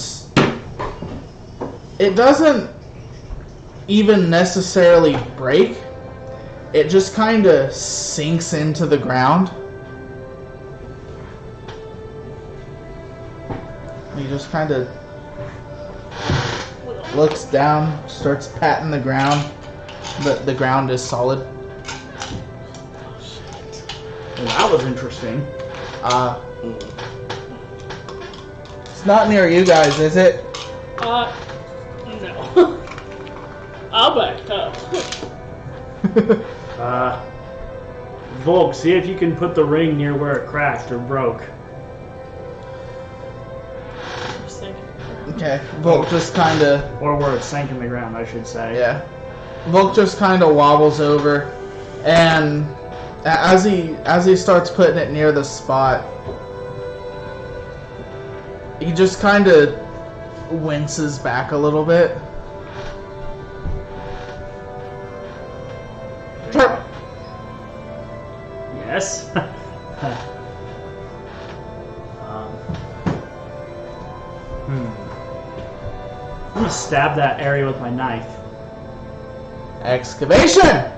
it doesn't even necessarily break. It just kind of sinks into the ground. He just kind of looks down, starts patting the ground, but the ground is solid. Well, that was interesting. It's not near you guys, is it? No. I'll back up. Volk, see if you can put the ring near where it cracked or broke. Just thinking. Okay, Volk just kind of, Or where it sank in the ground, I should say. yeah. Volk just kind of wobbles over, and as he starts putting it near the spot, he just kind of winces back a little bit. Yes. I'm gonna stab that area with my knife. Excavation!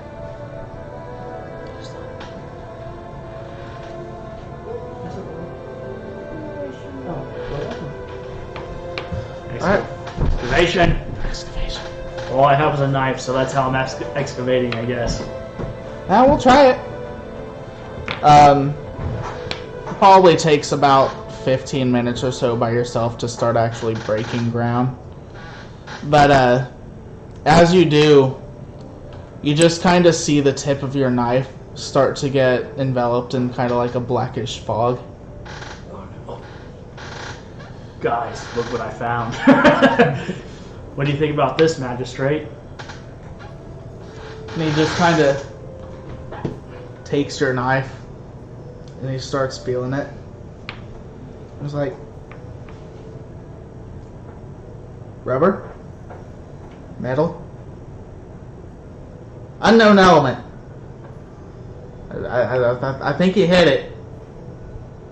Alright. Excavation. Excavation. All I have is a knife, so that's how I'm excavating, I guess. Now we'll try it. Probably takes about 15 minutes or so by yourself to start actually breaking ground. But as you do, you just kind of see the tip of your knife start to get enveloped in kind of like a blackish fog. Guys, look what I found. What do you think about this, Magistrate? And he just kind of takes your knife and he starts feeling it. It's like rubber, metal, unknown element. I think he hit it,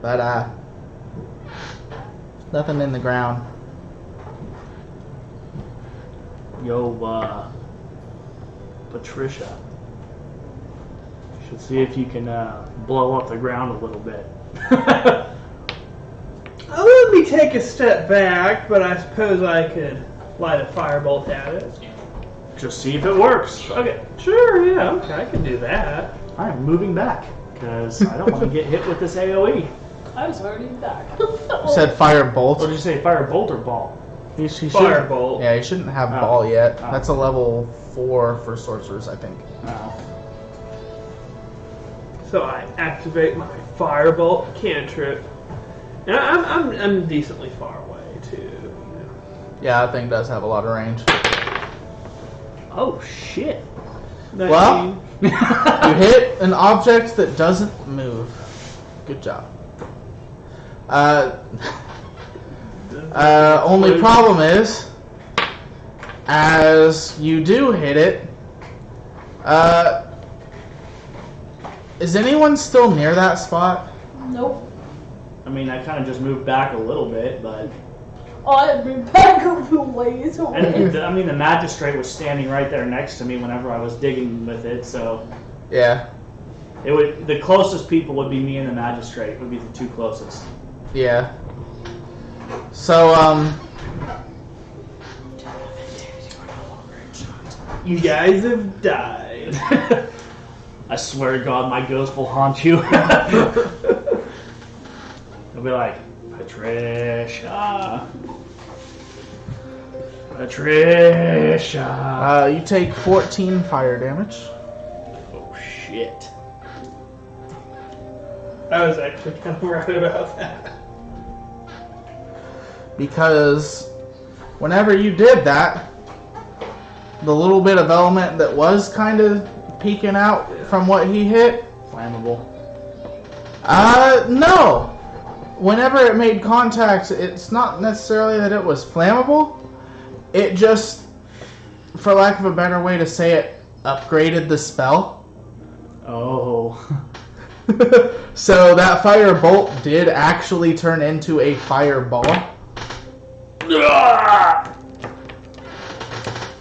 but nothing in the ground. Yo, Patricia. You should see if you can blow up the ground a little bit. Let me take a step back, but I suppose I could light a firebolt at it. Just see if it works. Okay, sure, yeah, okay, I can do that. I'm moving back because I don't want to get hit with this AOE. I was already back. You said fire What bolt. did you say? Fire bolt or ball? He shouldn't- Firebolt. Yeah, you shouldn't have Oh. ball yet. Oh. That's a level 4 for sorcerers, I think. Oh. So I activate my firebolt cantrip. And I'm decently far away, too. You know. Yeah, that thing does have a lot of range. Oh shit! Well, you hit an object that doesn't move. Good job. Only problem is, as you do hit it, is anyone still near that spot? Nope. I mean, I kind of just moved back a little bit, but I've been back a ways away. and I mean the magistrate was standing right there next to me whenever I was digging with it, so Yeah, it would the closest people would be me and the magistrate would be the two closest. yeah. So, You guys have died. I swear to God, my ghost will haunt you. It'll be like, Patricia. Patricia. you take 14 fire damage. Oh shit. I was actually kind of right about that. Because whenever you did that, the little bit of element that was kind of peeking out from what he hit, Flammable. no. Whenever it made contact, it's not necessarily that it was flammable. It just, for lack of a better way to say it, upgraded the spell. Oh. So that fire bolt did actually turn into a fireball.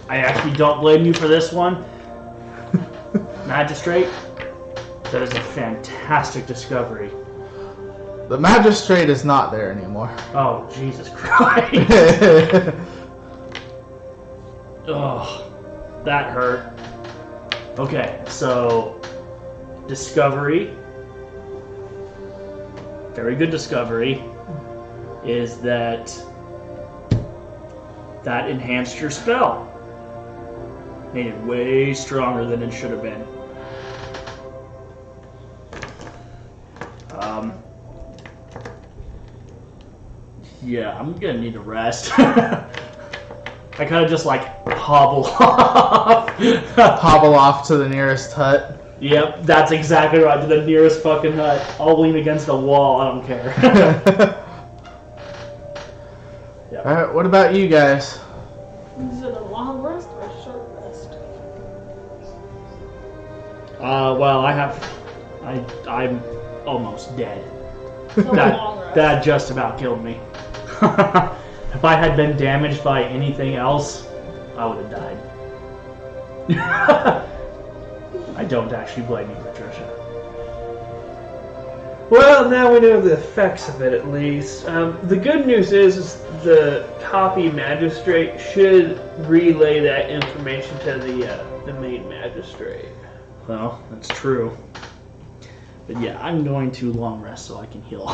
I actually don't blame you for this one. Magistrate, that is a fantastic discovery. The magistrate is not there anymore. Oh, Jesus Christ. Oh, that hurt. Okay, so discovery, very good discovery, is that enhanced your spell. Made it way stronger than it should have been. Yeah, I'm gonna need to rest. I kind of just like hobble off. Hobble off to the nearest hut. Yep, that's exactly right. To the nearest fucking hut. I'll lean against a wall. I don't care. Alright, what about you guys? Is it a long rest or a short rest? Well, I'm almost dead. It's a long rest. That just about killed me. If I had been damaged by anything else, I would have died. I don't actually blame you, Patricia. Well, now we know the effects of it at least. The good news is the copy magistrate should relay that information to the main magistrate. Well, that's true. But yeah, I'm going to long rest so I can heal.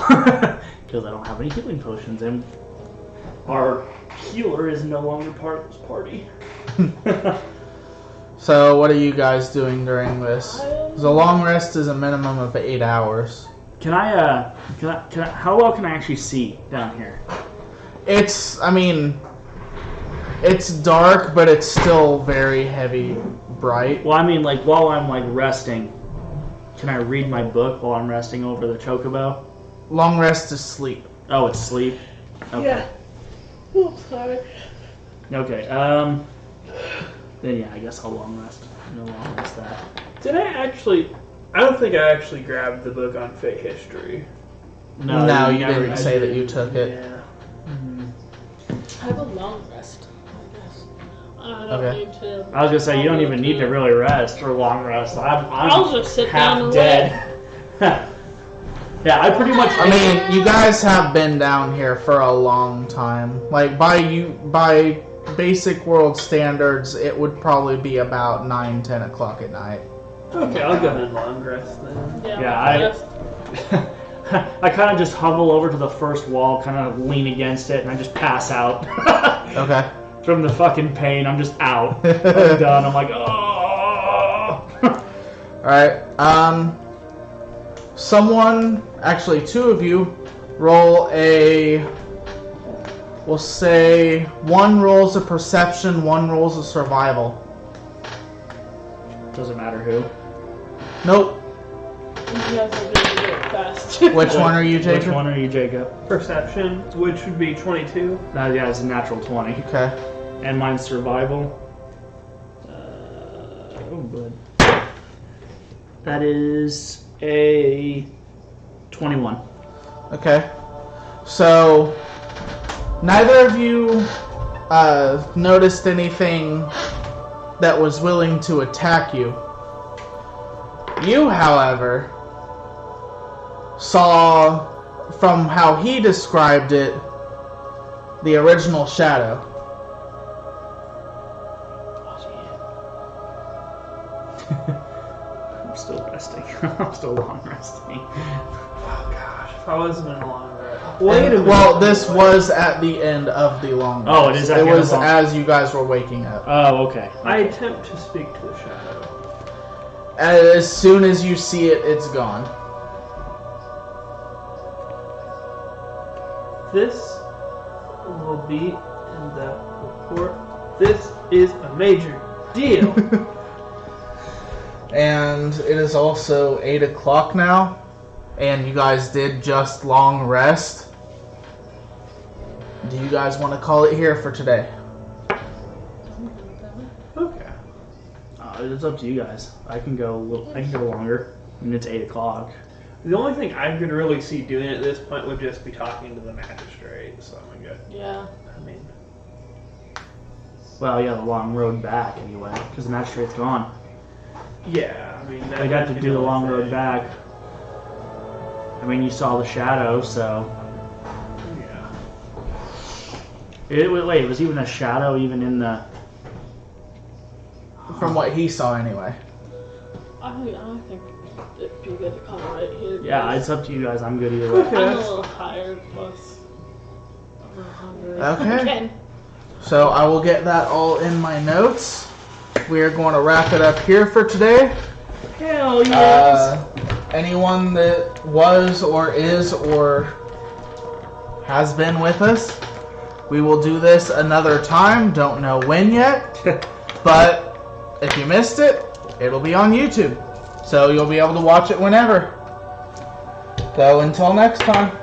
Because I don't have any healing potions, and our healer is no longer part of this party. So, what are you guys doing during this? 'Cause a long rest is a minimum of 8 hours. Can I, how well can I actually see down here? It's dark, but it's still very heavy, bright. Well, I mean, like, while I'm, like, resting, can I read my book while I'm resting over the chocobo? Long rest is sleep. Oh, it's sleep? Okay. Yeah. Oh, sorry. Okay, then yeah, I guess I'll long rest. No long rest that. Did I don't think I actually grabbed the book on Fey history. No, you never didn't say that you took it. Yeah. I have a long rest, I guess. I don't Okay. need to. I was gonna say, you don't even need to really rest or long rest. I'll just sit down half and dead. Yeah, I pretty much. I mean, you guys have been down here for a long time. Like by basic world standards, it would probably be about 9-10 o'clock at night. Okay, I'll go in long rest then. Yeah, I kind of just humble over to the first wall, kind of lean against it, and I just pass out. Okay. From the fucking pain, I'm just out. I'm done. I'm like, oh. Alright, someone, actually two of you, roll a, we'll say, one rolls a perception, one rolls a survival. Doesn't matter who. Nope. You guys are gonna do it fast. Which one are you, Jacob? Which one are you, Jacob? Perception, which would be 22. Yeah, it's a natural 20. Okay. And mine's survival. Oh, good. That is a 21. Okay. So, neither of you noticed anything that was willing to attack you. You, however, saw, from how he described it, the original shadow. I'm still resting. I'm still long resting. Oh gosh, if I wasn't in a long rest. Wait a minute. Well, this was at the end of the long rest. Oh, it is at It the end of was the long- as you guys were waking up. Oh, okay. I attempt to speak to the shadow. As soon as you see it, it's gone. This will be in the report. This is a major deal. And it is also 8 o'clock now, and you guys did just long rest. Do you guys want to call it here for today? Okay. It's up to you guys. I can go. I can go longer. I mean, it's 8 o'clock. The only thing I could really see doing at this point would just be talking to the magistrate. So I'm good. Yeah. I mean, Well, yeah, the long road back anyway, because the magistrate's gone. yeah. I mean, We'd have to do the long road back. I mean, you saw the shadow, so. Yeah. Wait, was even a shadow even in the? From what he saw, anyway. I think it'd be good to call it right here. Yeah, guys. it's up to you guys. I'm good either way. Okay. I'm a little tired, plus I'm a little hungry. Okay. Again. So I will get that all in my notes. We are going to wrap it up here for today. Hell yes! Anyone that was or is or has been with us, we will do this another time. Don't know when yet, but if you missed it, it'll be on YouTube. So you'll be able to watch it whenever. So until next time.